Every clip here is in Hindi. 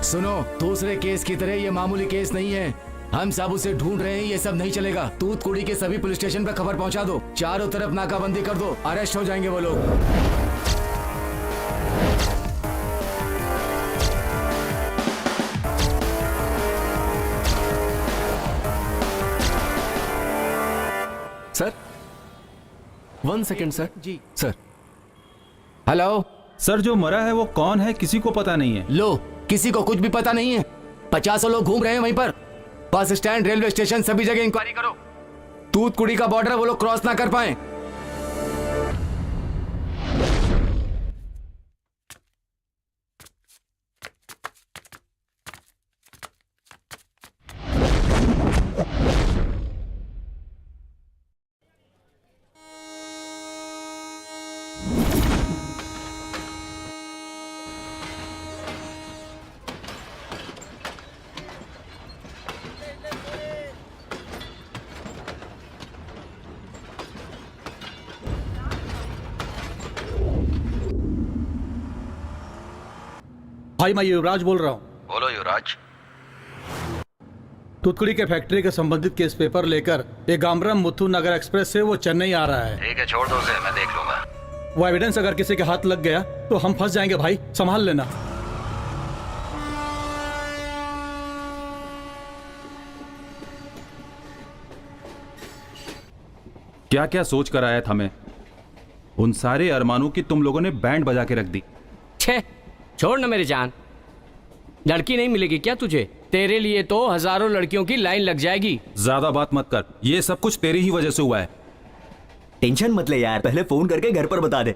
सुनो, दूसरे केस की तरह ये मामूली केस नहीं है। हम सब उसे ढूंढ रहे हैं, ये सब नहीं चलेगा। तूतकुड़ी के सभी पुलिस स्टेशन पर खबर पहुंचा दो, चारों तरफ नाकाबंदी कर दो, अरेस्ट हो जाएंगे वो लोग। Sir 1 second sir. जी सर। हेलो सर, जो मरा है वो कौन है किसी को पता नहीं है। लो, किसी को कुछ भी पता नहीं है। 50 लोग घूम रहे हैं वहीं पर। बस स्टैंड, रेलवे स्टेशन, सभी जगह इंक्वायरी करो। तूतकुड़ी का बॉर्डर वो लोग क्रॉस ना कर पाए। भाई, मैं युवराज बोल रहा हूँ। बोलो युवराज। तूतकुड़ी के फैक्ट्री के संबंधित केस पेपर लेकर एक गामरम मुथु नगर एक्सप्रेस से वो चेन्नई आ रहा है। ठीक है, छोड़ दो उसे, मैं देख लूंगा। वो एविडेंस अगर किसी के हाथ लग गया तो हम फंस जाएंगे भाई, संभाल लेना। क्या क्या सोच कर आया था मैं। उन सारे अरमानों की तुम लोगों ने बैंड बजा के रख दी। छे, छोड़ ना मेरी जान। लड़की नहीं मिलेगी क्या तुझे? तेरे लिए तो हजारों लड़कियों की लाइन लग जाएगी। ज्यादा बात मत कर, ये सब कुछ तेरी ही वजह से हुआ है। टेंशन मत ले यार, पहले फोन करके घर पर बता दे।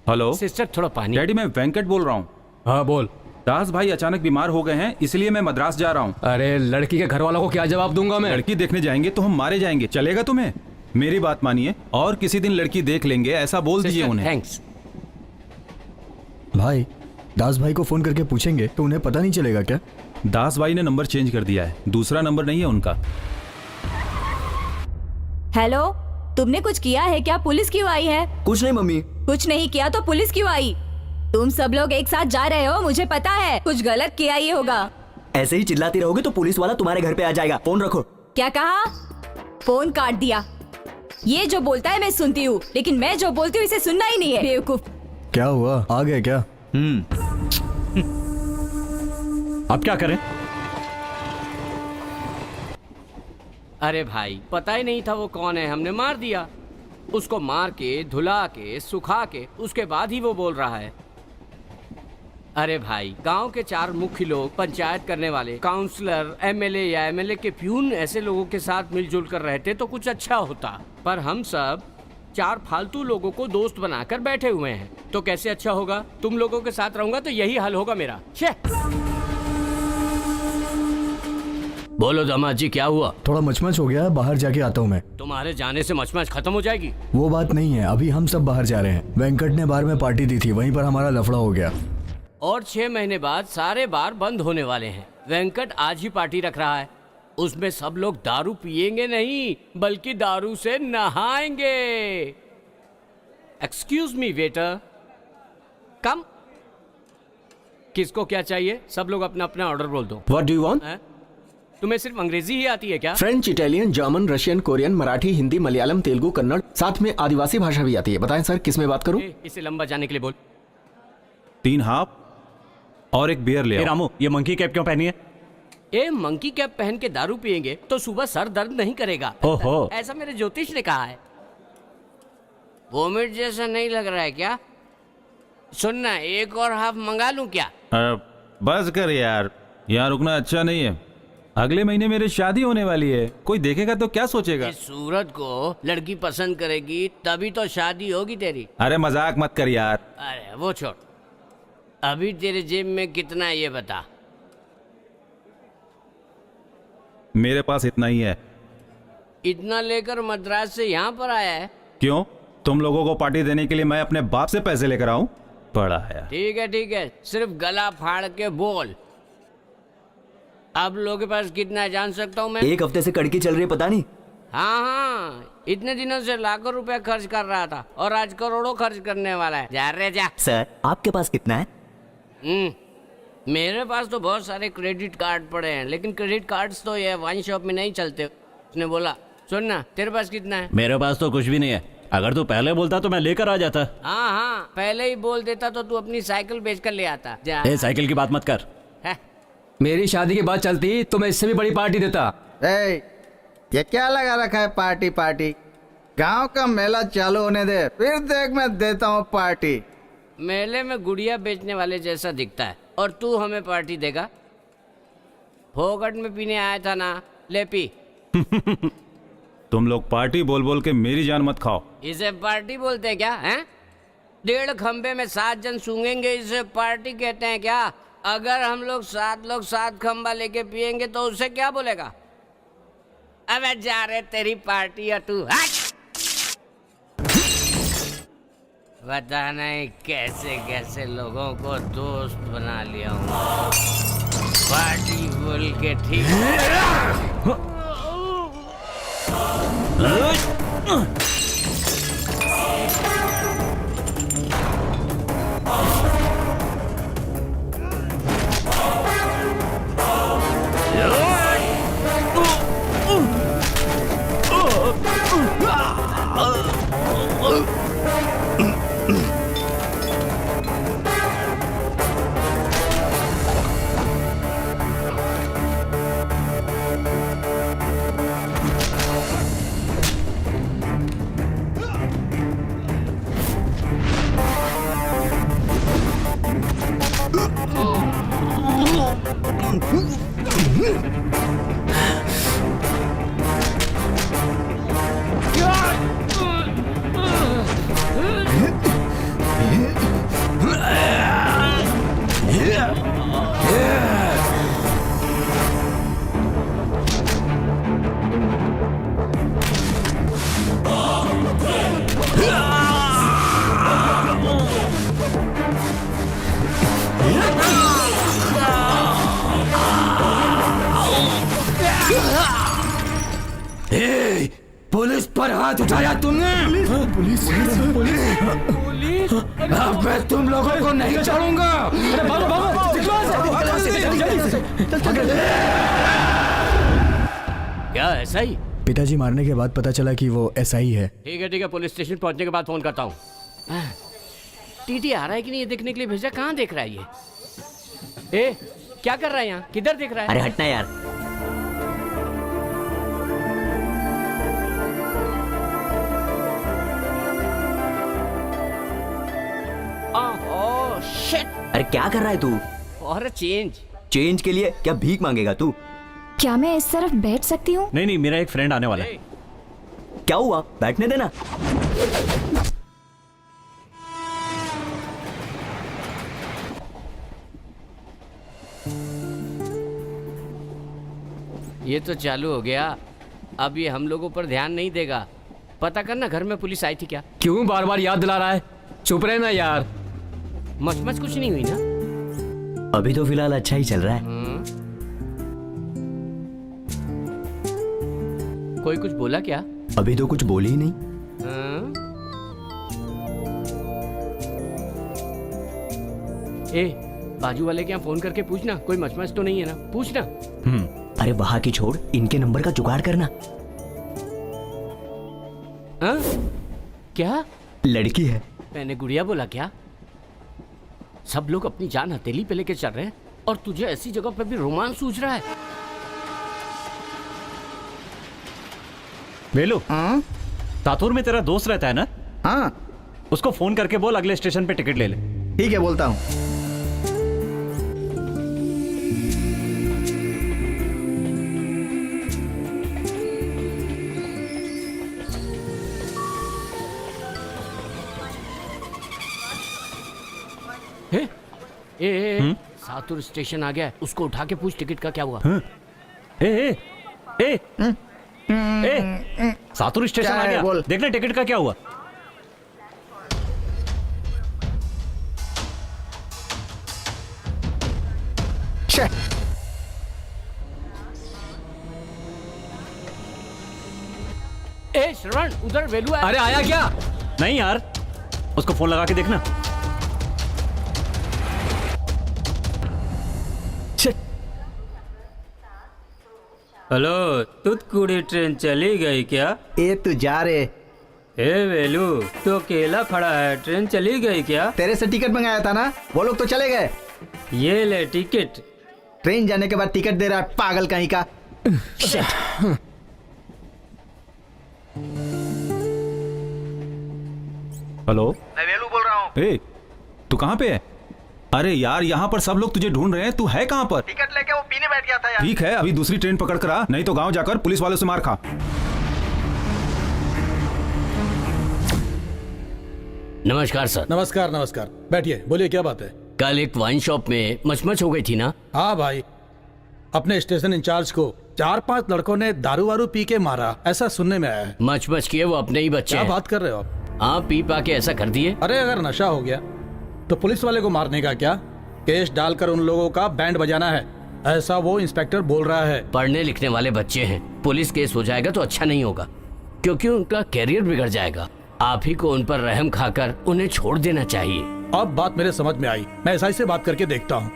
हेलो सिस्टर, थोड़ा पानी। डैडी, मैं वेंकट बोल रहा हूँ। हाँ बोल। दास भाई अचानक बीमार हो गए हैं, इसलिए मैं मद्रास जा रहा हूँ। अरे लड़की के घर वालों को क्या जवाब दूंगा मैं? लड़की देखने जाएंगे तो हम मारे जाएंगे, चलेगा तुम्हें? मेरी बात मानिए, और किसी दिन लड़की देख लेंगे, ऐसा बोल दीजिए उन्हें। थैंक्स भाई, दास भाई को फोन करके पूछेंगे तो उन्हें पता नहीं चलेगा क्या? दास भाई ने नंबर चेंज कर दिया है, दूसरा नंबर नहीं है उनका। हेलो, तुमने कुछ किया है क्या? पुलिस क्यों आई है? कुछ नहीं मम्मी। कुछ नहीं किया तो पुलिस क्यों आई? तुम सब लोग एक साथ जा रहे हो, मुझे पता है। कुछ गलत किया ही होगा। ऐसे ही चिल्लाती रहोगे तो पुलिस वाला तुम्हारे घर पे आ जाएगा। फोन रखो। क्या कहा? फोन काट दिया। ये जो बोलता है मैं सुनती हूँ, लेकिन मैं जो बोलती हूँ इसे सुनना ही नहीं है। बेवकूफ। क्या हुआ, आ गए क्या? अब क्या करें? अरे भाई, पता ही नहीं था वो कौन है, हमने मार दिया उसको। मार के, धुला के, सुखा के, उसके बाद ही वो बोल रहा है। अरे भाई, गांव के 4 मुख्य लोग, पंचायत करने वाले, काउंसलर, एमएलए या एमएलए के प्यून, ऐसे लोगों के साथ मिलजुल कर रहते तो कुछ अच्छा होता। पर हम सब 4 फालतू लोगों को दोस्त बनाकर बैठे हुए हैं, तो कैसे अच्छा होगा? तुम लोगों के साथ रहूंगा तो यही हाल होगा मेरा। छे। बोलो दामाद जी, क्या हुआ? थोड़ा मचमच हो गया है, बाहर जाके आता हूँ मैं। तुम्हारे जाने से मचमच खत्म हो जाएगी? वो बात नहीं है, अभी हम सब बाहर जा रहे हैं। वेंकट ने बार में पार्टी दी थी, वहीं पर हमारा लफड़ा हो गया। और 6 महीने बाद सारे बार बंद होने वाले हैं। वेंकट आज ही पार्टी रख रहा है। उसमें सब लोग दारू पिएंगे नहीं, बल्कि दारू से नहाएंगे। एक्सक्यूज मी वेटर, कम। किसको क्या चाहिए? सब लोग अपना अपना ऑर्डर बोल दो। What do you want? तुम्हें सिर्फ अंग्रेजी ही आती है क्या? French, Italian, German, Russian, Korean, Marathi, Hindi, Malayalam, Telugu, Kannada, साथ में आदिवासी भाषा भी आती है। बताएं सर, किस में बात करूं? इसे लंबा जाने के लिए बोल। 3 हाफ और एक बियर ले आओ। रामू, ये मंकी कैप क्यों पहनी है? ए, मंकी कैप पहन के दारू पिएंगे तो सुबह सर दर्द नहीं करेगा। ओहो। ऐसा मेरे ज्योतिष ने कहा है। वोमिट जैसा नहीं लग रहा है क्या? सुनना, एक और हाफ मंगा लूं क्या? बस कर यार, यहाँ रुकना अच्छा नहीं है। अगले महीने मेरी शादी होने वाली है, कोई देखेगा तो क्या सोचेगा? इस सूरत को लड़की पसंद करेगी तभी तो शादी होगी तेरी। अरे मजाक मत कर यार। अरे वो छोड़, अभी तेरे जेब में कितना है ये बता। मेरे पास इतना ही है। इतना लेकर मद्रास से यहाँ पर आया है? क्यों, तुम लोगों को पार्टी देने के लिए मैं अपने बाप से पैसे लेकर आऊं? पड़ा है। ठीक है, सिर्फ गला फाड़ के बोल। अब लोगों के पास कितना है जान सकता हूँ मैं? 1 हफ्ते से कड़की चल रही है, पता नहीं। हाँ, इतने दिनों से लाखों रुपए खर्च कर रहा था और आज करोड़ों खर्च करने वाला है। जा रे जा। सर आपके पास कितना है? मेरे पास तो बहुत सारे क्रेडिट कार्ड पड़े हैं, लेकिन क्रेडिट कार्ड्स तो ये वाइन शॉप में नहीं चलते। उसने बोला, सुन ना, तेरे पास कितना है? मेरे पास तो कुछ भी नहीं है। अगर तू पहले बोलता तो मैं लेकर आ जाता। हाँ हाँ, पहले ही बोल देता तो तू अपनी साइकिल बेच कर ले आता। जा। ए, साइकिल की बात मत कर। है? मेरी शादी की बात चलती तो मैं इससे भी बड़ी पार्टी देता। ये क्या लगा रखा है पार्टी पार्टी? गांव का मेला चालू होने दे, फिर देख मैं देता हूँ पार्टी। मेले में गुड़िया बेचने वाले जैसा दिखता है और तू हमें पार्टी देगा? फोकट में पीने आया था ना, ले पी। तुम लोग पार्टी बोल बोल के मेरी जान मत खाओ। इसे पार्टी बोलते हैं क्या? हैं? 1.5 खंबे में 7 जन सूंघेंगे, इसे पार्टी कहते हैं क्या? अगर हम लोग 7 खंबा लेके पियेंगे तो उससे क्या बोलेगा? अबे जा रे, तेरी पार्टी है तू। पता नहीं कैसे कैसे लोगों को दोस्त बना लिया हूँ, पार्टी बोल के। ठीक पुलिस पर हाथ उठाया तुमने? पुलिस अब मैं तुम लोगों को नहीं छोड़ूंगा। क्या ऐसा ही? पिताजी मारने के बाद पता चला कि वो ऐसा ही है। ठीक है, पुलिस स्टेशन पहुंचने के बाद फोन करता हूँ। टीटी आ रहा है कि नहीं ये देखने के लिए भेजा। कहाँ देख रहा है ये? ए, क्या कर रहा है यहाँ? किधर देख रहा है? अरे हटना यार। Oh shit. अरे क्या कर रहा है तू? और चेंज के लिए क्या भीख मांगेगा तू? क्या मैं इस तरफ बैठ सकती हूँ? नहीं, मेरा एक फ्रेंड आने वाला है। क्या हुआ? बैठने देना। ये तो चालू हो गया। अब ये हम लोगों पर ध्यान नहीं देगा। पता करना घर में पुलिस आई थी क्या? क्यों बार बार याद दिला रहा है? चुप रहे ना यार। मच कुछ नहीं हुई ना? अभी तो फिलहाल अच्छा ही चल रहा है। कोई कुछ बोला क्या? अभी तो कुछ बोली ही नहीं। ए, बाजू वाले के यहाँ फोन करके पूछना कोई मच तो नहीं है ना, पूछना। अरे वहां की छोड़, इनके नंबर का जुगाड़ करना। क्या? लड़की है। मैंने गुड़िया बोला क्या? सब लोग अपनी जान हथेली पे लेके चल रहे हैं और तुझे ऐसी जगह पे भी रोमांस सूझ रहा है। वेलू, तातूर में तेरा दोस्त रहता है ना? हाँ उसको फोन करके बोल अगले स्टेशन पे टिकट ले ले। ठीक है, बोलता हूँ। सातुर स्टेशन आ गया है, उसको उठा के पूछ टिकट का क्या हुआ। सातुर स्टेशन आ गया, देखना टिकट का क्या हुआ। ए श्रवण, उधर वेलू है। अरे आया क्या? नहीं यार, उसको फोन लगा के देखना। हेलो, तुतकुड़ी ट्रेन चली गई क्या? ए तू जा रे, ए वेलू, तो अकेला खड़ा है, ट्रेन चली गई क्या? तेरे से टिकट मंगाया था ना, वो लोग तो चले गए। ये ले टिकट। ट्रेन जाने के बाद टिकट दे रहा है, पागल कहीं का। हेलो, मैं वेलू बोल रहा हूँ। ए तू कहाँ पे है? अरे यार, यहाँ पर सब लोग तुझे ढूंढ रहे हैं, तू है कहाँ पर? टिकट लेके वो पीने बैठ गया था यार। ठीक है, अभी दूसरी ट्रेन पकड़ कर आ, नहीं तो गांव जाकर पुलिस वालों से मार खा। नमस्कार सर। नमस्कार नमस्कार, बैठिए, बोलिए क्या बात है। कल एक वाइन शॉप में मचमच हो गई थी ना? हाँ भाई, अपने स्टेशन इंचार्ज को 4-5 लड़कों ने दारू वारू पी के मारा, ऐसा सुनने में आया है। मचमच किए वो अपने ही बच्चे क्या हैं। बात कर रहे हो आप? हाँ, पी पा के ऐसा कर दिए। अरे अगर नशा हो गया तो पुलिस वाले को मारने का क्या, केस डालकर उन लोगों का बैंड बजाना है, ऐसा वो इंस्पेक्टर बोल रहा है। पढ़ने लिखने वाले बच्चे हैं, पुलिस केस हो जाएगा तो अच्छा नहीं होगा, क्योंकि उनका कैरियर बिगड़ जाएगा। आप ही को उन पर रहम खाकर उन्हें छोड़ देना चाहिए। अब बात मेरे समझ में आई, मैं एसआई से बात करके देखता हूँ।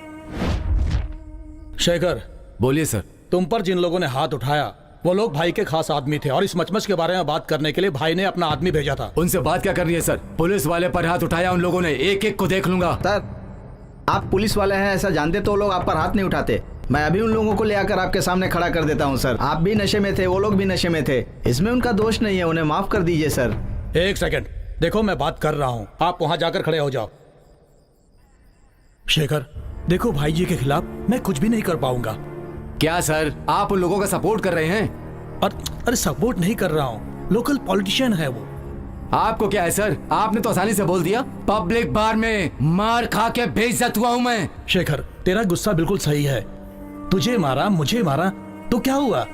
शेखर, बोलिए सर। तुम पर जिन लोगों ने हाथ उठाया वो लोग भाई के खास आदमी थे, और इस मचमच के बारे में बात करने के लिए भाई ने अपना आदमी भेजा था। उनसे बात क्या करनी है सर? पुलिस वाले पर हाथ उठाया उन लोगों ने, एक एक को देख लूंगा। सर, आप पुलिस वाले हैं ऐसा जानते तो वो लोग आप पर हाथ नहीं उठाते। मैं अभी उन लोगों को ले आकर आपके सामने खड़ा कर देता हूँ सर। आप भी नशे में थे, वो लोग भी नशे में थे, इसमें उनका दोष नहीं है, उन्हें माफ कर दीजिए सर। एक सेकंड, देखो मैं बात कर रहा हूँ, आप वहां जाकर खड़े हो जाओ। शेखर, देखो भाई जी के खिलाफ मैं कुछ भी नहीं कर पाऊंगा। क्या सर, आप उन लोगों का सपोर्ट कर रहे हैं? अरे सपोर्ट नहीं कर रहा हूँ, लोकल पॉलिटिशियन है वो। आपको क्या है सर? आपने तो आसानी से बोल दिया। पब्लिक बार में मार खा के बेइज्जत हुआ हूँ मैं। शेखर, तेरा गुस्सा बिल्कुल सही है, तुझे मारा मुझे मारा तो क्या हुआ?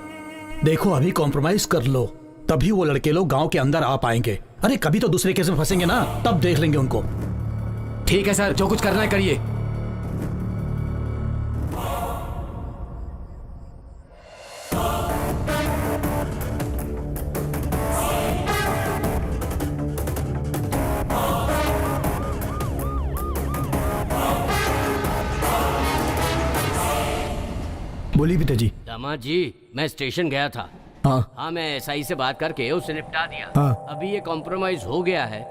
देखो अभी कॉम्प्रोमाइज कर लो, तभी वो लड़के लोग गांव के अंदर आ पाएंगे। अरे कभी तो दूसरे केस में फंसेंगे ना, तब देख लेंगे उनको। ठीक है सर, जो कुछ करना है करिए। बोलिए पिताजी। दामाद जी, मैं स्टेशन गया था। हाँ मैं एसआई से बात करके उसे निपटा दिया। हाँ। अभी ये कॉम्प्रोमाइज हो गया है,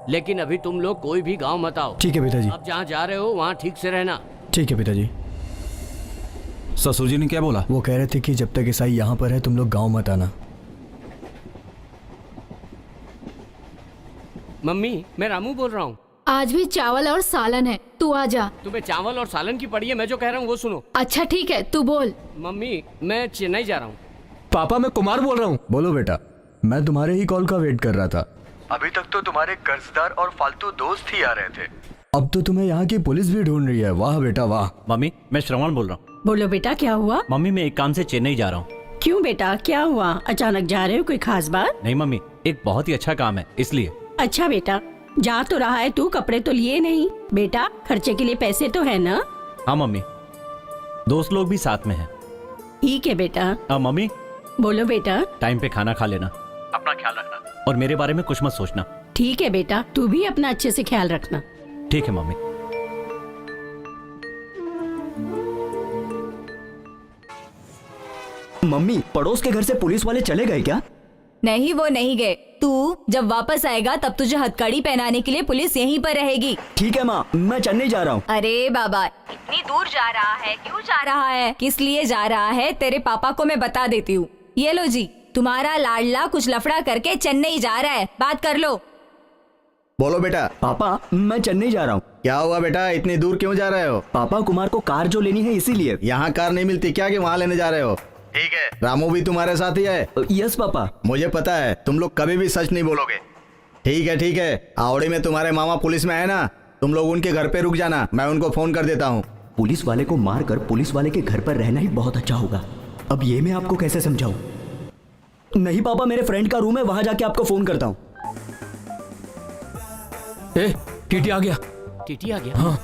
लेकिन अभी तुम लोग कोई भी गांव मत आओ। ठीक है पिताजी। अब जहाँ जा रहे हो वहाँ ठीक से रहना। ठीक है पिताजी। ससुर जी ने क्या बोला? वो कह रहे थे कि जब तक ईसाई यहाँ पर है तुम लोग गांव मत आना। मम्मी, मैं रामू बोल रहा हूँ। आज भी चावल और सालन है, तू आ जा। तुम्हें चावल और सालन की पड़ी है, मैं जो कह रहा हूँ वो सुनो। अच्छा ठीक है, तू बोल। मम्मी, मैं चेन्नई जा रहा हूँ। पापा, मैं कुमार बोल रहा हूँ। बोलो बेटा, मैं तुम्हारे ही कॉल का वेट कर रहा था। अभी तक तो तुम्हारे कर्जदार और फालतू दोस्त ही आ रहे थे। अब तो तुम्हें यहाँ की पुलिस भी ढूंढ रही है। वाह बेटा वाह। मम्मी, मैं श्रवण बोल रहा हूँ। बोलो बेटा, क्या हुआ? मम्मी, मैं एक काम से चेन्नई जा रहा हूँ। क्यों बेटा, क्या हुआ? अचानक जा रहे हो, कोई खास बात? नहीं मम्मी, एक बहुत ही अच्छा काम है, इसलिए। अच्छा बेटा, जा तो रहा है तू, कपड़े तो लिए नहीं। बेटा, खर्चे के लिए पैसे तो है ना? हाँ मम्मी, दोस्त लोग भी साथ में हैं। ठीक है बेटा। हाँ मम्मी, बोलो बेटा। टाइम पे खाना खा लेना, अपना ख्याल रखना, और मेरे बारे में कुछ मत सोचना। ठीक है बेटा, तू भी अपना अच्छे से ख्याल रखना। ठीक है मम्मी। मम्मी, पड़ोस के घर से पुलिस वाले चले गए क्या? नहीं, वो नहीं गए। तू जब वापस आएगा तब तुझे हथकड़ी पहनाने के लिए पुलिस यहीं पर रहेगी। ठीक है माँ, मैं चेन्नई जा रहा हूँ। अरे बाबा, इतनी दूर जा रहा है, क्यों जा रहा है, किस लिए जा रहा है, तेरे पापा को मैं बता देती हूँ। ये लो जी, तुम्हारा लाडला कुछ लफड़ा करके चेन्नई जा रहा है, बात कर लो। बोलो बेटा। पापा, मैं चेन्नई जा रहा हूँ। क्या हुआ बेटा, इतनी दूर क्यों जा रहे हो? पापा, कुमार को कार जो लेनी है इसीलिए। यहाँ कार नहीं मिलती क्या कि वहाँ लेने जा रहे हो? ठीक है, रामू भी तुम्हारे साथ ही है? Yes papa. मुझे पता है तुम लोग कभी भी सच नहीं बोलोगे। ठीक है ठीक है, आवड़ी में तुम्हारे मामा पुलिस में है ना, तुम लोग उनके घर पे रुक जाना, मैं उनको फोन कर देता हूँ। पुलिस वाले को मारकर पुलिस वाले के घर पर रहना ही बहुत अच्छा होगा। अब ये मैं आपको कैसे समझाऊं? नहीं पापा, मेरे फ्रेंड का रूम है, वहां जाके आपको फोन करता हूँ। टीटी आ गया। टीटी आ गया? हाँ।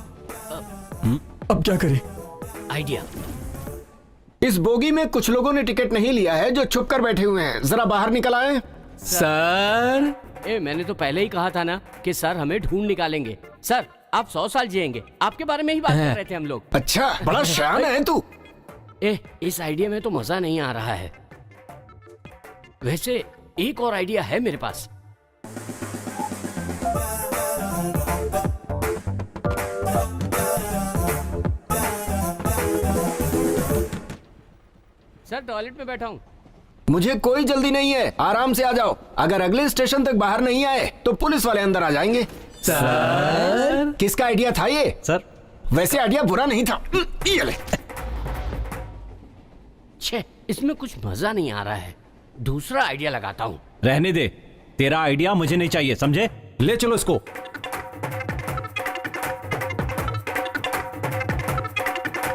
अब क्या करें? आइडिया। इस बोगी में कुछ लोगों ने टिकट नहीं लिया है जो छुप कर बैठे हुए हैं, जरा बाहर निकल आए। सर मैंने तो पहले ही कहा था ना कि सर हमें ढूंढ निकालेंगे। सर आप 100 साल जिएंगे, आपके बारे में ही बात कर रहे थे हम लोग। अच्छा, बड़ा शान है तू। इस आइडिया में तो मजा नहीं आ रहा है। वैसे एक और आइडिया है मेरे पास। सर टॉयलेट में बैठा हूँ। मुझे कोई जल्दी नहीं है, आराम से आ जाओ। अगर अगले स्टेशन तक बाहर नहीं आए तो पुलिस वाले अंदर आ जाएंगे। सर किसका आइडिया था ये? सर वैसे आइडिया बुरा नहीं था। ये ले। छे, इसमें कुछ मजा नहीं आ रहा है। दूसरा आइडिया लगाता हूँ। रहने दे, तेरा आइडिया मुझे नहीं चाहिए, समझे? ले चलो इसको।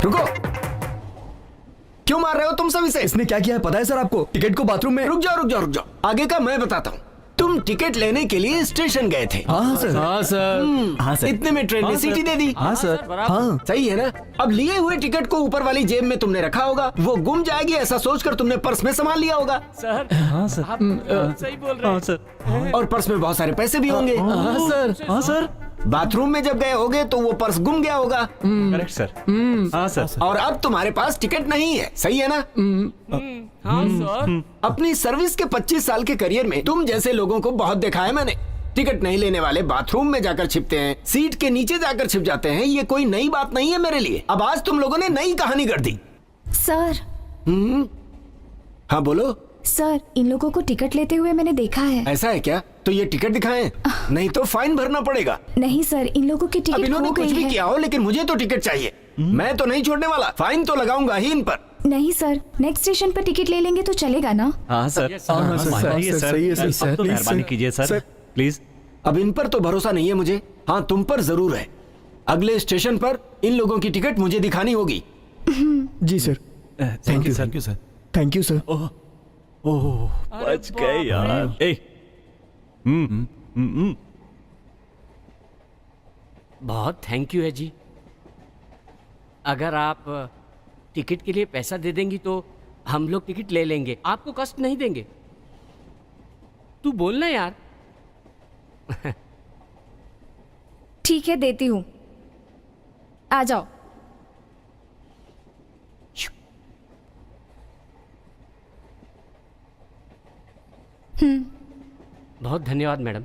रुको, क्यों मार रहे हो तुम सब इसे? इसने क्या किया है पता है सर आपको? टिकट को बाथरूम में। रुक जाओ, आगे का मैं बताता हूँ। तुम टिकट लेने के लिए स्टेशन गए थे। हाँ सर। हाँ सर। हाँ सर। इतने में ट्रेन ने सीटी दे दी। हाँ सर। हाँ सही है ना? अब लिए हुए टिकट को ऊपर वाली जेब में तुमने रखा होगा, वो गुम जाएगी ऐसा सोचकर तुमने पर्स में संभाल लिया होगा। सर हाँ सर। आप सही बोल रहे हैं। हाँ सर। और पर्स में बहुत सारे पैसे भी होंगे। हाँ सर। हाँ सर। बाथरूम में जब गए होगे तो वो पर्स गुम गया होगा। Correct sir. हाँ सर। और अब तुम्हारे पास टिकट नहीं है, सही है ना? हाँ सर। अपनी सर्विस के 25 साल के करियर में तुम जैसे लोगों को बहुत देखा है मैंने। टिकट नहीं लेने वाले बाथरूम में जाकर छिपते हैं, सीट के नीचे जाकर छिप जाते हैं। ये कोई नई बात नहीं है मेरे लिए। अब आज तुम लोगों ने नई कहानी कर दी। सर। हाँ बोलो। सर इन लोगों को टिकट लेते हुए मैंने देखा है। ऐसा है क्या? तो ये टिकट दिखाएं, नहीं तो फाइन भरना पड़ेगा। नहीं सर, इन लोगों की अब टिकट इन्होंने खो कुछ गई भी है। किया हो लेकिन मुझे तो टिकट चाहिए। मैं तो नहीं छोड़ने वाला, फाइन तो लगाऊंगा ही इन पर। नहीं सर, नेक्स्ट स्टेशन पर टिकट ले लेंगे तो चलेगा ना? हाँ सर। हाँ सर। सही है सर। अब तो मेहरबानी कीजिए सर, प्लीज। अब इन पर तो भरोसा नहीं है मुझे। हाँ तुम पर जरूर है। अगले स्टेशन पर इन लोगों की टिकट मुझे दिखानी होगी। जी sir. Thank you sir. Thank you sir. Oh बच गए यार। ए बहुत थैंक यू है जी। अगर आप टिकट के लिए पैसा दे देंगी तो हम लोग टिकट ले लेंगे, आपको कष्ट नहीं देंगे। तू बोलना यार। ठीक है देती हूँ, आ जाओ। बहुत धन्यवाद मैडम,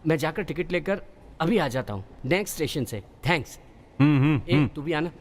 मैं जाकर टिकट लेकर अभी आ जाता हूँ नेक्स्ट स्टेशन से। थैंक्स। तू भी आना।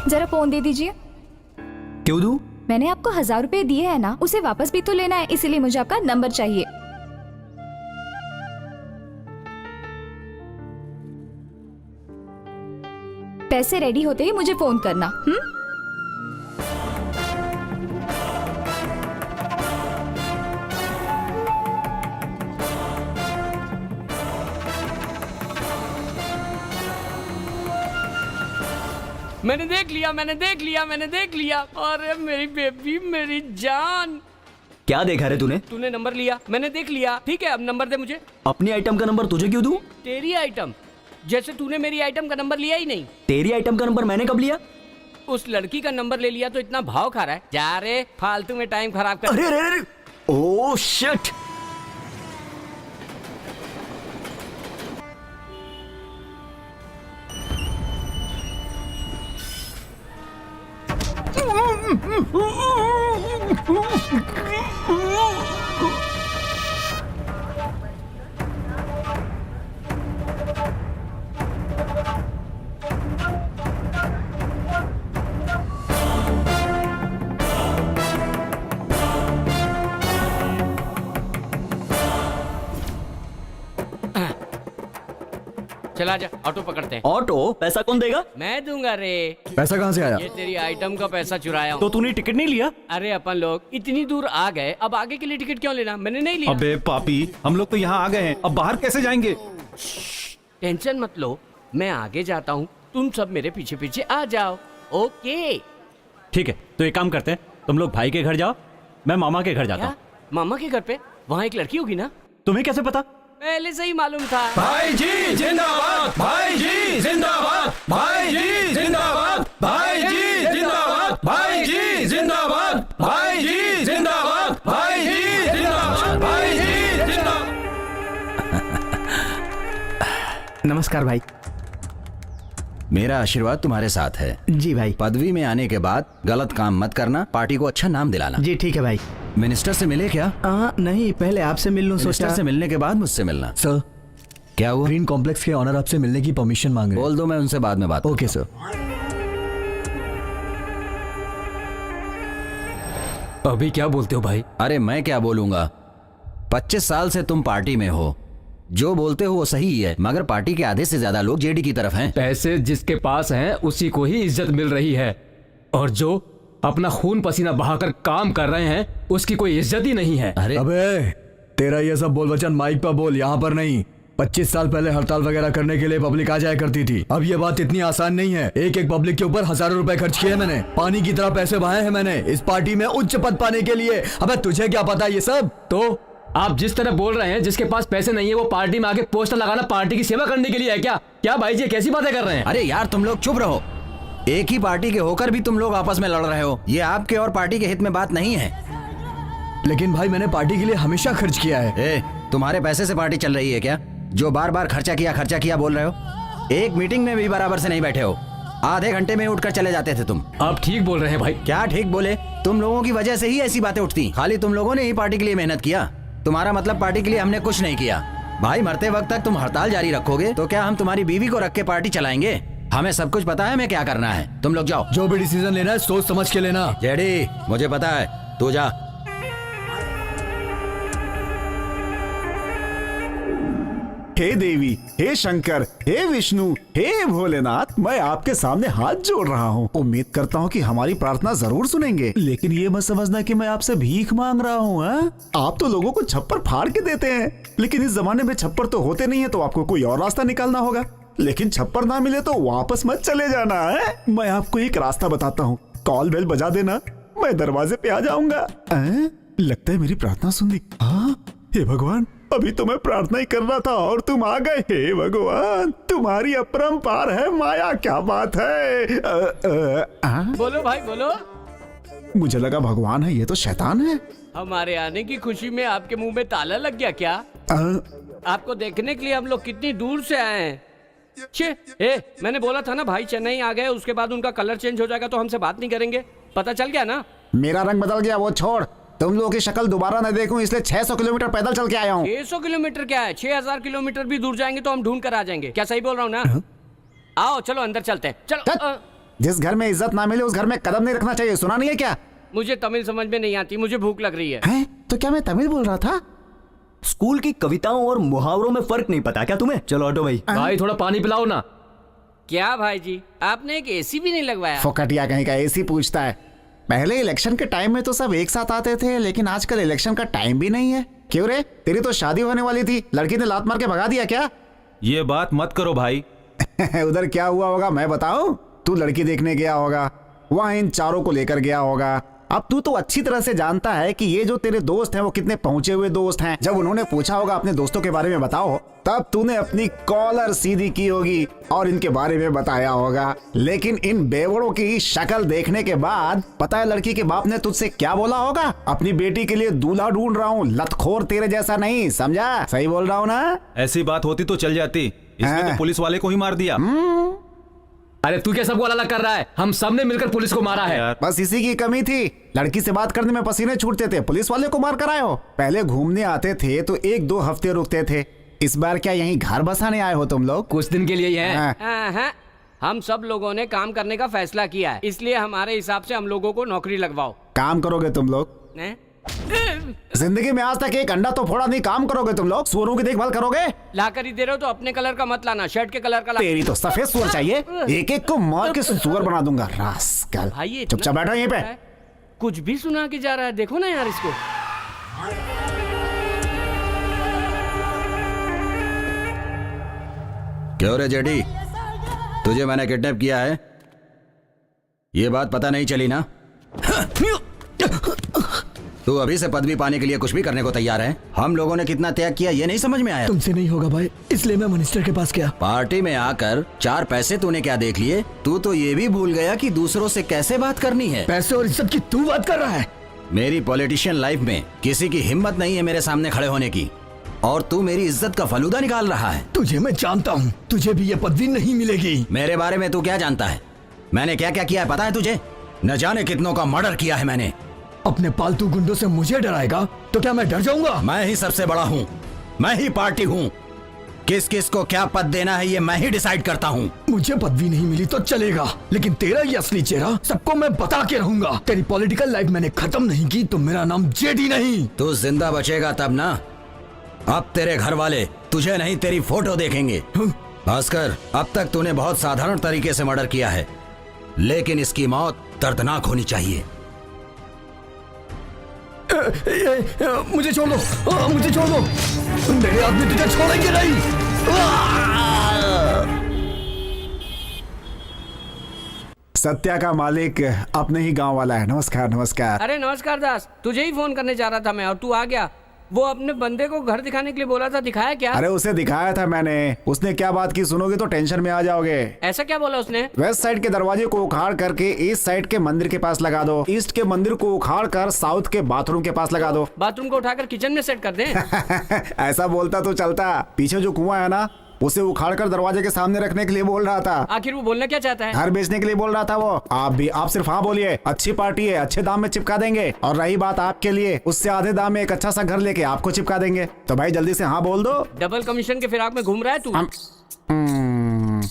जरा फोन दे दीजिए। क्यों दूं? मैंने आपको 1000 रुपए दिए हैं ना, उसे वापस भी तो लेना है, इसीलिए मुझे आपका नंबर चाहिए। पैसे रेडी होते ही मुझे फोन करना। मैंने देख लिया। अरे मेरी बेबी, मेरी जान। क्या देखा रे तूने? तूने नंबर लिया, मैंने देख लिया। ठीक है, अब नंबर दे मुझे। अपनी आइटम का नंबर तुझे क्यों दूं? तेरी आइटम? जैसे तूने मेरी आइटम का नंबर लिया ही नहीं। तेरी आइटम का नंबर मैंने कब लिया? उस लड़की का नंबर ले लिया तो इतना भाव खा रहा है। जा रे, फालतू में टाइम खराब कर। अरे अरे अरे, ओह शिट। चला जा, ऑटो पकड़ते हैं। ऑटो? पैसा कौन देगा? मैं दूंगा रे। पैसा कहाँ से आया? ये तेरी आइटम का पैसा चुराया हूँ। तो तूने टिकट नहीं लिया? अरे अपन लोग इतनी दूर आ गए, अब आगे के लिए टिकट क्यों लेना? मैंने नहीं लिया। अबे पापी, हम लोग तो यहाँ आ गए हैं, अब बाहर कैसे जाएंगे? टेंशन मत लो, मैं आगे जाता हूँ, तुम सब मेरे पीछे पीछे आ जाओ। ओके ठीक है, तो एक काम करते हैं, तुम लोग भाई के घर जाओ, मैं मामा के घर जाता हूँ। मामा के घर पे? वहाँ एक लड़की होगी ना? तुम्हें कैसे पता? पहले से ही मालूम था। भाई जी जिंदाबाद, भाई जी जिंदाबाद, भाई जी जिंदाबाद, भाई जी जिंदाबाद, भाई जी जिंदाबाद, भाई जी जिंदाबाद, भाई जी जिंदाबाद, भाई जी जिंदाबाद। नमस्कार भाई। मेरा आशीर्वाद तुम्हारे साथ है। जी भाई। पदवी में आने के बाद गलत काम मत करना, पार्टी को अच्छा नाम दिलाना। जी ठीक है भाई। मिनिस्टर से मिले क्या? नहीं, पहले आपसे मिल लूं सोचा। मिनिस्टर से मिलने के बाद मुझसे मिलना। सर, क्या हुआ? ग्रीन कॉम्प्लेक्स के ऑनर आपसे मिलने की परमिशन मांग रहे हैं। बोल दो, मैं उनसे बाद में बात। Okay sir. अभी क्या बोलते हो भाई? अरे मैं क्या बोलूंगा, 25 साल से तुम पार्टी में हो, जो बोलते हो वो सही है, मगर पार्टी के आधे से ज्यादा लोग जेडी की तरफ हैं। पैसे जिसके पास हैं उसी को ही इज्जत मिल रही है, और जो अपना खून पसीना बहाकर काम कर रहे हैं उसकी कोई इज्जत ही नहीं है। अरे अबे तेरा ये सब बोल वचन माइक पर बोल, यहाँ पर नहीं। 25 साल पहले हड़ताल वगैरह करने के लिए पब्लिक आ जाया करती थी, अब ये बात इतनी आसान नहीं है। एक एक पब्लिक के ऊपर हजारों रुपए खर्च किए मैंने, पानी की तरह पैसे बहाए हैं मैंने इस पार्टी में उच्च पद पाने के लिए। अबे तुझे क्या पता ये सब? तो आप जिस तरह बोल रहे हैं, जिसके पास पैसे नहीं है वो पार्टी में आके पोस्टर लगाना पार्टी की सेवा करने के लिए है क्या? क्या भाई जी कैसी बातें कर रहे हैं? अरे यार तुम लोग चुप रहो, एक ही पार्टी के होकर भी तुम लोग आपस में लड़ रहे हो, ये आपके और पार्टी के हित में बात नहीं है। लेकिन भाई मैंने पार्टी के लिए हमेशा खर्च किया है। तुम्हारे पैसे से पार्टी चल रही है क्या, जो बार बार खर्चा किया बोल रहे हो? एक मीटिंग में भी बराबर से नहीं बैठे हो, आधे घंटे में उठकर चले जाते थे तुम। आप ठीक बोल रहे हैं भाई। क्या ठीक बोले? तुम लोगों की वजह से ही ऐसी बातें उठती, खाली तुम लोगों ने ही पार्टी के लिए मेहनत किया, तुम्हारा मतलब पार्टी के लिए हमने कुछ नहीं किया। भाई मरते वक्त तक तुम हड़ताल जारी रखोगे तो क्या हम तुम्हारी बीवी को रख के पार्टी चलाएंगे? हमें सब कुछ पता है हमें क्या करना है, तुम लोग जाओ। जो भी डिसीजन लेना है सोच समझ के लेना। जेडी मुझे पता है, तू जा। हे देवी, हे शंकर, हे विष्णु, हे भोलेनाथ, मैं आपके सामने हाथ जोड़ रहा हूँ। उम्मीद करता हूँ कि हमारी प्रार्थना जरूर सुनेंगे, लेकिन ये मत समझना कि मैं आपसे भीख मांग रहा हूँ। आप तो लोगों को छप्पर फाड़ के देते हैं, लेकिन इस जमाने में छप्पर तो होते नहीं है, तो आपको कोई और रास्ता निकालना होगा। लेकिन छप्पर ना मिले तो वापस मत चले जाना है। मैं आपको एक रास्ता बताता हूँ, कॉल बेल बजा देना, मैं दरवाजे पे आ जाऊंगा। लगता है मेरी प्रार्थना सुन ली। हे भगवान, अभी तो मैं प्रार्थना ही कर रहा था और तुम आ गए। हे भगवान, तुम्हारी अपरंपार है माया, क्या बात है। बोलो भाई बोलो। मुझे लगा भगवान है, ये तो शैतान है। हमारे आने की खुशी में आपके मुंह में ताला लग गया क्या? आपको देखने के लिए हम लोग कितनी दूर से आए हैं। मैंने बोला था ना भाई चेन्नई आ गए, उसके बाद उनका कलर चेंज हो जाएगा तो हमसे बात नहीं करेंगे, पता चल गया ना? मेरा रंग बदल गया, वो छोड़। तुम लोगों की शक्ल दोबारा न देखूं इसलिए 600 किलोमीटर पैदल चल के आया हूँ। 600 किलोमीटर क्या है, 6000 किलोमीटर भी दूर जाएंगे तो हम ढूंढ कर आ जाएंगे। क्या सही बोल रहा हूँ ना? आओ चलो अंदर चलते हैं, चलो। जिस घर में इज्जत ना मिले उस घर में कदम नहीं रखना चाहिए, सुना नहीं है क्या? मुझे तमिल समझ में नहीं आती, मुझे भूख लग रही है। तो क्या मैं तमिल बोल रहा था? स्कूल की कविताओं और मुहावरों में फर्क नहीं पता क्या तुम्हें? चलो ऑटो भाई। भाई थोड़ा पानी पिलाओ ना। क्या भाई जी, आपने एक एसी भी नहीं लगवाया? फोकटिया कहीं का एसी पूछता है। पहले इलेक्शन के टाइम में तो सब एक साथ आते थे, लेकिन आजकल इलेक्शन का टाइम भी नहीं है। क्यों रे, तेरी तो शादी होने वाली थी, लड़की ने लात मार के भगा दिया क्या? ये बात मत करो भाई। उधर क्या हुआ होगा मैं बताऊं? तू लड़की देखने गया होगा, वहां इन चारों को लेकर गया होगा। अब तू तो अच्छी तरह से जानता है कि ये जो तेरे दोस्त हैं वो कितने पहुंचे हुए दोस्त हैं। जब उन्होंने पूछा होगा अपने दोस्तों के बारे में बताओ, तब तूने अपनी कॉलर सीधी की होगी और इनके बारे में बताया होगा। लेकिन इन बेवड़ों की शक्ल देखने के बाद पता है लड़की के बाप ने तुझसे क्या बोला होगा? अपनी बेटी के लिए दूल्हा ढूंढ रहा हूँ, लतखोर तेरे जैसा नहीं, समझा? सही बोल रहा हूँ ना? ऐसी बात होती तो चल जाती, इसने तो पुलिस वाले को ही मार दिया। अरे तू क्या सबको अलग कर रहा है? हम सब ने मिलकर पुलिस को मारा है। बस इसी की कमी थी, लड़की से बात करने में पसीने छूटते थे, पुलिस वाले को मार कर आए हो। पहले घूमने आते थे तो 1-2 हफ्ते रुकते थे, इस बार क्या यहीं घर बसाने आए हो तुम लोग? कुछ दिन के लिए ही है। हम सब लोगों ने काम करने का फैसला किया है, इसलिए हमारे हिसाब से हम लोगों को नौकरी लगवाओ। काम करोगे तुम लोग? जिंदगी में आज तक एक अंडा तो फोड़ा नहीं, काम करोगे तुम लोग, सुअरों की देखभाल करोगे। ला कर ही दे रहे हो तो अपने कलर का मत लाना, शर्ट के कलर का ला। तेरी तो सफेद सुअर चाहिए, एक एक को मार के सुअर बना दूंगा रास्कल। भाई ये चुपचाप बैठो यहीं पे। कुछ भी सुना के जा रहा है, देखो ना यार इसको। क्यों रे जेडी, तुझे मैंने किडनैप किया है, ये बात पता नहीं चली ना? तू अभी से पदवी पाने के लिए कुछ भी करने को तैयार है। हम लोगों ने कितना त्याग किया ये नहीं समझ में आया। तुमसे नहीं होगा भाई, इसलिए मैं मिनिस्टर के पास गया। पार्टी में आकर 4 पैसे तूने क्या देख लिए? तू तो ये भी भूल गया कि दूसरों से कैसे बात करनी है। पैसे और इज्जत की तू बात कर रहा है? मेरी पॉलिटिशियन लाइफ में किसी की हिम्मत नहीं है मेरे सामने खड़े होने की, और तू मेरी इज्जत का फलूदा निकाल रहा है। तुझे मैं जानता हूँ, तुझे भी ये पदवी नहीं मिलेगी। मेरे बारे में तू क्या जानता है? मैंने क्या क्या किया है पता है तुझे? न जाने कितनों का मर्डर किया है मैंने। अपने पालतू गुंडों से मुझे डराएगा तो क्या मैं डर जाऊंगा? मैं ही सबसे बड़ा हूँ, मैं ही पार्टी हूँ, किस किस को क्या पद देना है ये मैं ही डिसाइड करता हूँ। मुझे पदवी नहीं मिली तो चलेगा, लेकिन तेरा ये असली चेहरा सबको मैं बता के रहूंगा। तेरी पॉलिटिकल लाइफ मैंने खत्म नहीं की तो मेरा नाम जेडी नहीं। तू जिंदा बचेगा तब ना, अब तेरे घर वाले तुझे नहीं तेरी फोटो देखेंगे। भास्कर, अब तक तूने बहुत साधारण तरीके से मर्डर किया है, लेकिन इसकी मौत दर्दनाक होनी चाहिए। मुझे छोड़ दो, मुझे छोड़ दो, मेरे आदमी तुझे छोड़ेंगे नहीं। सत्या का मालिक अपने ही गांव वाला है। नमस्कार नमस्कार। अरे नमस्कार दास, तुझे ही फोन करने जा रहा था मैं और तू आ गया। वो अपने बंदे को घर दिखाने के लिए बोला था, दिखाया क्या? अरे उसे दिखाया था मैंने, उसने क्या बात की सुनोगे तो टेंशन में आ जाओगे। ऐसा क्या बोला उसने? वेस्ट साइड के दरवाजे को उखाड़ करके ईस्ट साइड के मंदिर के पास लगा दो, ईस्ट के मंदिर को उखाड़ कर साउथ के बाथरूम के पास लगा दो। बाथरूम को उठाकर किचन में सेट कर दें। ऐसा बोलता तो चलता, पीछे जो कुआं है ना उसे उखाड़ कर दरवाजे के सामने रखने के लिए बोल रहा था। आखिर वो बोलना क्या चाहता है? घर बेचने के लिए बोल रहा था वो। आप सिर्फ हाँ बोलिए, अच्छी पार्टी है, अच्छे दाम में चिपका देंगे। और रही बात आपके लिए, उससे आधे दाम में एक अच्छा सा घर लेके आपको चिपका देंगे। तो भाई जल्दी से हाँ बोल दो। डबल कमीशन के फिराक में घूम रहा है तू?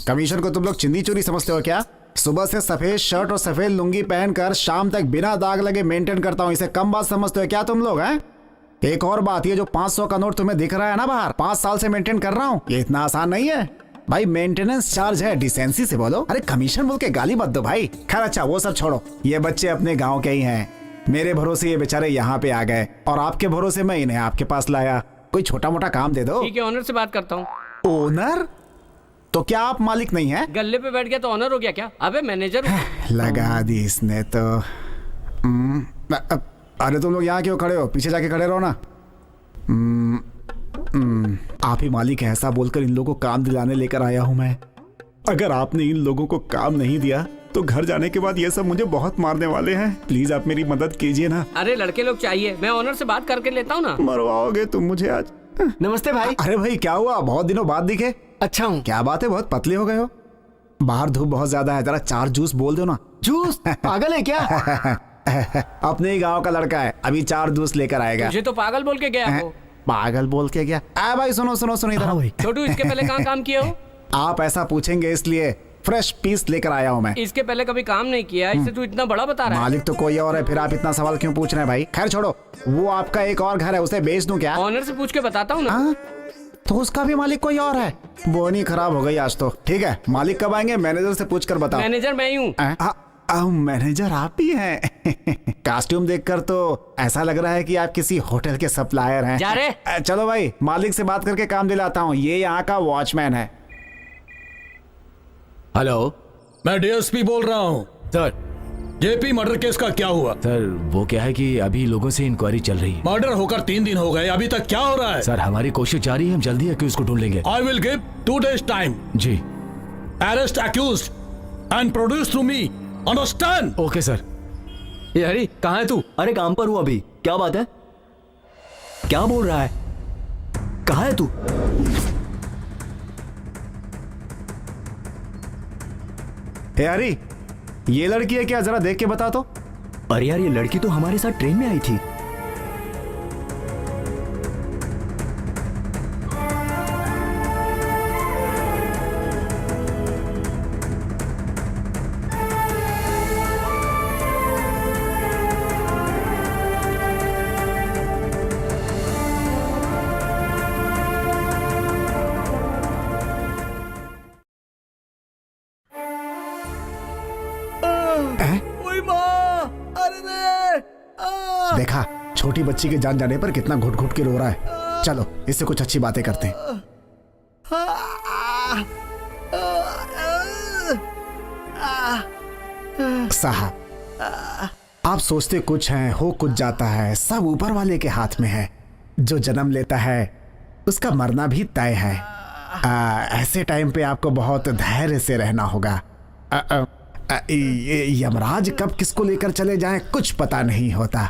कमीशन को तुम लोग चिंदी चोरी समझते हो क्या? सुबह से सफेद शर्ट और सफेद लुंगी पहनकर शाम तक बिना दाग लगे मेंटेन करता हूँ, इसे कम बात समझते हो क्या तुम लोग? हैं? एक और बात, ये जो 500 का नोट तुम्हें दिख रहा है ना बाहर, 5 साल से मेंटेन कर रहा हूँ, ये इतना आसान नहीं है भाई। मेंटेनेंस चार्ज है, डिसेंसी से बोलो। अरे कमीशन बोल के गाली मत दो भाई। खैर अच्छा वो सब छोड़ो, ये बच्चे अपने गांव के ही हैं। मेरे भरोसे ये बेचारे यहाँ पे आ गए और आपके भरोसे मैं इन्हें आपके पास लाया। कोई छोटा मोटा काम दे दो। ठीक है, ओनर से बात करता हूँ। ओनर? तो क्या आप मालिक नहीं है? गल्ले पे बैठ गया तो ओनर हो गया क्या? अबे मैनेजर लगा दी इसने तो। अरे तुम लोग यहाँ क्यों खड़े हो? पीछे जाके खड़े रहो ना। आप ही मालिक है ऐसा बोलकर इन लोगों को काम दिलाने लेकर आया हूं मैं। अगर आपने इन लोगों को काम नहीं दिया तो घर जाने के बाद ये सब मुझे बहुत मारने वाले हैं। प्लीज आप मेरी मदद कीजिए ना। अरे लड़के लोग चाहिए, मैं ओनर से बात करके लेता हूँ ना। मरवाओगे तुम मुझे आज। नमस्ते भाई। अरे भाई क्या हुआ, बहुत दिनों बाद दिखे। अच्छा हूँ। क्या बात है, बहुत पतले हो गए हो। बाहर धूप बहुत ज्यादा है, जरा 4 जूस बोल दो ना। जूस? पागल है क्या? अपने ही गांव का लड़का है, अभी 4 जूस लेकर आएगा। मुझे तो पागल बोल के गया वो। पागल बोल के गया? भाई सुनो सुनो सुनो इधर। भाई छोटू, इसके पहले कहाँ काम किए हो? आप ऐसा पूछेंगे इसलिए फ्रेश पीस लेकर आया हूँ मैं। इसके पहले कभी काम नहीं किया, इससे तू इतना बड़ा बता रहा है। मालिक तो कोई और है, फिर आप इतना सवाल क्यों पूछ रहे हैं भाई? खैर छोड़ो, वो आपका एक और घर है, उसे बेच दूं क्या? ओनर से पूछ के बताता हूँ ना। तो उसका भी मालिक कोई और है? वो नहीं, खराब हो गई आज तो। ठीक है, मालिक कब आएंगे? मैनेजर से पूछ कर बताओ। मैनेजर मैं ही हूँ। मैनेजर आप ही हैं? कॉस्ट्यूम देखकर तो ऐसा लग रहा है कि आप किसी होटल के सप्लायर हैं। जा रहे? चलो भाई, मालिक से बात करके काम दिलाता हूँ। ये यहाँ का वॉचमैन है। हेलो, मैं डीएसपी बोल रहा हूँ। सर, जेपी मर्डर केस का क्या हुआ? सर वो क्या है कि अभी लोगों से इंक्वायरी चल रही है। मर्डर होकर 3 दिन हो गए, अभी तक क्या हो रहा है? सर हमारी कोशिश जारी है, हम जल्दी है कि उसको ढूंढ लेंगे। I will give 2 days time. जी। Arrest accused and produce to me, understand? Okay sir. ये हरी, कहाँ है तू? अरे काम पर हूँ अभी। क्या बात है? क्या बोल रहा है? कहाँ है तू? हे हरी, ये लड़की है क्या? जरा देख के बता तो। अरे यार, ये लड़की तो हमारे साथ ट्रेन में आई थी। देखा छोटी बच्ची के जान जाने पर कितना घुट घुट के रो रहा है। चलो इससे कुछ अच्छी बातें करते हैं। साहब आप सोचते कुछ हैं, हो कुछ जाता है, सब ऊपर वाले के हाथ में है। जो जन्म लेता है उसका मरना भी तय है। ऐसे टाइम पे आपको बहुत धैर्य से रहना होगा। यमराज कब किसको लेकर चले जाएं कुछ पता नहीं होता।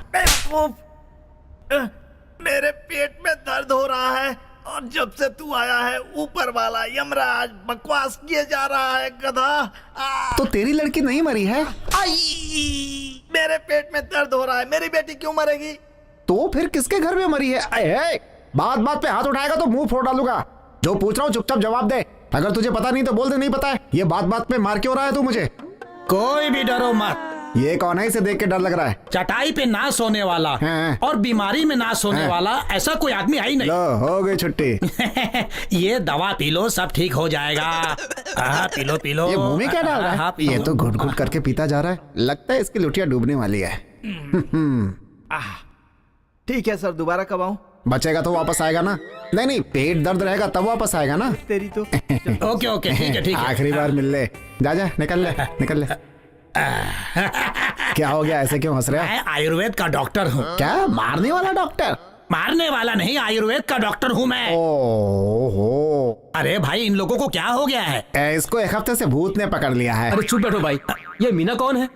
मेरे पेट में दर्द हो रहा है और जब से तू आया है ऊपर वाला यमराज बकवास किए जा रहा है गधा। तो तेरी लड़की नहीं मरी है? मेरे पेट में दर्द हो रहा है, मेरी बेटी क्यों मरेगी? तो फिर किसके घर में मरी है? बात बात पे हाथ उठाएगा तो मुंह फोड़ डालूंगा। जो पूछ रहा हूँ चुपचाप जवाब दे। अगर तुझे पता नहीं तो बोल दे नहीं पता है। ये बात बात पे मार क्यों रहा है तू मुझे? कोई भी डरो मत। ये कौन है? इसे देख के डर लग रहा है। चटाई पे ना सोने वाला और बीमारी में ना सोने वाला ऐसा कोई आदमी है ही नहीं। लो हो गई छुट्टी। ये दवा पी लो सब ठीक हो जाएगा। पी लो पी लो। ये मुंह में क्या डाल रहा है? ये तो घुट घुट करके पीता जा रहा है। लगता है इसकी लुटिया डूबने वाली है। ठीक है सर, दोबारा कब आऊं? बचेगा तो वापस आएगा ना? नहीं पेट दर्द रहेगा तब वापस आएगा ना? तेरी तो ओके ओके ठीक है। आखिरी बार मिल ले। जा निकल ले। क्या हो गया? ऐसे क्यों हंस रहे? मैं आयुर्वेद का डॉक्टर हूँ। क्या मारने वाला डॉक्टर? मारने वाला नहीं, आयुर्वेद का डॉक्टर हूँ मैं। ओहो। अरे भाई इन लोगों को क्या हो गया है? इसको एक हफ्ते से भूत ने पकड़ लिया है। अरे चुप बैठो भाई। ये मीना कौन है?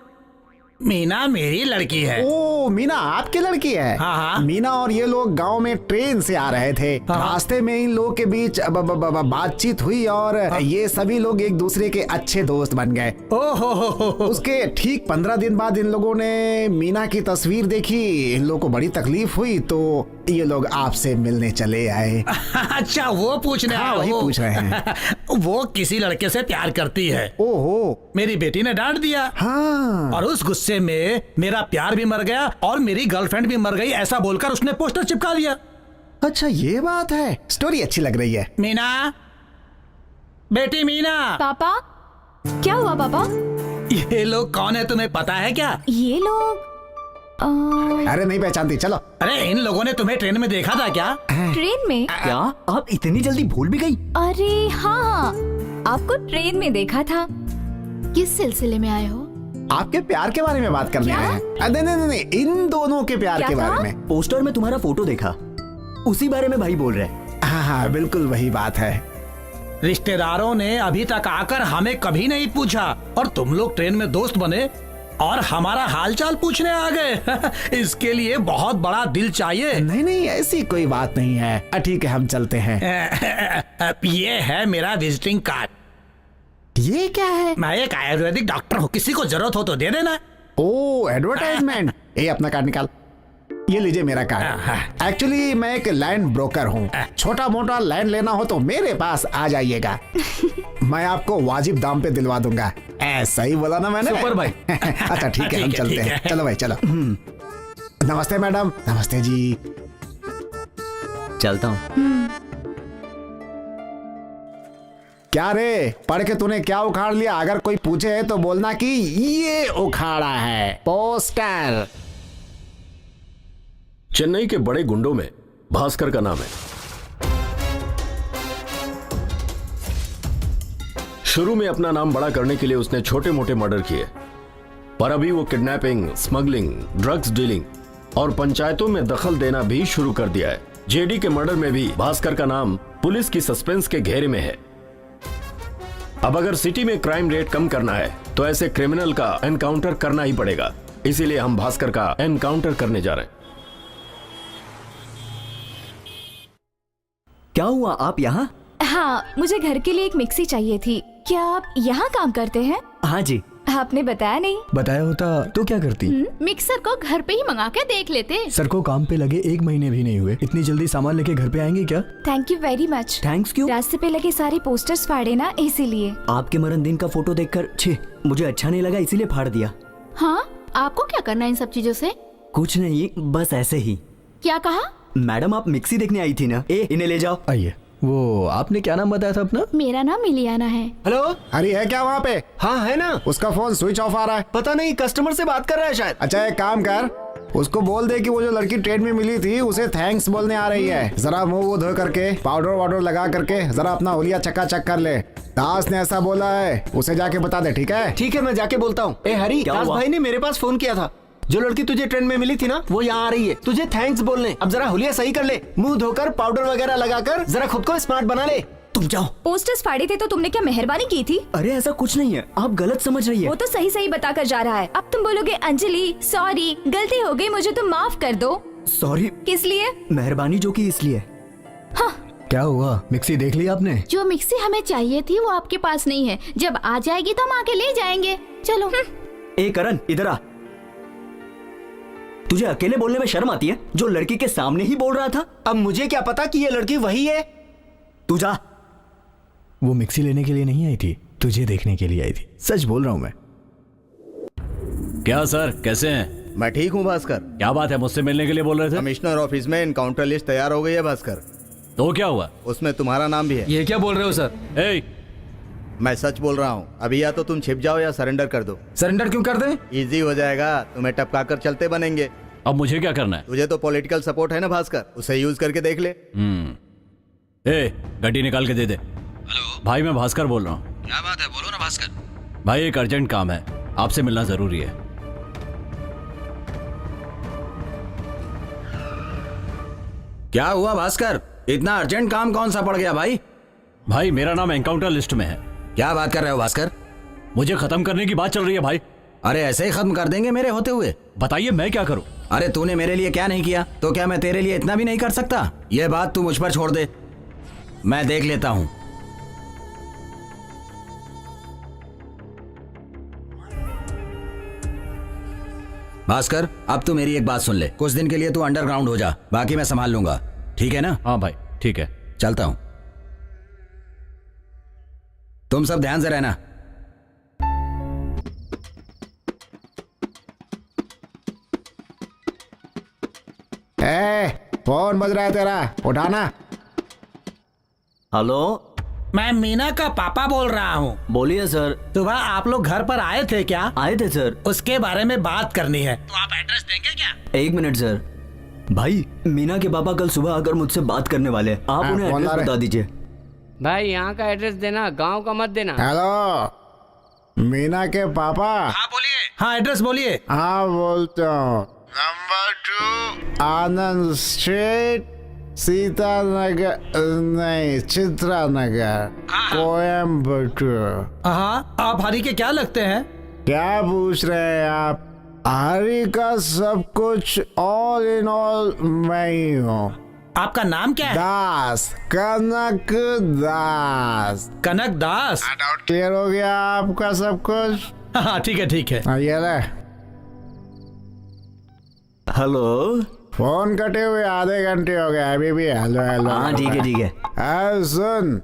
मीना मेरी लड़की है। ओ मीना आपकी लड़की है? हाँ। मीना और ये लोग गांव में ट्रेन से आ रहे थे। रास्ते में इन लोगों के बीच बातचीत हुई और ये सभी लोग एक दूसरे के अच्छे दोस्त बन गए। ओहो। उसके ठीक 15 दिन बाद इन लोगों ने मीना की तस्वीर देखी। इन लोगों को बड़ी तकलीफ हुई तो ये लोग आपसे मिलने चले आए। अच्छा वो पूछने? हाँ वही पूछ रहे हैं। वो किसी लड़के से प्यार करती है। ओहो। मेरी बेटी ने डांट दिया। हाँ। और उस गुस्से में मेरा प्यार भी मर गया और मेरी गर्लफ्रेंड भी मर गई ऐसा बोलकर उसने पोस्टर चिपका दिया। अच्छा ये बात है। स्टोरी अच्छी लग रही है। मीना, बेटी मीना। पापा क्या हुआ पापा? ये लोग कौन है तुम्हें पता है क्या? ये लोग अरे नहीं पहचानती। चलो। अरे इन लोगों ने तुम्हें ट्रेन में देखा था क्या? ट्रेन में? क्या आप इतनी जल्दी भूल भी गई? अरे हाँ, आपको ट्रेन में देखा था। किस सिलसिले में आए हो? आपके प्यार के बारे में बात करने आए हैं। नहीं, इन दोनों के प्यार के बारे में। पोस्टर में तुम्हारा फोटो देखा, उसी बारे में भाई बोल रहे हैं। हाँ बिल्कुल वही बात है। रिश्तेदारों ने अभी तक आकर हमें कभी नहीं पूछा और तुम लोग ट्रेन में दोस्त बने और हमारा हालचाल पूछने आ गए। इसके लिए बहुत बड़ा दिल चाहिए। नहीं ऐसी कोई बात नहीं है। ठीक है हम चलते हैं। ये है मेरा विजिटिंग कार्ड। ये क्या है? मैं एक आयुर्वेदिक डॉक्टर हूँ, किसी को जरूरत हो तो दे देना। ओ एडवर्टाइजमेंट। ये अपना कार्ड निकाल। ये लीजिए मेरा कार्ड। एक्चुअली मैं एक लैंड ब्रोकर हूँ। छोटा मोटा लैंड लेना हो तो मेरे पास आ जाइएगा। मैं आपको वाजिब दाम पे दिलवा दूंगा। ऐसा ही बोला ना मैंने? सुपर भाई। अच्छा ठीक है हम चलते हैं। चलो भाई चलो। नमस्ते मैडम। नमस्ते जी। चलता हूँ। क्या रे पढ़ के तूने क्या उखाड़ लिया? अगर कोई पूछे तो बोलना कि ये उखाड़ा है पोस्टर। चेन्नई के बड़े गुंडों में भास्कर का नाम है। शुरू में अपना नाम बड़ा करने के लिए उसने छोटे मोटे मर्डर किए, पर अभी वो किडनैपिंग, स्मगलिंग, ड्रग्स डीलिंग और पंचायतों में दखल देना भी शुरू कर दिया है। जेडी के मर्डर में भी भास्कर का नाम पुलिस की सस्पेंस के घेरे में है। अब अगर सिटी में क्राइम रेट कम करना है तो ऐसे क्रिमिनल का एनकाउंटर करना ही पड़ेगा। इसीलिए हम भास्कर का एनकाउंटर करने जा रहे हैं। क्या हुआ आप यहाँ? हाँ, मुझे घर के लिए एक मिक्सी चाहिए थी। क्या आप यहाँ काम करते हैं? हाँ जी। आपने बताया नहीं। बताया होता तो क्या करती? मिक्सर को घर पे ही मंगा के देख लेते। सर को काम पे लगे 1 महीने भी नहीं हुए, इतनी जल्दी सामान लेके घर पे आएंगे क्या? Thank you very much. Thanks क्यों? रास्ते पे लगे सारे पोस्टर्स फाड़े ना, इसीलिए। आपके मरण दिन का फोटो देखकर छे मुझे अच्छा नहीं लगा, इसीलिए फाड़ दिया। हाँ, आपको क्या करना है इन सब चीजों से? कुछ नहीं, बस ऐसे ही। क्या कहा? मैडम आप मिक्सी देखने आई थी ना? इन्हें ले जाओ। आइए। वो आपने क्या नाम बताया था अपना? मेरा नाम मिलियाना है। हेलो। अरे है क्या वहाँ पे? हाँ है ना। उसका फोन स्विच ऑफ आ रहा है। पता नहीं, कस्टमर से बात कर रहा है शायद। अच्छा एक काम कर, उसको बोल दे कि वो जो लड़की ट्रेन में मिली थी उसे थैंक्स बोलने आ रही है। जरा मुंह वो धो करके पाउडर वाउडर लगा करके जरा अपना होलिया चकाचक कर ले। दास ने ऐसा बोला है, उसे जाके बता दे, ठीक है? ठीक है, मैं जाके बोलता हूँ। ए हरी, दास भाई ने मेरे पास फोन किया था। जो लड़की तुझे ट्रेन में मिली थी ना, वो यहाँ आ रही है तुझे थैंक्स बोलने। अब जरा हुलिया सही कर ले, मुंह धोकर पाउडर वगैरह लगाकर जरा खुद को स्मार्ट बना ले। तुम जाओ। पोस्टर्स फाड़े थे तो तुमने क्या मेहरबानी की थी? अरे ऐसा कुछ नहीं है, आप गलत समझ रही है। वो तो सही सही बताकर जा रहा है। अब तुम बोलोगे अंजलि सॉरी, गलती हो गई, मुझे तुम माफ कर दो। सॉरी किस लिए? मेहरबानी जो की इसलिए। हाँ। क्या हुआ, मिक्सी देख ली आपने? जो मिक्सी हमें चाहिए थी वो आपके पास नहीं है। जब आ जाएगी तो हम आके ले जाएंगे। चलो। ए करण, इधर आ। तुझे अकेले बोलने में शर्म आती है? जो लड़की के सामने ही बोल रहा था। अब मुझे क्या पता कि ये लड़की वही है। तू जा। वो मिक्सी लेने के लिए नहीं आई थी, तुझे देखने के लिए आई थी। सच बोल रहा हूँ मैं। क्या सर, कैसे हैं? मैं ठीक हूँ भास्कर। क्या बात है, मुझसे मिलने के लिए बोल रहे थे? कमिश्नर ऑफिस में इनकाउंटर लिस्ट तैयार हो गई है भास्कर। तो क्या हुआ? उसमें तुम्हारा नाम भी है। ये क्या बोल रहे हो सर? ए, मैं सच बोल रहा हूँ। अभी या तो तुम छिप जाओ या सरेंडर कर दो। सरेंडर क्यों कर दे? इजी हो जाएगा, तुम्हें टपका कर चलते बनेंगे। अब मुझे क्या करना है? तुझे तो पॉलिटिकल सपोर्ट है ना भास्कर, उसे यूज करके देख ले। ए, गड्डी निकाल के दे दे। हेलो भाई, मैं भास्कर बोल रहा हूँ। क्या बात है, बोलो ना भास्कर। भाई एक अर्जेंट काम है, आपसे मिलना जरूरी है। क्या हुआ भास्कर, इतना अर्जेंट काम कौन सा पड़ गया भाई? भाई मेरा नाम एनकाउंटर लिस्ट में है। क्या बात कर रहे हो भास्कर? मुझे खत्म करने की बात चल रही है भाई। अरे ऐसे ही खत्म कर देंगे मेरे होते हुए? बताइए मैं क्या करूं? अरे तूने मेरे लिए क्या नहीं किया, तो क्या मैं तेरे लिए इतना भी नहीं कर सकता? ये बात तू मुझ पर छोड़ दे, मैं देख लेता हूं। भास्कर, अब तू मेरी एक बात सुन ले। कुछ दिन के लिए तू अंडरग्राउंड हो जा, बाकी मैं संभाल लूंगा, ठीक है ना? हाँ भाई ठीक है, चलता हूं। तुम सब ध्यान से रहना। फोन बज रहा है तेरा, उठाना। हेलो, मैं मीना का पापा बोल रहा हूँ। बोलिए सर। सुबह आप लोग घर पर आए थे क्या? आए थे सर। उसके बारे में बात करनी है, तो आप एड्रेस देंगे क्या? एक मिनट सर। भाई मीना के पापा कल सुबह आकर मुझसे बात करने वाले हैं, आप उन्हें एड्रेस बता दीजिए। भाई यहाँ का एड्रेस देना, गांव का मत देना। हेलो, मीना के पापा। हाँ बोलिए। हाँ एड्रेस बोलिए। हाँ बोलते हो। नंबर 2 आनंद स्ट्रीट, सीता नगर, नहीं चित्रा नगर, कोयम्बटूर। हाँ, आप हरी के क्या लगते हैं? क्या पूछ रहे हैं आप? हरी का सब कुछ, ऑल इन ऑल मैं ही हूँ। आपका नाम क्या है? दास, कनक दास। कनक दास। क्लियर हो गया आपका सब कुछ? हाँ ठीक है ठीक है। ये ले। हेलो, फोन कटे हुए आधे घंटे हो गए, अभी भी हेलो हेलो। हाँ ठीक है ठीक है। सुन,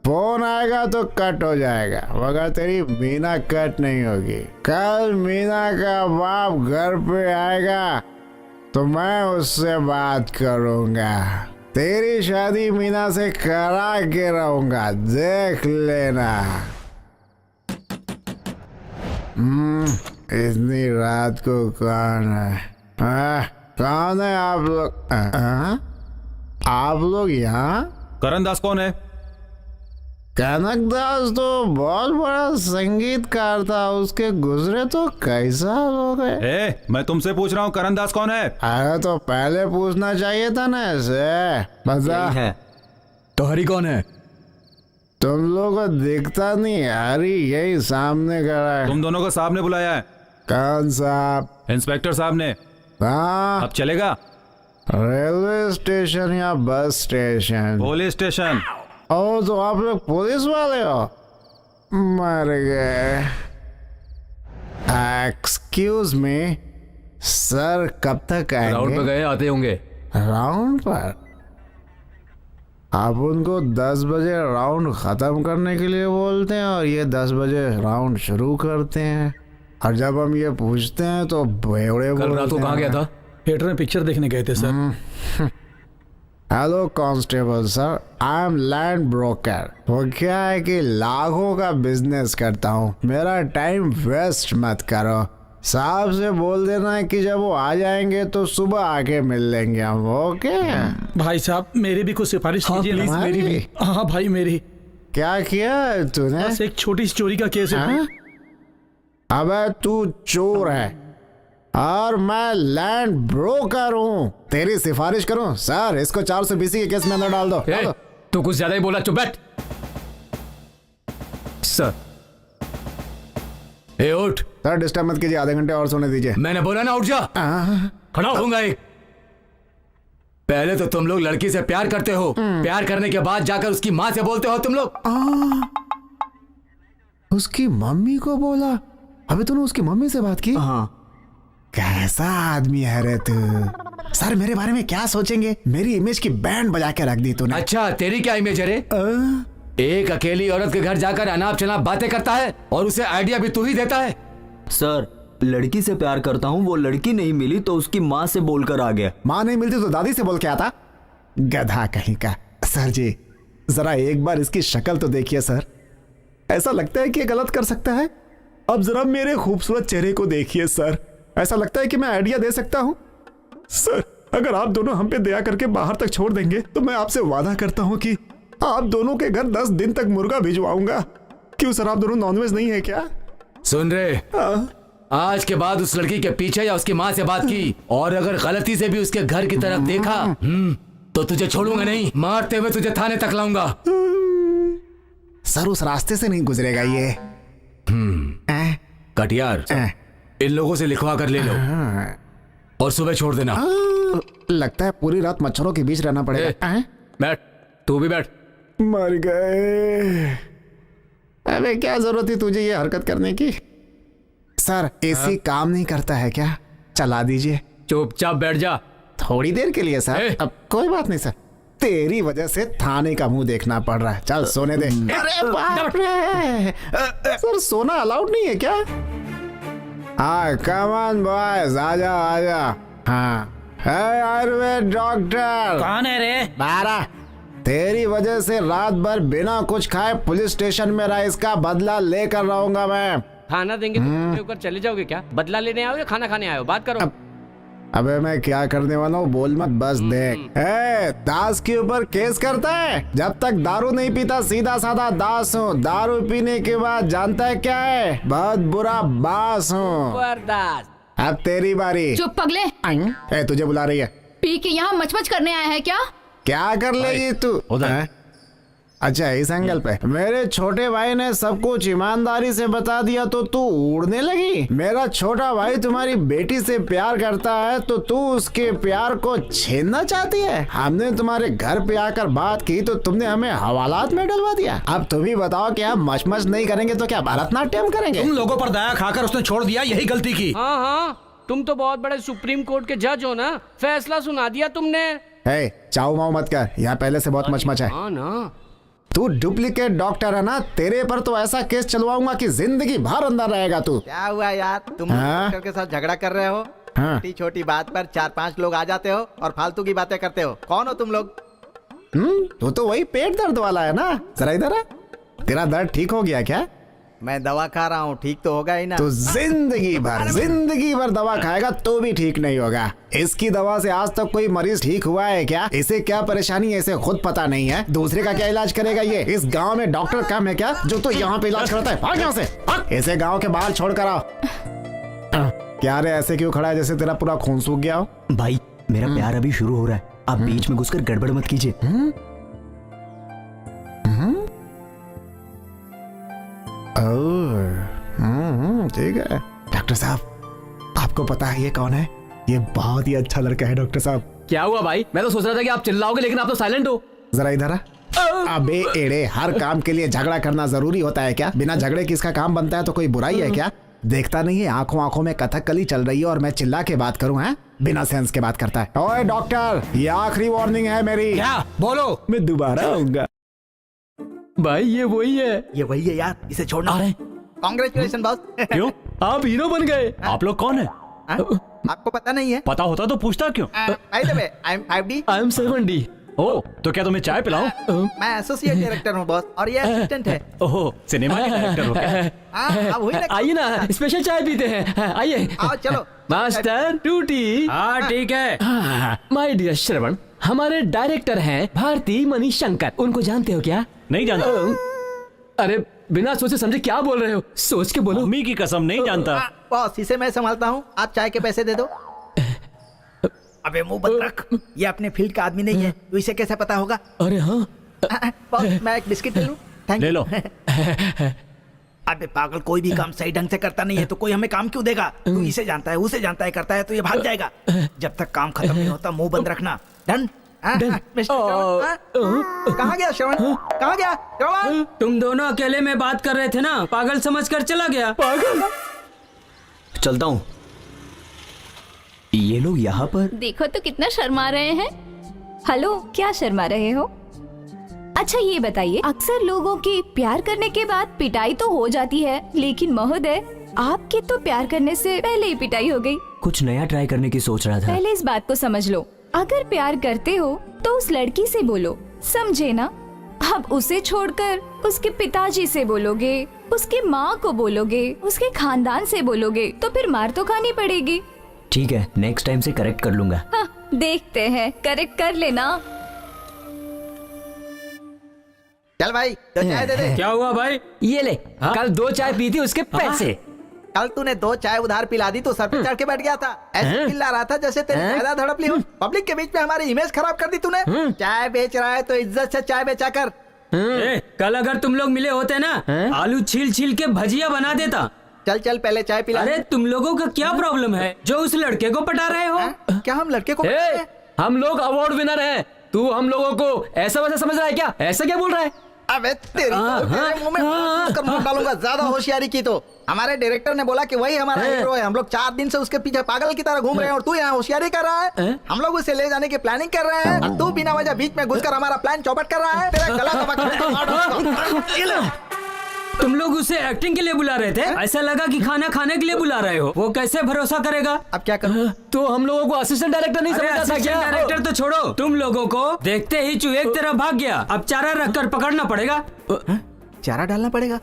फोन आएगा तो कट हो जाएगा, मगर तेरी मीना कट नहीं होगी। कल मीना का बाप घर पे आएगा तो मैं उससे बात करूंगा। तेरी शादी मीना से करा के रहूंगा, देख लेना। इतनी रात को कौन है? कौन है आप लोग? आप लोग यहाँ? करण दास कौन है? कनक दास तो बहुत बड़ा संगीतकार था, उसके गुजरे तो कई साल हो गए। मैं तुमसे पूछ रहा हूँ, करण दास कौन है? अरे तो पहले पूछना चाहिए था ना ऐसे। बता है। तो हरी कौन है? तुम लोगों को दिखता नहीं? हरी यही सामने खड़ा है। तुम दोनों को साहब ने बुलाया है। कौन साहब? इंस्पेक्टर साहब ने। हाँ, अब चलेगा? रेलवे स्टेशन या बस स्टेशन? Police station. ओ, तो आप लोग पुलिस वाले हो? मर गए। एक्सक्यूज मी सर, कब तक आएंगे? राउंड पे गए, आते होंगे। राउंड पर? आप उनको 10 बजे राउंड खत्म करने के लिए बोलते हैं और ये 10 बजे राउंड शुरू करते हैं। और जब हम ये पूछते हैं तो बेवड़े बोलते हैं। कल रात को कहाँ गया था? थिएटर में पिक्चर देखने गए थे sir. Hello constable sir, I am land broker. वो क्या है कि लाखों का बिजनेस करता हूँ, मेरा टाइम वेस्ट मत करो। साहब से बोल देना है कि जब वो आ जाएंगे तो सुबह आके मिल लेंगे हम। ओके भाई साहब मेरी भी कुछ सिफारिश कीजिए प्लीज, मेरी भी। हाँ भाई मेरी। क्या किया तूने? बस एक छोटी सी चोरी का केस है। अबे तू चोर है और मैं लैंड ब्रोकर हूँ। तेरी सिफारिश करूँ? सर इसको 420 के केस में अंदर डाल दो। तू कुछ ज्यादा ही बोला, चुप बैठ। सर ए उठ। सर डिस्टर्ब मत कीजिए, आधे घंटे और सोने दीजिए। मैंने बोला ना उठ जा। खड़ा होऊंगा एक। पहले तो तुम लोग लड़की से प्यार करते हो, प्यार करने के बाद जाकर उसकी माँ से बोलते हो तुम लोग। उसकी मम्मी को बोला? अबे तूने उसकी मम्मी से बात की? हाँ। कैसा आदमी है रे तू? सर मेरे बारे में क्या सोचेंगे? मेरी इमेज की बैंड बजा के रख दी तूने। अच्छा तेरी क्या इमेज है रे? एक अकेली औरत के घर जाकर अनाप शनाप बातें करता है और उसे आइडिया भी तू ही देता है। सर लड़की से प्यार करता हूँ, वो लड़की नहीं मिली तो उसकी माँ से बोलकर आ गया। माँ नहीं मिलती तो दादी से बोल के आता? गधा कहीं का। सर जी जरा एक बार इसकी शक्ल तो देखिए सर, ऐसा लगता है कि ये गलत कर सकता है। अब जरा मेरे खूबसूरत चेहरे को देखिए सर, ऐसा लगता है कि मैं आइडिया दे सकता हूँ। सर अगर आप दोनों हम पे दया करके बाहर तक छोड़ देंगे तो मैं आपसे वादा करता हूँ कि आप दोनों के घर 10 दिन तक मुर्गा भिजवाऊंगा। क्यों सर, आप दोनों नॉनवेज नहीं है क्या? सुन रहे, आज के बाद उस लड़की के पीछे या उसकी माँ से बात की और अगर गलती से भी उसके घर की तरफ देखा तो तुझे छोड़ूंगा नहीं, मारते हुए तुझे थाने तक लाऊंगा। सर उस रास्ते से नहीं गुजरेगा ये। कटियार इन लोगों से लिखवा कर ले लो और सुबह छोड़ देना। लगता है पूरी रात मच्छरों के बीच रहना पड़ेगा। बैठ, तू भी बैठ। मर गए। अबे क्या जरूरत थी तुझे ये हरकत करने की? सर एसी काम नहीं करता है क्या? चला दीजिए। चुपचाप बैठ जा। थोड़ी देर के लिए सर। अब कोई बात नहीं सर, तेरी वजह से थाने का मुंह देखना पड़ रहा है। चल सोने दे। अरे बाप रे, सर सोना अलाउड नहीं है क्या? हाँ कम ऑन बॉयज, आजा आजा। हाँ आयुर्वेद डॉक्टर। कौन है रे? 12। तेरी वजह से रात भर बिना कुछ खाए पुलिस स्टेशन में रहा, इसका बदला लेकर रहूंगा मैं। खाना देंगे तो ऊपर चले जाओगे क्या? बदला लेने आओ या खाना खाने आए हो? बात करो। अबे मैं क्या करने वाला हूँ बोल मत, बस देख। दास के ऊपर केस करता है? जब तक दारू नहीं पीता सीधा साधा दास हूँ, दारू पीने के बाद जानता है क्या है? बहुत बुरा बास हूँ। बर्दाश्त। अब तेरी बारी। चुप पगले। तुझे बुला रही है। पी के यहाँ मचमच करने आया है क्या? क्या कर लेगी तू? अच्छा इस एंगल पे मेरे छोटे भाई ने सब कुछ ईमानदारी से बता दिया तो तू उड़ने लगी? मेरा छोटा भाई तुम्हारी बेटी से प्यार करता है तो तू उसके प्यार को छीनना चाहती है? हमने तुम्हारे घर पे आकर बात की तो तुमने हमें हवालात में डलवा दिया। अब तुम ही बताओ कि हम मचमच नहीं करेंगे तो क्या भरतनाट्यम करेंगे? तुम लोगों पर दया खाकर उसने छोड़ दिया, यही गलती की। हाँ हाँ, तुम तो बहुत बड़े सुप्रीम कोर्ट के जज हो ना, फैसला सुना दिया तुमने। चाऊ माऊ मत कर, यहाँ पहले से बहुत मचमच है। हाँ ना, तू डुप्लीकेट डॉक्टर है ना, तेरे पर तो ऐसा केस चलवाऊंगा कि जिंदगी भर अंदर रहेगा तू। क्या हुआ यार, तुम डॉक्टर के साथ झगड़ा कर रहे हो? छोटी छोटी बात पर 4-5 लोग आ जाते हो और फालतू की बातें करते हो। कौन हो तुम लोग? तू तो वही पेट दर्द वाला है ना। जरा इधर है, तेरा दर्द ठीक हो गया क्या? मैं दवा खा रहा हूँ, ठीक तो होगा ही ना। तो जिंदगी भर दवा खाएगा तो भी ठीक नहीं होगा। इसकी दवा से आज तक कोई मरीज ठीक हुआ है क्या? इसे क्या परेशानी है इसे खुद पता नहीं है, दूसरे का क्या इलाज करेगा ये? इस गांव में डॉक्टर कम है क्या जो तो यहाँ पे इलाज करता है? भाग यहाँ से, इसे गांव के बाहर छोड़ कर आओ। क्या रे ऐसे क्यों खड़ा है जैसे तेरा पूरा खून सूख गया हो? भाई मेरा प्यार अभी शुरू हो रहा है, आप बीच में घुसकर गड़बड़ मत कीजिए। ठीक है डॉक्टर साहब, आपको पता है ये कौन है? ये बहुत ही अच्छा लड़का है डॉक्टर साहब। क्या हुआ भाई? मैं तो सोच रहा था कि आप चिल्लाओगे लेकिन आप तो साइलेंट हो। जरा इधर आ। अबे एड़े, हर काम के लिए झगड़ा करना जरूरी होता है क्या? बिना झगड़े किसका काम बनता है? तो कोई बुराई है क्या? देखता नहीं है आंखों आंखों में कथकली चल रही है और मैं चिल्ला के बात करूं? हैं बिना सेंस के बात करता है। ओए डॉक्टर, ये आखिरी वार्निंग है मेरी। क्या? बोलो। मैं दोबारा आऊंगा। भाई ये वही है। ये वही है यार, इसे छोड़ना। Congratulation boss. क्यों? आप हीरो बन गए। आप लोग कौन है? आपको पता नहीं है? पता होता तो पूछता क्यों? By the way, I am 5D। I am 7D। ओ तो क्या तुम्हें चाय पिलाऊं? मैं एसोसिएट डायरेक्टर हूँ बॉस, और ये असिस्टेंट है। ओह, सिनेमा के डायरेक्टर हो क्या? हाँ, वही ना। आइए ना, स्पेशल चाय पीते हैं, आइए। आओ चलो। मास्टर टूटी। हाँ ठीक है। माय डियर श्रवण, हमारे डायरेक्टर हैं भारती मणिशंकर, उनको जानते हो क्या? नहीं जानता। अरे बिना सोचे समझे क्या बोल रहे हो, सोच के बोलो। मम्मी की कसम नहीं जानता। बॉस इसे मैं संभालता हूँ, आप चाय के पैसे दे दो। अबे मुंह बंद रख, ये अपने फील्ड का आदमी नहीं है, तो इसे कैसे पता होगा? अरे हाँ। बॉस मैं एक बिस्किट ले लूं? थैंक ले यू। लो। अबे पागल, कोई भी काम सही ढंग से करता नहीं है तो कोई हमें काम क्यों देगा? तू इसे जानता है, उसे जानता है, करता है तो ये भाग जाएगा। जब तक काम खत्म नहीं होता मुंह बंद रखना। डन? मिस्टर श्रवण, कहाँ गया श्रवण? कहाँ गया श्रवण? तुम दोनों अकेले में बात कर रहे थे ना, पागल समझकर चला गया। पागल? चलता हूँ। ये लोग यहाँ पर। देखो तो कितना शर्मा रहे हैं। हेलो, क्या शर्मा रहे हो? अच्छा ये बताइए, अक्सर लोगों की प्यार करने के बाद पिटाई तो हो जाती है, लेकिन महोदय आपके तो प्यार करने से पहले ही पिटाई हो गई। कुछ नया ट्राई करने की सोच रहा था। पहले इस बात को समझ लो, अगर प्यार करते हो तो उस लड़की से बोलो, समझे ना? अब उसे छोड़कर उसके पिताजी से बोलोगे, उसके माँ को बोलोगे, उसके खानदान से बोलोगे, तो फिर मार तो खानी पड़ेगी। ठीक है, नेक्स्ट टाइम से करेक्ट कर लूंगा। हाँ, देखते हैं, करेक्ट कर लेना। चल भाई, तो चाय दे दे। क्या हुआ भाई? ये ले, कल 2 चाय पी थी, उसके पैसे। कल तूने 2 चाय उधार पिला दी तो सर पे चढ़ के बैठ गया था, ऐसे चिल्ला रहा था जैसे तेरी ज्यादा धड़प ली हो। पब्लिक के बीच में हमारी इमेज खराब कर दी तूने। चाय बेच रहा है तो इज्जत से चाय बेचा कर। कल अगर तुम लोग मिले होते ना, आलू छील छील के भजिया बना देता। चल चल पहले चाय पिला। अरे तुम लोगों का क्या प्रॉब्लम है जो उस लड़के को पटा रहे हो? क्या हम लड़के को? हम लोग अवार्ड विनर हैं, तू हम लोगों को ऐसा वैसा समझ रहा है क्या? ऐसा क्या बोल रहा है? अबे तेरे मुंह में उसका मुंह डालूंगा, ज्यादा होशियारी की तो। हमारे डायरेक्टर ने बोला कि वही हमारा हीरो है, हम लोग 4 दिन से उसके पीछे पागल की तरह घूम रहे हैं और तू यहाँ होशियारी कर रहा है। हम लोग उसे ले जाने की प्लानिंग कर रहे हैं और तू बिना वजह बीच में घुसकर हमारा प्लान चौपट कर रहा है। तेरा गला दबा। तुम लोग उसे एक्टिंग के लिए बुला रहे थे, ऐसा लगा कि खाना खाने के लिए बुला रहे हो। वो कैसे भरोसा करेगा? अब क्या करूं? तो हम लोगों को असिस्टेंट डायरेक्टर नहीं समझता था क्या? डायरेक्टर तो छोड़ो, तुम लोगों को देखते ही चूहे एक तरफ भाग गया। अब चारा रखकर पकड़ना पड़ेगा। चारा डालना पड़ेगा?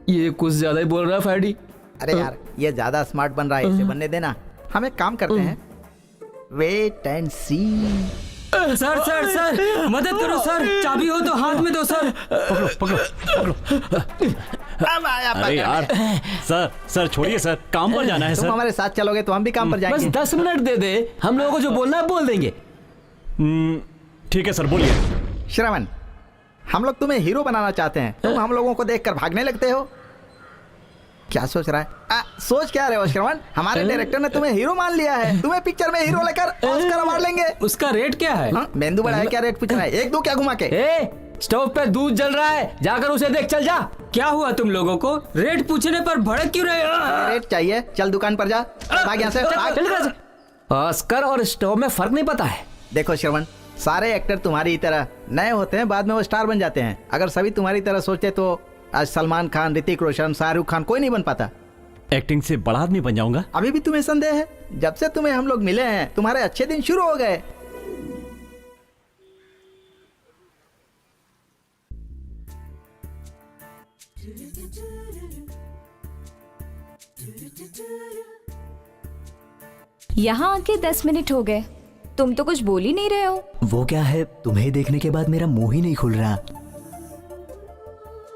ये कुछ ज्यादा ही बोल रहा है फैडी। अरे यार, ये ज्यादा स्मार्ट बन रहा है, इसे बनने देना। हम एक काम करते हैं, wait and see. Sir sir sir मदद करो सर, चाबी हो तो हाथ में दो सर। अरे यार, सर छोड़िए सर, काम पर जाना है सर। तुम हमारे साथ चलोगे तो हम भी काम पर जाएंगे। बस 10 मिनट दे दे, हम लोगों को जो बोलना है बोल देंगे। ठीक है सर, बोलिए। श्रवण, हम लोग तुम्हें हीरो बनाना चाहते हैं, तुम हम लोगों को देखकर भागने लगते हो। क्या सोच रहा है? सोच क्या रहे हो श्रवण? हमारे डायरेक्टर ने तुम्हें हीरो मान लिया है, तुम्हें पिक्चर में हीरो लेकर ऑस्कर अवार्ड लेंगे। उसका रेट क्या है? मेंदू बड़ा है क्या रेट पूछ रहा है? एक दो क्या घुमा के? स्टोव पे दूध जल रहा है, जाकर उसे देख, चल जा। क्या हुआ तुम लोगों को? रेट पूछने पर भड़क क्यों रहे हो? रेट चाहिए, चल दुकान पर जा, भाग यहाँ से। ऑस्कर और स्टोव में फर्क नहीं पता है। देखो श्रवण, सारे एक्टर तुम्हारी तरह नए होते हैं, बाद में वो स्टार बन जाते हैं। अगर सभी तुम्हारी तरह सोचते तो आज सलमान खान, ऋतिक रोशन, शाहरुख खान कोई नहीं बन पाता। एक्टिंग से बड़ा आदमी बन जाऊंगा। अभी भी तुम्हें संदेह है? जब से तुम्हें हम लोग मिले हैं तुम्हारे अच्छे दिन शुरू हो गए। यहाँ आके 10 मिनट हो गए, तुम तो कुछ बोल ही नहीं रहे हो। वो क्या है, तुम्हें देखने के बाद मेरा मुंह ही नहीं खुल रहा।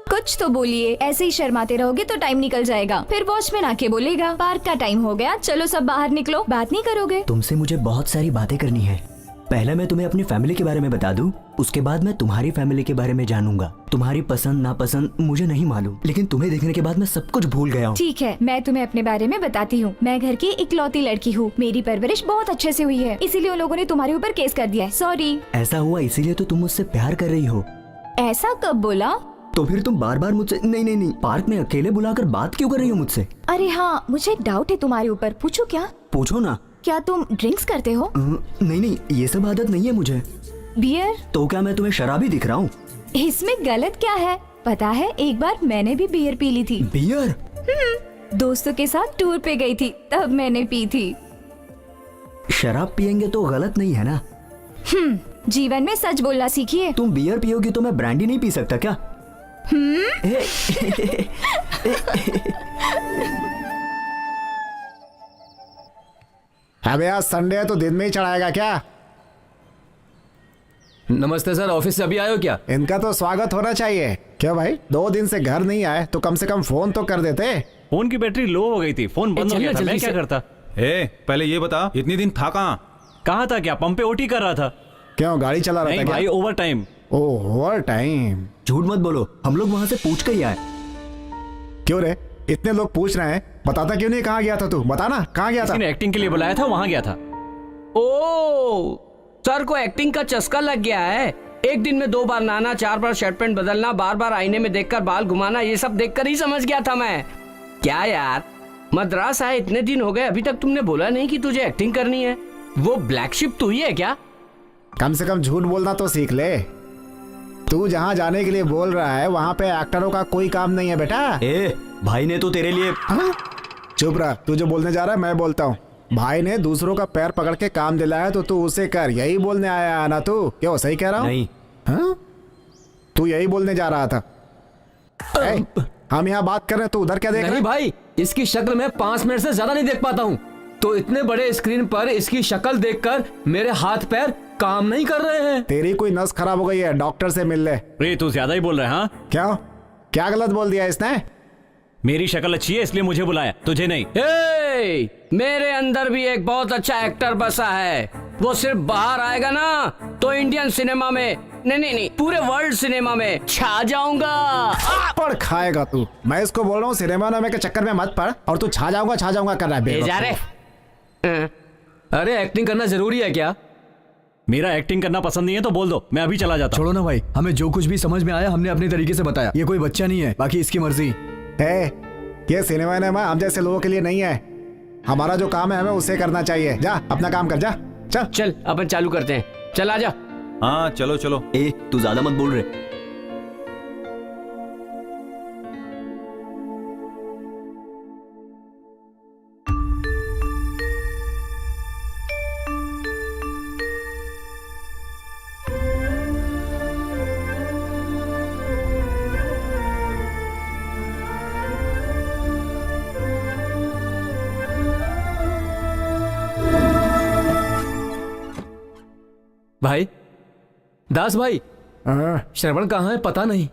कुछ तो बोलिए, ऐसे ही शर्माते रहोगे तो टाइम निकल जाएगा, फिर वॉचमैन आके बोलेगा पार्क का टाइम हो गया, चलो सब बाहर निकलो। बात नहीं करोगे? तुमसे मुझे बहुत सारी बातें करनी है। पहले मैं तुम्हें अपनी फैमिली के बारे में बता दूं, उसके बाद मैं तुम्हारी फैमिली के बारे में जानूंगा। तुम्हारी पसंद नापसंद मुझे नहीं मालूम, लेकिन तुम्हें देखने के बाद मैं सब कुछ भूल गया हूँ। ठीक है, मैं तुम्हें अपने बारे में बताती हूँ। मैं घर की इकलौती लड़की हूँ, मेरी परवरिश बहुत अच्छे से हुई है, इसीलिए उन लोगों ने तुम्हारे ऊपर केस कर दिया है। सॉरी। ऐसा हुआ इसीलिए तो तुम मुझसे प्यार कर रही हो? ऐसा कब बोला? तो फिर तुम बार बार मुझसे नहीं पार्क में अकेले बुलाकर बात क्यों कर रही हो मुझसे? अरे हाँ, मुझे एक डाउट है तुम्हारे ऊपर, पूछो क्या? पूछो ना। क्या तुम ड्रिंक्स करते हो? नहीं, ये सब आदत नहीं है मुझे। बियर? तो क्या मैं तुम्हें शराबी दिख रहा हूँ? इसमें गलत क्या है? पता है, एक बार मैंने भी बियर पी ली थी। बियर? दोस्तों के साथ टूर पे गई थी, तब मैंने पी थी। शराब पियेंगे तो गलत नहीं है ना? जीवन में सच बोलना सीखिए। तुम बियर पियोगी तो मैं ब्रांडी नहीं पी सकता क्या? अबे आज संडे है तो दिन में ही चढ़ाएगा क्या? नमस्ते सर, ऑफिस से अभी आए हो क्या? इनका तो स्वागत होना चाहिए। क्या भाई 2 दिन से घर नहीं आए तो कम से कम फोन तो कर देते। फोन की बैटरी लो हो गई थी, फोन बंद हो गया था, मैं क्या करता? पहले ये बता, इतनी दिन था कहाँ था? क्या पंप पे ओटी कर रहा था? क्यों गाड़ी चला रहा था नहीं क्या? भाई, ओवर टाइम। Over time? झूठ मत बोलो, हम लोग वहाँ से पूछ कर ही आए। क्यों रे, इतने लोग पूछ रहे हैं, बताता क्यों नहीं कहाँ गया था तू? बताना कहाँ गया था? किसी ने एक्टिंग के लिए बुलाया था, वहाँ गया था। ओ, सर को एक्टिंग का चस्का लग गया है। एक दिन में 2 बार नहाना, 4 बार शर्ट पैंट बदलना, बार बार आईने में देखकर बाल घुमाना, ये सब देखकर ही समझ गया था मैं। क्या यार, मद्रास आए इतने दिन हो गए, अभी तक तुमने बोला नहीं कि तुझे एक्टिंग करनी है। वो ब्लैक शिप तू ही है क्या? कम से कम झूठ बोलना तो सीख ले। तू जहाँ जाने के लिए बोल रहा है वहाँ पे एक्टरों का कोई काम नहीं है बेटा। भाई ने तो तेरे लिए। चुप रहा, तू जो बोलने जा रहा है मैं बोलता हूँ। भाई ने दूसरों का पैर पकड़ के काम दिलाया तो तू उसे कर, यही बोलने आया है ना तू? क्यों, सही कह रहा हूँ? नहीं। हाँ? तू यही बोलने जा रहा था। हम यहाँ बात कर रहे हैं, तू उधर क्या देख रहा है? भाई, इसकी शक्ल मैं 5 मिनट से ज्यादा नहीं देख पाता हूँ, तो इतने बड़े स्क्रीन पर इसकी शक्ल देखकर मेरे हाथ पैर काम नहीं कर रहे हैं। तेरी कोई नस खराब हो गई है, डॉक्टर से मिल ले। रे तू ज्यादा ही बोल रहा है। हाँ क्यों, क्या गलत बोल दिया इसने? मेरी शक्ल अच्छी है इसलिए मुझे बुलाया, तुझे नहीं। मेरे अंदर भी एक बहुत अच्छा एक्टर बसा है। वो सिर्फ बाहर आएगा ना तो इंडियन सिनेमा में नहीं पूरे वर्ल्ड सिनेमा में छा जाऊंगा। पड़ खाएगा तू। मैं इसको बोल रहा हूँ सिनेमा नामे के चक्कर में मत पड़, और तू छा जाऊंगा कर रहा है। जा रे। अरे एक्टिंग करना जरूरी है क्या? मेरा एक्टिंग करना पसंद नहीं है तो बोल दो, मैं अभी चला जाता हूँ। छोड़ो ना भाई, हमें जो कुछ भी समझ में आया हमने अपने तरीके से बताया। ये कोई बच्चा नहीं है, बाकी इसकी मर्जी है। ये सिनेमा ना हम जैसे लोगों के लिए नहीं है। हमारा जो काम है हमें उसे करना चाहिए। जा अपना काम कर, जा चल अपन चालू करते हैं, चल आजा। हाँ चलो चलो। तू ज्यादा मत बोल रहे। भाई, दास भाई, श्रवण कहाँ है पता नहीं।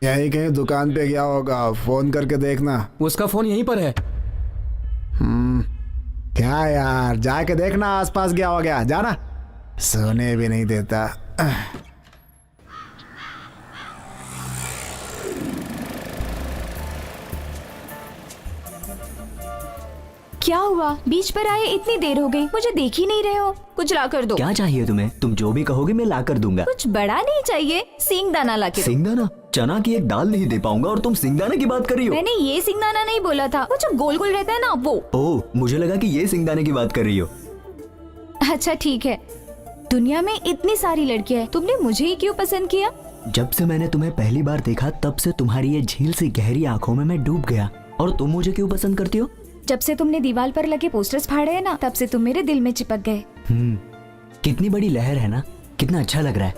यही कहीं दुकान पे गया होगा, फोन करके देखना। उसका फोन यहीं पर है। क्या यार, जाके देखना आसपास गया हो गया। जाना, सोने भी नहीं देता। क्या हुआ, बीच पर आए इतनी देर हो गई, मुझे देख ही नहीं रहे हो? कुछ ला कर दो। क्या चाहिए तुम्हें? तुम जो भी कहोगे मैं ला कर दूंगा। कुछ बड़ा नहीं चाहिए, सिंगदाना ला के दो। सिंगदाना? चना की एक दाल नहीं दे पाऊंगा और तुम सिंगदाना की बात कर रही हो? मैंने ये सिंगदाना नहीं बोला था, वो जो गोल गोल रहता है ना वो। ओह, मुझे लगा कि ये सिंगदाने की बात कर रही हो। अच्छा ठीक है, दुनिया में इतनी सारी लड़कियां हैं, तुमने मुझे ही क्यों पसंद किया? जब से मैंने तुम्हें पहली बार देखा तब से तुम्हारी ये झील सी गहरी आंखों में मैं डूब गया। और तुम मुझे क्यों पसंद करती हो? जब से तुमने दीवार पर लगे पोस्टर्स फाड़े हैं ना, तब से तुम मेरे दिल में चिपक गए। कितनी बड़ी लहर है ना, कितना अच्छा लग रहा है।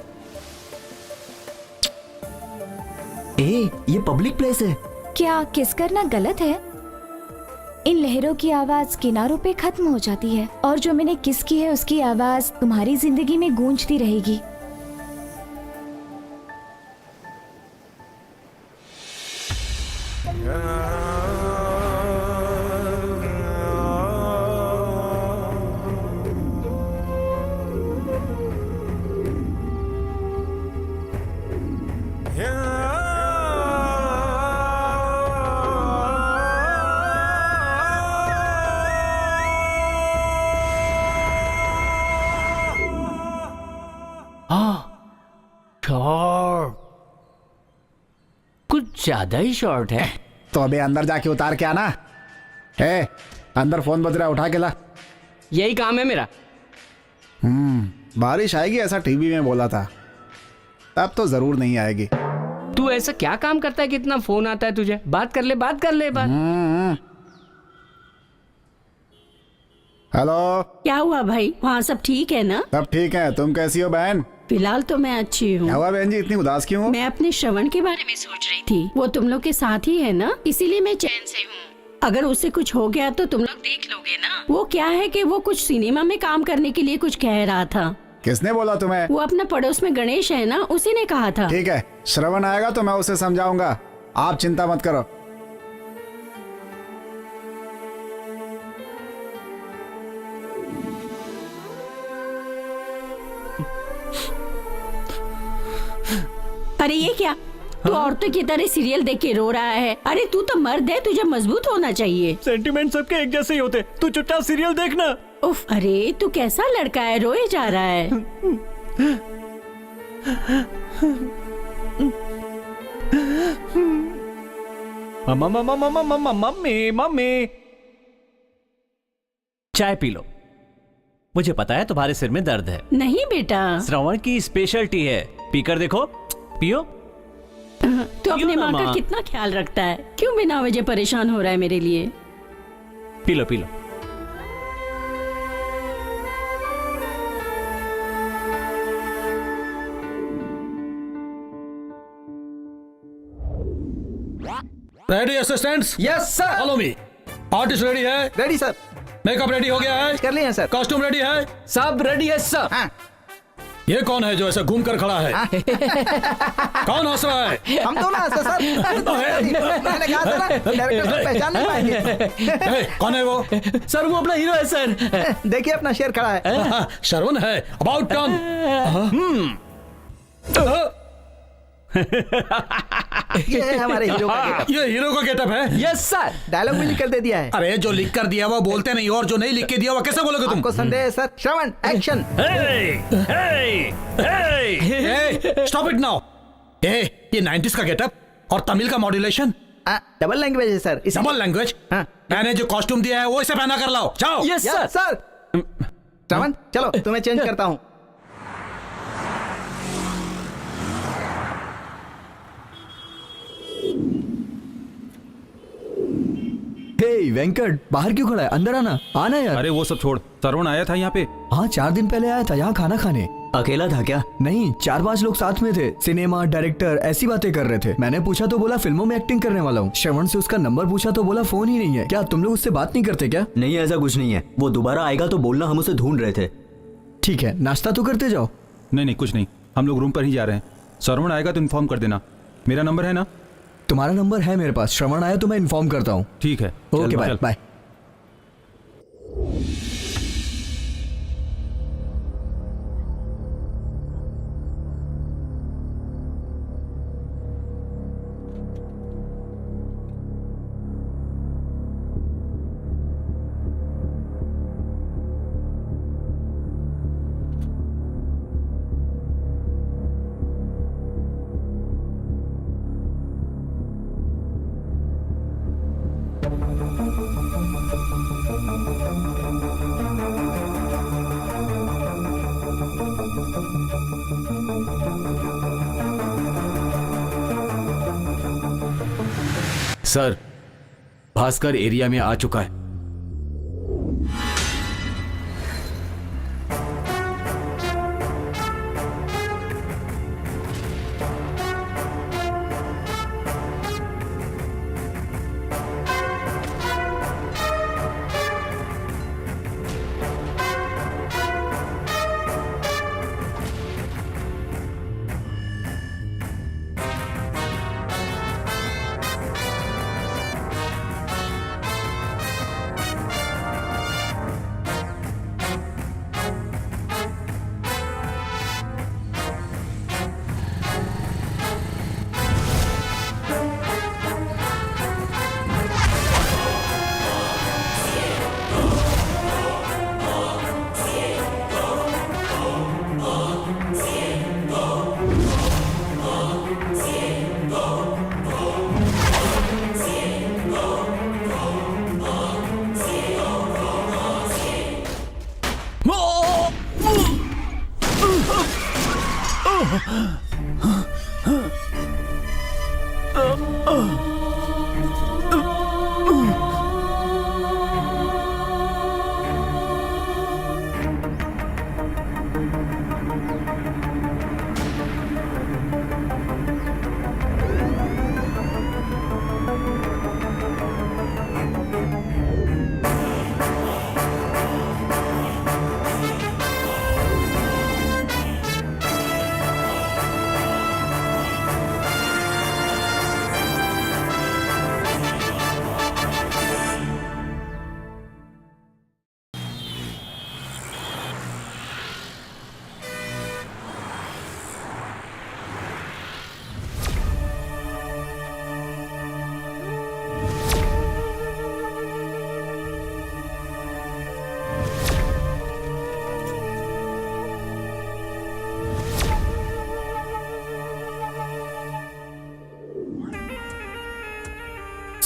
ये पब्लिक प्लेस है। क्या किस करना गलत है? इन लहरों की आवाज किनारों पे खत्म हो जाती है, और जो मैंने किस की है उसकी आवाज तुम्हारी जिंदगी में गूंजती रहेगी। शॉर्ट, कुछ ज्यादा ही शॉर्ट है। तो अबे अंदर जाके उतार के आना। अंदर फोन बज रहा है, उठा के ला। यही काम है मेरा। बारिश आएगी ऐसा टीवी में बोला था, तब तो जरूर नहीं आएगी। तू ऐसा क्या काम करता है कि इतना फोन आता है तुझे? बात कर ले बात। हेलो। क्या हुआ भाई, वहाँ सब ठीक है ना? सब ठीक है, तुम कैसी हो बहन? फिलहाल तो मैं अच्छी हूँ। क्या हुआ बहन जी, इतनी उदास क्यों हो? मैं अपने श्रवण के बारे में सोच रही थी। वो तुम लोग के साथ ही है ना, इसीलिए मैं चैन से हूँ। अगर उससे कुछ हो गया तो तुम लोग देख लोगे ना। वो क्या है कि वो कुछ सिनेमा में काम करने के लिए कुछ कह रहा था। किसने बोला तुम्हें? वो अपना पड़ोस में गणेश है ना, उसी ने कहा था। ठीक है, श्रवण आएगा तो मैं उसे समझाऊंगा, आप चिंता मत करो। अरे ये क्या, तू औरतों की तरह सीरियल देख के रो रहा है? अरे तू तो मर्द है, तुझे मजबूत होना चाहिए। सेंटिमेंट सबके एक जैसे ही होते, तू चुपचाप सीरियल देखना। उफ, अरे तू कैसा लड़का है, रोए जा रहा है। मम्मी मम्मी, चाय पी लो। मुझे पता है तुम्हारे सिर में दर्द है। नहीं बेटा, श्रवण की स्पेशलिटी है, पीकर देखो। पियो। तू अपने माँ का कितना ख्याल रखता है, क्यों बिना वजह परेशान हो रहा है मेरे लिए? पी लो पी लो। Ready assistants? Yes sir. Follow me. Artist ready है? Ready sir. मेकअप रेडी हो गया है? कर लिया सर। कॉस्ट्यूम रेडी है? सब रेडी है सर। हाँ। ये कौन है जो ऐसे घूम कर खड़ा है? कौन हंस रहा है? हम तो ना हंसे सर। मैंने कहा था ना, डायरेक्टर साहब पहचान नहीं पाएंगे। कौन है वो? सर वो अपना हीरो है सर। देखिए अपना शेर खड़ा है। श्रवण है। About turn. ये है हमारे हीरो का गेटअप। ये हीरो का गेटअप है? Yes sir. डायलॉग भी लिख कर दे दिया है। अरे जो लिख कर दिया वो बोलते नहीं, और जो नहीं लिख के दिया वो कैसे बोलोगे तुम? आपको संदेह है sir? Shravan action. Stop it now. ये 90s का गेटअप और तमिल का मॉड्यूलेशन। डबल लैंग्वेज है सर। Double language? मैंने जो कॉस्ट्यूम दिया है वो इसे पहना कर लाओ। जाओ। Yes sir. श्रवण चलो तुम्हें चेंज करता हूँ। हे वेंकट, बाहर क्यों खड़ा है? अंदर आना। आना यार। अरे वो सब छोड़, श्रवण आया था यहाँ पे। हाँ 4 दिन पहले आया था यहाँ खाना खाने। अकेला था क्या? नहीं, 4-5 लोग साथ में थे। सिनेमा, डायरेक्टर ऐसी बातें कर रहे थे। मैंने पूछा तो बोला फिल्मों में एक्टिंग करने वाला हूँ। श्रवण से उसका नंबर पूछा तो बोला फोन ही नहीं है। क्या तुम लोग उससे बात नहीं करते क्या? नहीं, ऐसा कुछ नहीं है। वो दोबारा आएगा तो बोलना, हम उसे ढूंढ रहे थे। ठीक है, नाश्ता तो करते जाओ। नहीं नहीं कुछ नहीं, हम लोग रूम पर ही जा रहे हैं। श्रवण आएगा तो इन्फॉर्म कर देना। मेरा नंबर है ना? तुम्हारा नंबर है मेरे पास। श्रवण आया तो मैं इन्फॉर्म करता हूँ। ठीक है। Okay bye bye. Sir, Bhaskar area में आ चुका है।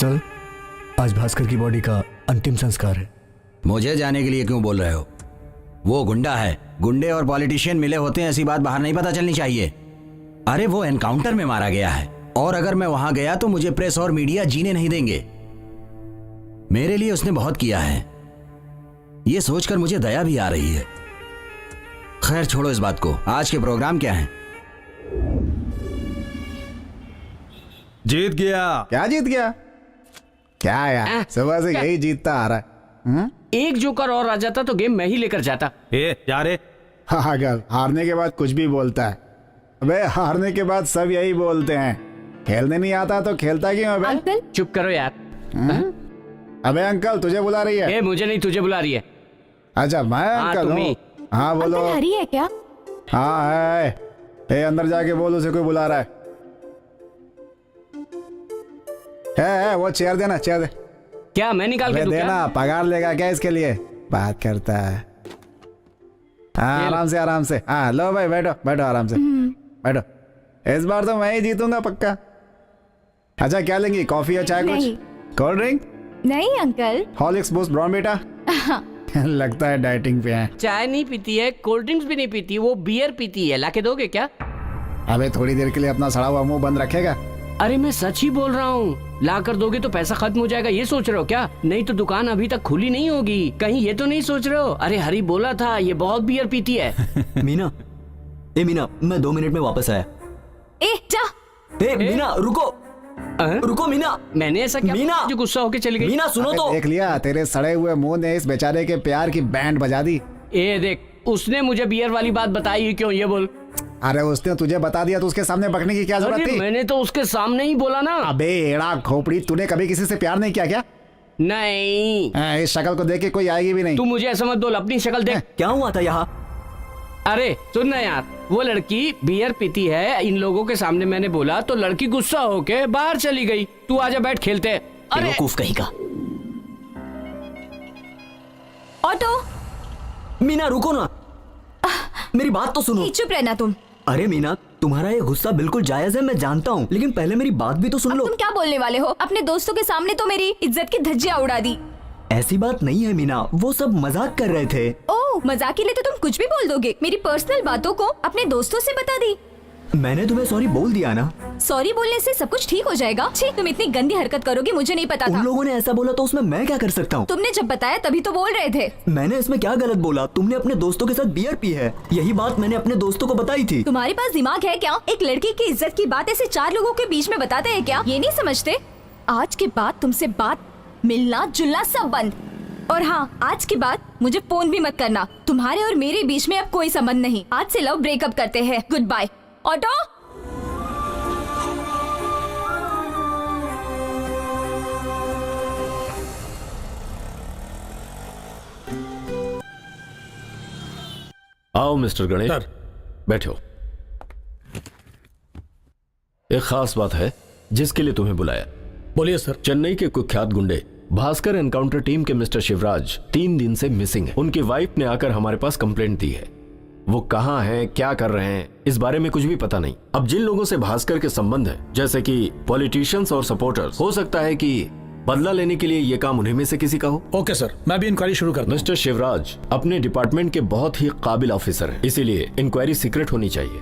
अंकल, आज भास्कर की बॉडी का अंतिम संस्कार है। मुझे जाने के लिए क्यों बोल रहे हो? वो गुंडा है। गुंडे और पॉलिटिशियन मिले होते हैं, ऐसी बात बाहर नहीं पता चलनी चाहिए। अरे वो एनकाउंटर में मारा गया है, और अगर मैं वहां गया तो मुझे प्रेस और मीडिया जीने नहीं देंगे। मेरे लिए उसने बहुत किया है, ये सोचकर मुझे दया भी आ रही है। खैर छोड़ो इस बात को। आज के प्रोग्राम क्या है? जीत गया। क्या जीत गया? क्या यार, सुबह से यही जीतता आ रहा है। एक जोकर और आ जाता तो गेम मैं ही लेकर जाता। जा रे। पागल, हारने के बाद कुछ भी बोलता है। अबे हारने के बाद सब यही बोलते हैं। खेलने नहीं आता तो खेलता क्यों? अबे अंकल चुप करो यार। अबे अंकल, तुझे बुला रही है। मुझे नहीं, तुझे बुला रही है। अच्छा मैं अंकल हूँ। हाँ बोलो। अंकल हरी है क्या? हाँ है। अंदर जाके बोल, उसे कोई बुला रहा है। वो चेयर देना, चेयर दे। क्या मैं निकाल के दूं क्या? देना, पगार लेगा क्या इसके लिए? बात करता है। हाँ आराम से आराम से। हाँ लो भाई, बैठो बैठो आराम से बैठो। इस बार तो मैं ही जीतूंगा पक्का। अच्छा क्या लेंगी, कॉफी या चाय? कुछ कोल्ड ड्रिंक? नहीं अंकल। Horlicks, Boost, Bournvita? लगता है डाइटिंग पे है। चाय नहीं पीती है, कोल्ड ड्रिंक्स भी नहीं पीती, वो बियर पीती है। लाके दोगे क्या? अबे थोड़ी देर के लिए अपना सड़ा हुआ मुंह बंद रखेगा? अरे मैं सच ही बोल रहा हूँ, ला कर दोगे तो पैसा खत्म हो जाएगा, ये सोच रहे हो क्या? नहीं तो दुकान अभी तक खुली नहीं होगी। कहीं ये तो नहीं सोच रहे हो? अरे हरी बोला था ये बहुत बियर पीती है। मीना, मीना, मैं 2 मिनट में वापस आया। जा। मीना रुको। रुको मीना। मैंने ऐसा क्या मीना जो गुस्सा होके चली गई? मीना सुनो तो। देख लिया, तेरे सड़े हुए मुंह ने इस बेचारे के प्यार की बैंड बजा दी। देख, उसने मुझे बियर वाली बात बताई क्यों? ये बोल। अरे उसने तुझे बता दिया तो उसके सामने बकने की क्या जरूरत थी? मैंने तो उसके सामने ही बोला ना। अबे एड़ा खोपड़ी, तूने कभी किसी से प्यार नहीं किया क्या? नहीं। इस शक्ल को देख के कोई आएगी भी नहीं। तू मुझे ऐसा मत बोल, अपनी शक्ल देख। क्या हुआ था यहाँ? अरे सुन ना यार, वो लड़की बियर पीती है, इन लोगों के सामने मैंने बोला तो लड़की गुस्सा होके बाहर चली गई। तू आजा बैठ खेलते हैं। अरे बेवकूफ कहीं का। ऑटो। मीना रुको ना, मेरी बात तो सुनो। चुप रहना तुम। अरे मीना, तुम्हारा ये गुस्सा बिल्कुल जायज है, मैं जानता हूँ, लेकिन पहले मेरी बात भी तो सुन लो। तुम क्या बोलने वाले हो? अपने दोस्तों के सामने तो मेरी इज्जत की धज्जियां उड़ा दी। ऐसी बात नहीं है मीना, वो सब मजाक कर रहे थे। ओह, मजाक के लिए तो तुम कुछ भी बोल दोगे। मेरी पर्सनल बातों को अपने दोस्तों से बता दी। मैंने तुम्हें सॉरी बोल दिया ना। सॉरी बोलने से सब कुछ ठीक हो जाएगा? छी, तुम इतनी गंदी हरकत करोगे मुझे नहीं पता था। उन लोगों ने ऐसा बोला तो उसमें मैं क्या कर सकता हूँ? तुमने जब बताया तभी तो बोल रहे थे। मैंने इसमें क्या गलत बोला? तुमने अपने दोस्तों के साथ बियर पी है, यही बात मैंने अपने दोस्तों को बताई थी। तुम्हारे पास दिमाग है क्या? एक लड़की की इज्जत की बात ऐसे 4 लोगों के बीच में बताते हैं क्या? ये नहीं समझते? आज के बाद तुमसे बात, मिलना जुलना सब बंद। और हाँ, आज के बाद मुझे फोन भी मत करना। तुम्हारे और मेरे बीच में अब कोई संबंध नहीं। आज से लव ब्रेकअप करते हैं। Good bye. ऑटो। आओ मिस्टर गणेश, बैठो। एक खास बात है जिसके लिए तुम्हें बुलाया। बोलिए सर। चेन्नई के कुख्यात गुंडे भास्कर एनकाउंटर टीम के मिस्टर शिवराज 3 दिन से मिसिंग है। उनकी वाइफ ने आकर हमारे पास कंप्लेंट दी है। वो कहाँ हैं, क्या कर रहे हैं, इस बारे में कुछ भी पता नहीं। अब जिन लोगों से भास्कर के संबंध है, जैसे कि पॉलिटिशियंस और सपोर्टर्स, हो सकता है कि बदला लेने के लिए ये काम उन्हीं में से किसी का हो। ओके सर, मैं भी इंक्वायरी शुरू करता हूं। मिस्टर शिवराज अपने डिपार्टमेंट के बहुत ही काबिल ऑफिसर हैं, इसीलिए इंक्वायरी सीक्रेट होनी चाहिए।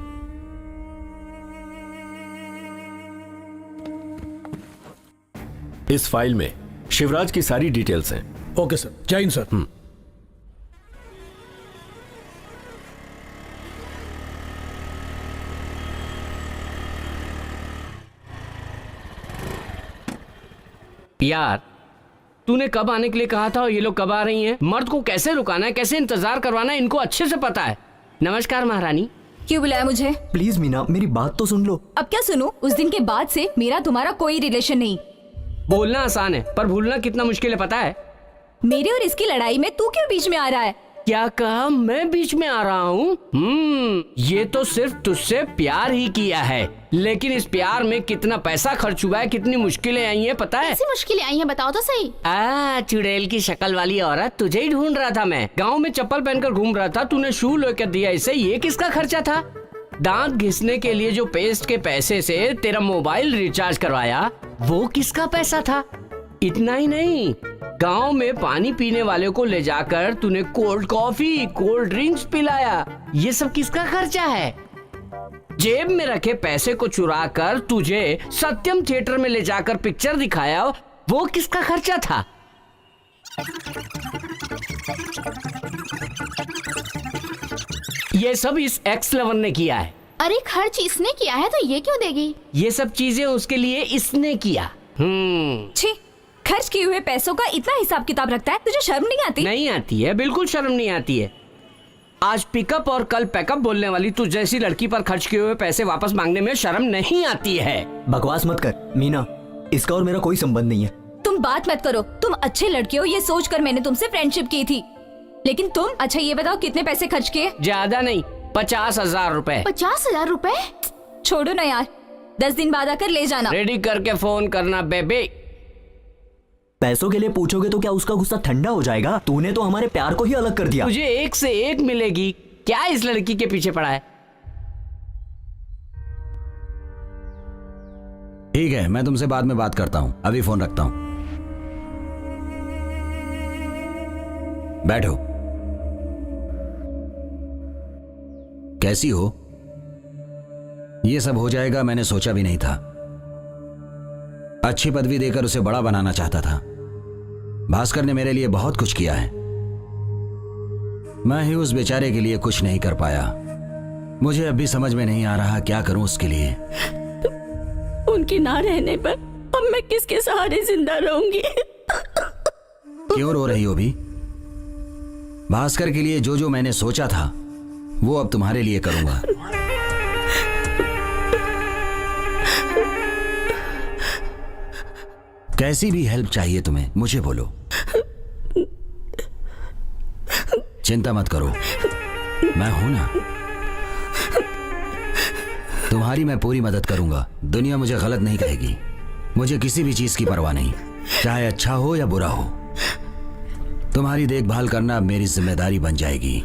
इस फाइल में शिवराज की सारी डिटेल्स हैं। ओके सर, जय हिंद सर। यार तूने कब आने के लिए कहा था और ये लोग कब आ रही हैं? मर्द को कैसे रुकाना है, कैसे इंतजार करवाना है, इनको अच्छे से पता है। नमस्कार महारानी। क्यों बुलाया मुझे? प्लीज मीना, मेरी बात तो सुन लो। अब क्या सुनूं? उस दिन के बाद से मेरा तुम्हारा कोई रिलेशन नहीं। बोलना आसान है पर भूलना कितना मुश्किल है पता है? मेरे और इसकी लड़ाई में तू क्यों बीच में आ रहा है? क्या कहा? मैं बीच में आ रहा हूँ? ये तो सिर्फ तुझसे प्यार ही किया है, लेकिन इस प्यार में कितना पैसा खर्च हुआ है, कितनी मुश्किलें आई हैं पता है? ऐसी मुश्किलें आई हैं, बताओ तो सही। चुड़ैल की शक्ल वाली औरत, तुझे ही ढूंढ रहा था मैं। गांव में चप्पल पहनकर घूम रहा था, तूने शू लेकर दिया इसे। ये किसका खर्चा था? दांत घिसने के लिए जो पेस्ट के पैसे से तेरा मोबाइल रिचार्ज करवाया, वो किसका पैसा था? इतना ही नहीं, गांव में पानी पीने वाले को ले जाकर तूने कोल्ड कॉफी, कोल्ड ड्रिंक्स पिलाया। ये सब किसका खर्चा है? जेब में रखे पैसे को चुरा कर तुझे सत्यम थिएटर में ले जाकर पिक्चर दिखाया, वो किसका खर्चा था? ये सब इस एक्स-11 ने किया है। अरे खर्च इसने किया है तो ये क्यों देगी? ये सब चीजें उसके लिए इसने किया। छी, खर्च किए हुए पैसों का इतना हिसाब किताब रखता है, तुझे शर्म नहीं आती? नहीं आती है, बिल्कुल शर्म नहीं आती है। आज पिकअप और कल पैकअप बोलने वाली तू जैसी लड़की पर खर्च किए हुए पैसे वापस मांगने में शर्म नहीं आती है। बकवास मत कर मीना, इसका और मेरा कोई संबंध नहीं है। तुम बात मत करो, तुम अच्छे लड़के हो ये सोचकर मैंने तुमसे फ्रेंडशिप की थी। लेकिन तुम, अच्छा ये बताओ कितने पैसे खर्च किए? ज्यादा नहीं, 50,000 रुपए। 50,000 रुपए? छोड़ो ना यार, 10 दिन बाद आकर ले जाना। रेडी करके फोन करना बेबी। पैसों के लिए पूछोगे तो क्या उसका गुस्सा ठंडा हो जाएगा? तूने तो हमारे प्यार को ही अलग कर दिया। तुझे एक से एक मिलेगी, क्या इस लड़की के पीछे पड़ा है? ठीक है, मैं तुमसे बाद में बात करता हूं, अभी फोन रखता हूं। बैठो। कैसी हो? ये सब हो जाएगा मैंने सोचा भी नहीं था। अच्छी पदवी देकर उसे बड़ा बनाना चाहता था। भास्कर ने मेरे लिए बहुत कुछ किया है, मैं ही उस बेचारे के लिए कुछ नहीं कर पाया। मुझे अब भी समझ में नहीं आ रहा क्या करूं उसके लिए। उनकी ना रहने पर अब मैं किसके सहारे जिंदा रहूंगी? क्यों रो रही हो भी? भास्कर के लिए जो जो मैंने सोचा था वो अब तुम्हारे लिए करूंगा। कैसी भी हेल्प चाहिए तुम्हें मुझे बोलो, चिंता मत करो, मैं हूं ना। तुम्हारी मैं पूरी मदद करूंगा। दुनिया मुझे गलत नहीं कहेगी। मुझे किसी भी चीज की परवाह नहीं, चाहे अच्छा हो या बुरा हो। तुम्हारी देखभाल करना मेरी जिम्मेदारी बन जाएगी।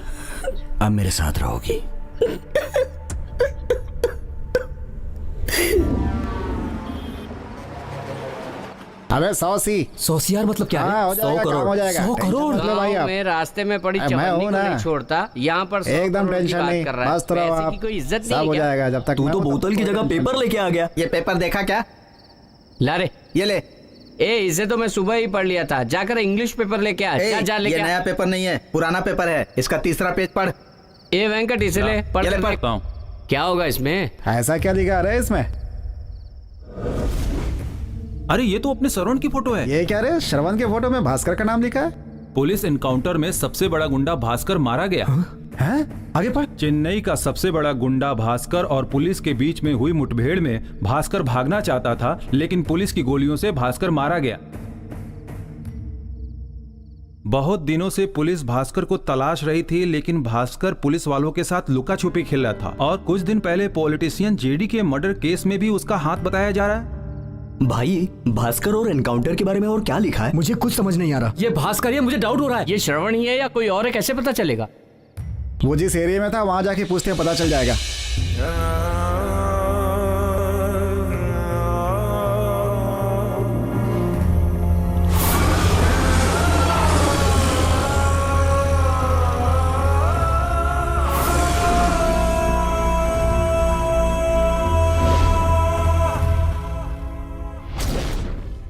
अब मेरे साथ रहोगी। अबे 100 यार मतलब क्या है? हो जाएगा, 100 करोड़, हो जाएगा। 100 करोड़। टेंशन मत लो भाई आप। मैं रास्ते में पड़ी मैं चवन्नी हूं को ना। नहीं छोड़ता। यहाँ पर 100 एकदम करोड़ की टेंशन बात नहीं, कर रहा है। मस्त रहो पैसे आप, की कोई इज्जत सब नहीं हो है क्या? जाएगा। जब तक तू मैं तो हूं, बोतल की जगह पेपर लेके आ गया। ये पेपर देखा क्या? ला रे, ये ले। ए इसे तो मैं सुबह ही पढ़ लिया था। जाकर इंग्लिश पेपर लेके आ। ए, जा लेके ये आ। नया पेपर नहीं है, पुराना पेपर है। इसका तीसरा पेज पढ़। ए वेंकट इसे ले, पढ़ ये ले, कर पढ़। देख। क्या होगा इसमें? ऐसा क्या लिखा रहा है इसमें? अरे ये तो अपने श्रवण की फोटो है। ये क्या रे? श्रवण के फोटो में भास्कर का नाम लिखा है। पुलिस एनकाउंटर में सबसे बड़ा गुंडा भास्कर मारा गया। हैं? आगे पढ़। चेन्नई का सबसे बड़ा गुंडा भास्कर और पुलिस के बीच में हुई मुठभेड़ में भास्कर भागना चाहता था, लेकिन पुलिस की गोलियों से भास्कर मारा गया। बहुत दिनों से पुलिस भास्कर को तलाश रही थी, लेकिन भास्कर पुलिस वालों के साथ लुका छुपी खेल रहा था। और कुछ दिन पहले पॉलिटिशियन जेडी के मर्डर केस में भी उसका हाथ बताया जा रहा है। भाई भास्कर और एनकाउंटर के बारे में और क्या लिखा है? मुझे कुछ समझ नहीं आ रहा। ये भास्कर है, मुझे डाउट हो रहा है। ये श्रवण ही है या कोई और है, कैसे पता चलेगा? वो जिस एरिया में था वहां जाके पूछते हैं, पता चल जाएगा।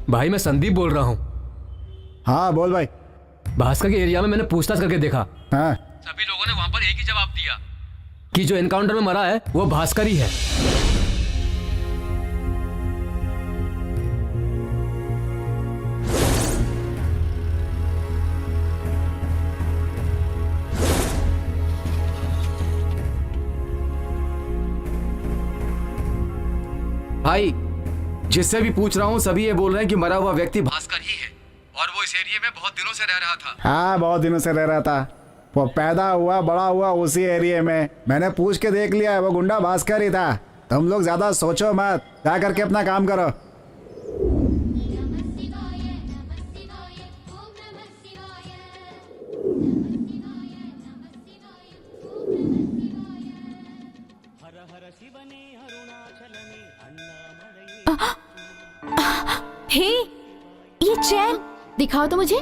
भाई मैं संदीप बोल रहा हूँ। हाँ बोल भाई। भास्कर के एरिया में मैंने पूछताछ करके देखा। हाँ। सभी लोगों ने वहां पर एक ही जवाब दिया कि जो एनकाउंटर में मरा है वो भास्कर ही है। भाई जिससे भी पूछ रहा हूँ सभी ये बोल रहे हैं कि मरा हुआ व्यक्ति भास्कर ही है और वो इस एरिया में बहुत दिनों से रह रहा था। हाँ बहुत दिनों से रह रहा था। वो पैदा हुआ बड़ा हुआ उसी एरिया में। मैंने पूछ के देख लिया है, वो गुंडा भास्कर ही था। तुम लोग ज्यादा सोचो मत, जा करके अपना काम करो। हे, ये चैन दिखाओ तो मुझे।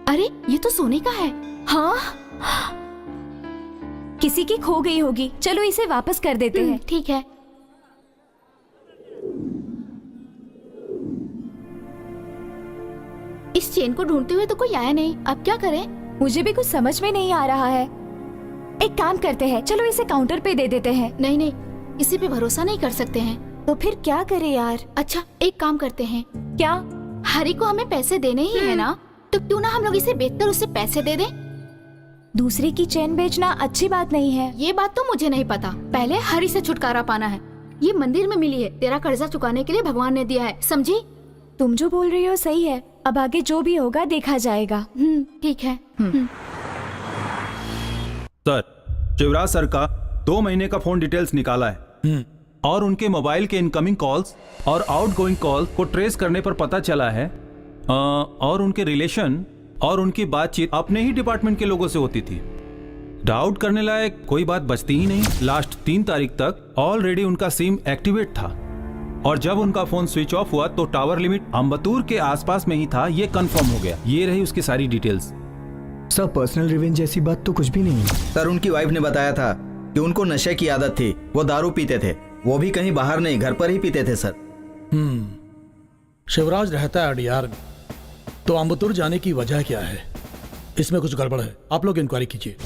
अरे ये तो सोने का है। हाँ, किसी की खो गई होगी। चलो इसे वापस कर देते हैं। ठीक है। इस चेन को ढूंढते हुए तो कोई आया नहीं, अब क्या करें? मुझे भी कुछ समझ में नहीं आ रहा है। एक काम करते हैं, चलो इसे काउंटर पे दे देते हैं। नहीं नहीं, इसी पे भरोसा नहीं कर सकते हैं। तो फिर क्या करें यार? अच्छा एक काम करते हैं। क्या? हरी को हमें पैसे देने ही है ना, तो क्यों ना हम लोग इसे बेचकर उसे पैसे दे दें। दूसरे की चेन बेचना अच्छी बात नहीं है। ये बात तो मुझे नहीं पता। पहले हरी से छुटकारा पाना है। ये मंदिर में मिली है, तेरा कर्जा चुकाने के लिए भगवान ने दिया है, समझी? तुम जो बोल रही हो सही है। अब आगे जो भी होगा देखा जाएगा। ठीक है। सर, शिवराज सर का 2 महीने का फोन डिटेल्स निकाला है और उनके मोबाइल के इनकमिंग कॉल्स और आउटगोइंग कॉल्स को ट्रेस करने पर पता चला है और उनके रिलेशन और उनकी बातचीत अपने ही डिपार्टमेंट के लोगों से होती थी। डाउट करने लायक कोई बात बचती ही नहीं। लास्ट 3 तारीख तक ऑलरेडी उनका सिम एक्टिवेट था और जब उनका फोन स्विच ऑफ हुआ तो टावर लिमिट अम्बतूर के आसपास में ही था, ये कंफर्म हो गया। ये रही उसकी सारी डिटेल्स। सर, पर्सनल रिवेंज जैसी बात तो कुछ भी नहीं है। सर, उनकी वाइफ ने बताया था कि उनको नशे की आदत थी, वो दारू पीते थे, वो भी कहीं बाहर नहीं घर पर ही पीते थे सर। शिवराज रहता है अडियार में, तो अम्बतूर जाने की वजह क्या है? इसमें कुछ गड़बड़ है, आप लोग इंक्वायरी कीजिए।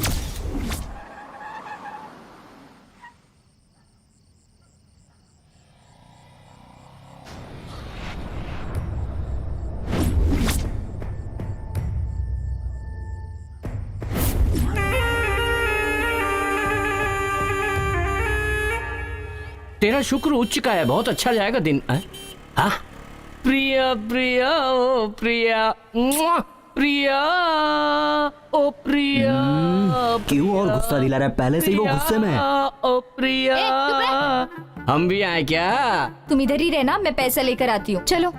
तेरा शुक्र उच्च का है, बहुत अच्छा जाएगा दिन। हाँ, प्रिया प्रिया ओ प्रिया, मुआ, प्रिया ओ प्रिया। क्यों और गुस्सा दिला रहा है? पहले से ही वो गुस्से में है। ओ प्रिया, हम भी आए क्या? तुम इधर ही रहना, मैं पैसा लेकर आती हूँ। चलो।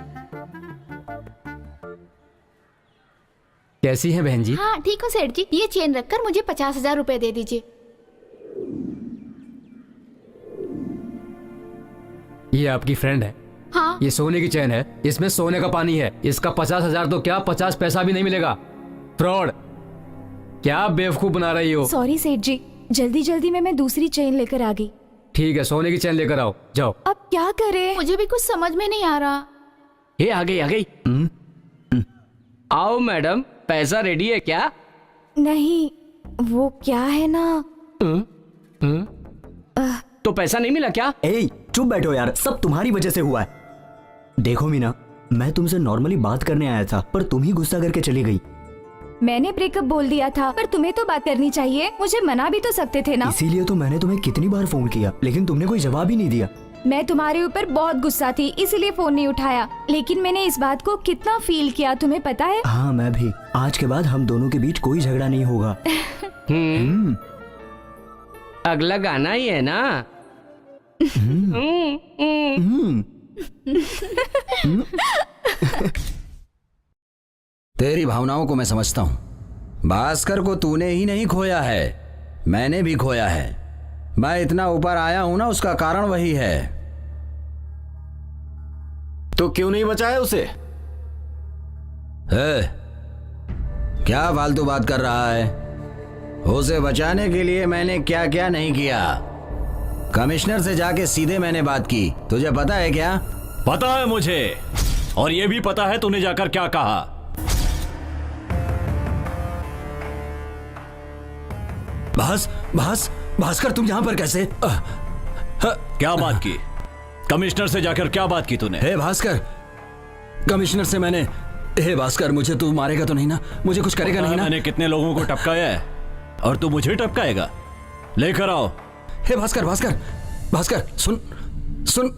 कैसी हैं बहन जी? हाँ ठीक हो सेठ जी। ये चेन रखकर मुझे 50,000 रुपए दे दीजिए। ये आपकी फ्रेंड है? हाँ। ये सोने की चेन है, इसमें सोने का पानी है। इसका 50,000 तो क्या 50 पैसा भी नहीं मिलेगा। फ्रॉड। क्या बेवकूफ बना रही हो? सॉरी सेठ जी, जल्दी जल्दी में मैं दूसरी चेन लेकर आ गई। ठीक है, सोने की चेन लेकर आओ, जाओ। अब क्या करें? मुझे भी कुछ समझ में नहीं आ रहा। ये आ गई आ गई। आओ मैडम, पैसा रेडी है क्या? नहीं, वो क्या है ना। तो पैसा नहीं मिला क्या? ए, चुप बैठो यार, सब तुम्हारी वजह से हुआ है। देखो मीना, मैं तुमसे नॉर्मली बात करने आया था, पर तुम ही गुस्सा करके चली गई। मैंने ब्रेकअप बोल दिया था, पर तुम्हें तो बात करनी चाहिए, मुझे मना भी तो सकते थे ना। इसीलिए तो मैंने तुम्हें कितनी बार फोन किया, लेकिन तुमने कोई जवाब ही नहीं दिया। मैं तुम्हारे ऊपर बहुत गुस्सा थी, इसीलिए फोन नहीं उठाया। लेकिन मैंने इस बात को कितना फील किया, तुम्हें पता है? हाँ, मैं भी। आज के बाद हम दोनों के बीच कोई झगड़ा नहीं होगा। अगला गाना ही है ना। तेरी भावनाओं को मैं समझता हूं। भास्कर को तूने ही नहीं खोया है, मैंने भी खोया है। मैं इतना ऊपर आया हूं ना, उसका कारण वही है। तो क्यों नहीं बचाया उसे? क्या फालतू बात कर रहा है? उसे बचाने के लिए मैंने क्या क्या नहीं किया। कमिश्नर से जाके सीधे मैंने बात की, तुझे पता है क्या? पता है मुझे, और ये भी पता है तूने जाकर क्या कहा। भास्कर, तुम यहाँ पर कैसे? क्या बात की? कमिश्नर से जाकर क्या बात की तूने? हे भास्कर, कमिश्नर से मैंने, हे भास्कर, मुझे तू मारेगा तो नहीं ना? मुझे कुछ करेगा नहीं ना? मैंने कितने लोगों को टपकाया है और तू मुझे टपकाएगा? लेकर आओ। हे भास्कर, सुन सुन।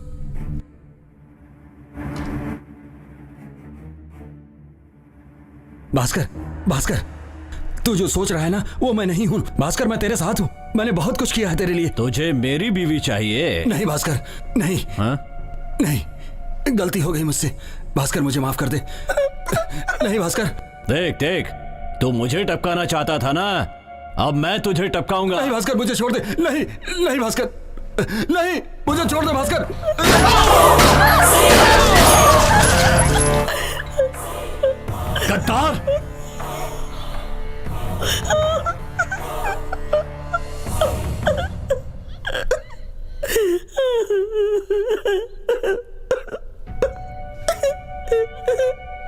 भास्कर, तू जो सोच रहा है ना, वो मैं नहीं हूं। भास्कर, मैं तेरे साथ हूं। मैंने बहुत कुछ किया है तेरे लिए। तुझे मेरी बीवी चाहिए? नहीं भास्कर, नहीं। हाँ? नहीं, गलती हो गई मुझसे। भास्कर, मुझे माफ कर दे। नहीं भास्कर। देख, तू मुझे टपकाना चाहता था ना, अब मैं तुझे टपकाऊंगा। नहीं भास्कर, मुझे छोड़ दे। नहीं भास्कर, नहीं, मुझे छोड़ दे भास्कर। गद्दार!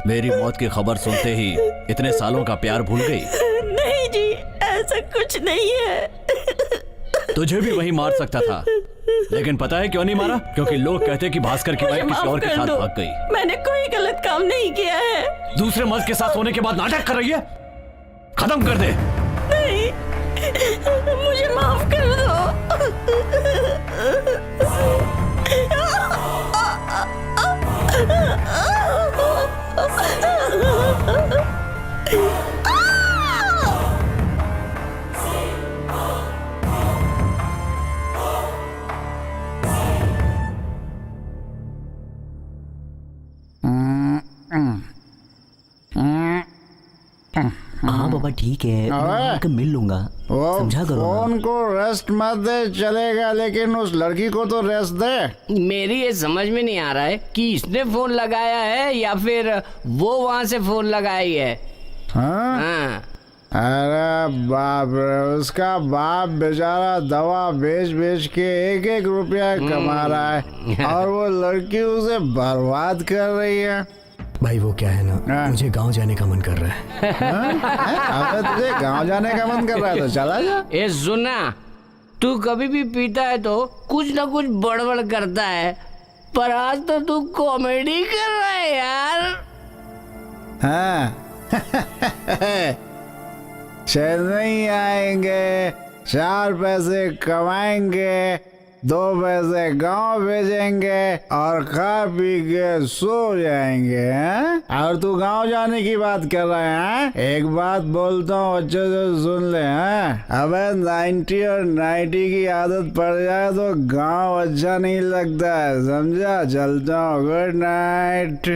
मेरी मौत की खबर सुनते ही इतने सालों का प्यार भूल गई? नहीं जी, ऐसा कुछ नहीं है। तुझे भी वही मार सकता था, लेकिन पता है क्यों नहीं मारा? क्योंकि लोग कहते कि भास्कर की वाइफ किसी और के साथ भाग गई। मैंने कोई गलत काम नहीं किया है। दूसरे मर्द के साथ सोने के बाद नाटक कर रही है। खत्म कर दे। नहीं, मुझे माफ कर दो। हाँ बाबा ठीक है, मैं आकर मिल लूंगा। वो समझा करो ना। फोन को रेस्ट मत दे चलेगा, लेकिन उस लड़की को तो रेस्ट दे। मेरी ये समझ में नहीं आ रहा है कि इसने फोन लगाया है या फिर वो वहां से फोन लगाई है। हाँ? अरे बाप रे, उसका बाप बेचारा दवा बेच बेच के 1-1 रुपया कमा रहा है और वो लड़की उसे बर्बाद कर रही है। भाई वो क्या है ना, मुझे गांव जाने का मन कर रहा है। अबे तुझे गांव जाने का मन कर रहा है तो चला जा। ए सुना, तू कभी भी पीता है तो कुछ ना कुछ बड़बड़ करता है, पर आज तो तू कॉमेडी कर रहा है यार। हाँ चेन्नई आएंगे, 4 पैसे कमाएंगे, 2 पैसे गांव भेजेंगे और खा पी के सो जाएंगे। और तू गांव जाने की बात कर रहे हैं? एक बात बोलता हूँ, अच्छे से सुन ले। अबे 90 और 90 की आदत पड़ जाए तो गांव अच्छा नहीं लगता है, समझा? चलता हूँ, गुड नाइट।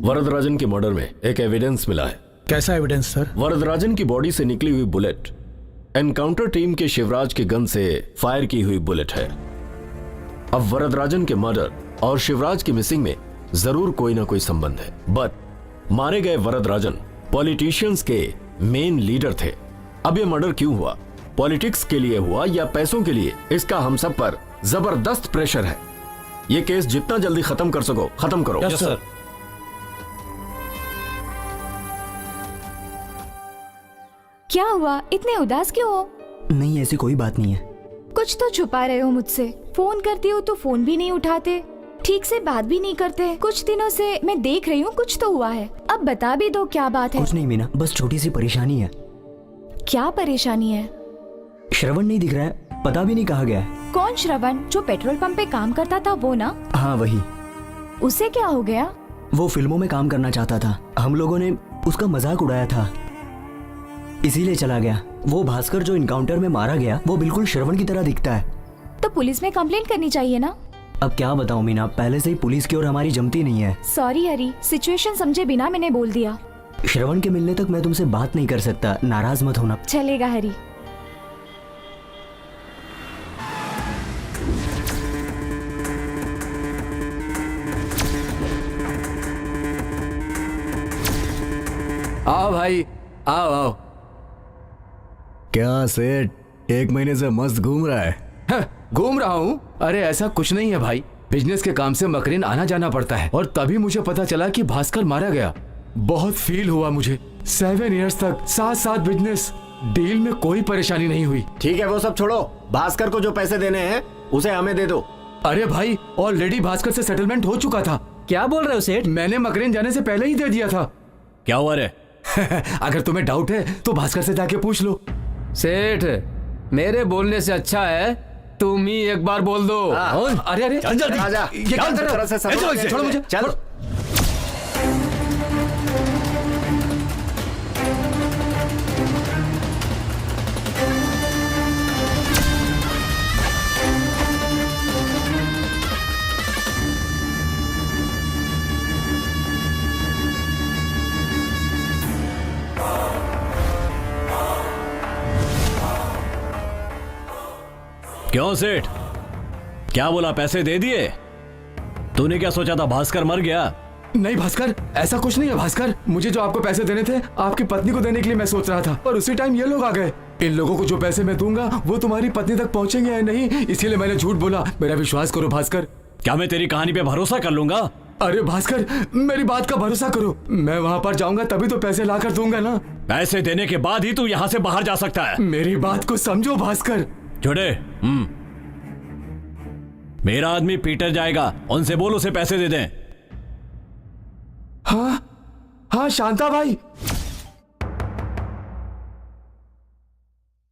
वरदराजन के मर्डर में एक एविडेंस मिला है। कैसा एविडेंस सर? वरदराजन की बॉडी से निकली हुई बुलेट एनकाउंटर टीम के शिवराज के गन से फायर की हुई बुलेट है। अब वरदराजन के मर्डर और शिवराज की मिसिंग में जरूर कोई ना कोई संबंध है, बट मारे गए वरदराजन पॉलिटिशियंस के मेन लीडर थे। अब ये मर्डर क्यों हुआ, पॉलिटिक्स के लिए हुआ या पैसों के लिए, इसका हम सब पर जबरदस्त प्रेशर है। ये केस जितना जल्दी खत्म कर सको खत्म करो। Yes sir. क्या हुआ, इतने उदास क्यों हो? नहीं ऐसी कोई बात नहीं है। कुछ तो छुपा रहे हो मुझसे। फोन करती हो तो फोन भी नहीं उठाते, ठीक से बात भी नहीं करते। कुछ दिनों से मैं देख रही हूँ कुछ तो हुआ है। अब बता भी दो क्या बात है। कुछ नहीं मीना, बस छोटी सी परेशानी है। क्या परेशानी है? श्रवण नहीं दिख रहा है, पता भी नहीं कहाँ गया है। कौन श्रवण? जो पेट्रोल पंप पे काम करता था वो ना? हाँ वही। उसे क्या हो गया? वो फिल्मों में काम करना चाहता था, हम लोगों ने उसका मजाक उड़ाया था, इसीलिए चला गया। वो भास्कर जो इनकाउंटर में मारा गया वो बिल्कुल श्रवण की तरह दिखता है। तो पुलिस में कंप्लेंट करनी चाहिए ना? अब क्या बताऊं मीना, पहले से ही पुलिस की और हमारी जमती नहीं है। सॉरी हरी, सिचुएशन समझे बिना मैंने बोल दिया। श्रवण के मिलने तक मैं तुमसे बात नहीं कर सकता, नाराज मत होना। चलेगा हरी। आओ भाई, आओ आओ। क्या सेठ, 1 महीने से मस्त घूम रहा है? घूम रहा हूँ? अरे ऐसा कुछ नहीं है भाई, बिजनेस के काम से मकरीन आना जाना पड़ता है और तभी मुझे पता चला कि भास्कर मारा गया। बहुत फील हुआ मुझे। 7 इयर्स तक साथ बिजनेस डील में कोई परेशानी नहीं हुई। ठीक है वो सब छोड़ो, भास्कर को जो पैसे देने हैं उसे हमें दे दो। अरे भाई ऑलरेडी भास्कर से सेटलमेंट हो चुका था। क्या बोल रहे हो सेठ? मैंने मकरीन जाने से पहले ही दे दिया था। क्या हुआ रे? अगर तुम्हें डाउट है तो भास्कर से जाके पूछ लो। सेठ, मेरे बोलने से अच्छा है तुम ही एक बार बोल दो। अरे अरे चल जल्दी, ये क्या कर रहा है? छोड़ो मुझे, चल। क्यों सेठ, क्या बोला, पैसे दे दिए? तूने क्या सोचा था भास्कर मर गया? नहीं भास्कर, ऐसा कुछ नहीं है भास्कर। मुझे जो आपको पैसे देने थे आपकी पत्नी को देने के लिए मैं सोच रहा था, और उसी टाइम ये लोग आ गए। इन लोगों को जो पैसे मैं दूंगा वो तुम्हारी पत्नी तक पहुंचेंगे या नहीं, इसीलिए मैंने झूठ बोला। मेरा विश्वास करो भास्कर। क्या मैं तेरी कहानी पे भरोसा कर लूंगा? अरे भास्कर, मेरी बात का भरोसा करो। मैं वहाँ पर जाऊंगा तभी तो पैसे ला कर दूंगा ना। पैसे देने के बाद ही तू यहाँ से बाहर जा सकता है। मेरी बात को समझो भास्कर। छोड़े, मेरा आदमी पीटर जाएगा, उनसे बोल उसे पैसे दे दें। हाँ शांता भाई।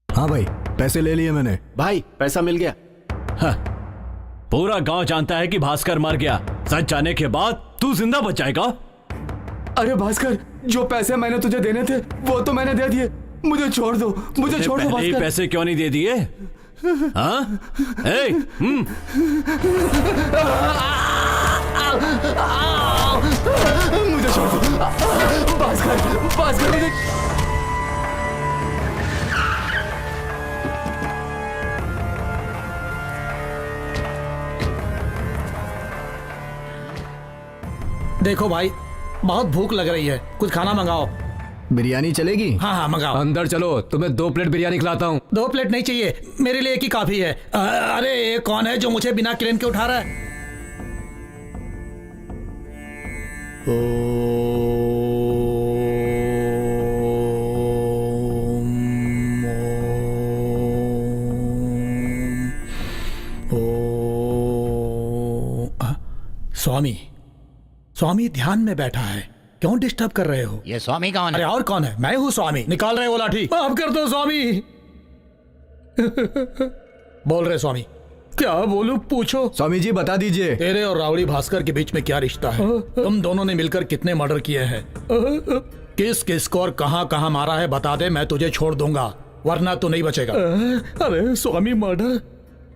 हाँ भाई, पैसे ले लिए मैंने। भाई पैसा मिल गया। पूरा गांव जानता है कि भास्कर मर गया। सच जाने के बाद तू जिंदा बच जाएगा। अरे भास्कर, जो पैसे मैंने तुझे देने थे वो तो मैंने दे दिए। मुझे छोड़ दो, मुझे छोड़ दो भास्कर। पैसे क्यों नहीं दे दिए? हाँ? मुझे छोड़ दो भास्कर, भास्कर मुझे। देखो भाई, बहुत भूख लग रही है, कुछ खाना मंगाओ। बिरयानी चलेगी? हाँ हाँ मंगाओ। अंदर चलो, तुम्हें 2 प्लेट बिरयानी खिलाता हूँ। 2 प्लेट नहीं चाहिए, मेरे लिए एक ही काफी है। अरे ये कौन है जो मुझे बिना क्रेन के उठा रहा है? स्वामी, स्वामी ध्यान में बैठा है, क्यों डिस्टर्ब कर रहे हो? ये स्वामी कौन है? अरे और कौन है? मैं हूँ स्वामी। निकाल रहे हो लाठी? माफ कर दो स्वामी। बोल रहे स्वामी। क्या बोलूं? पूछो। स्वामी जी बता दीजिए, तेरे और रावड़ी भास्कर के बीच में क्या रिश्ता है? तुम दोनों ने मिलकर कितने मर्डर किए हैं? किस किस को और कहां कहां मारा है बता दे, मैं तुझे छोड़ दूंगा, वरना तू नहीं बचेगा। अरे स्वामी, मर्डर?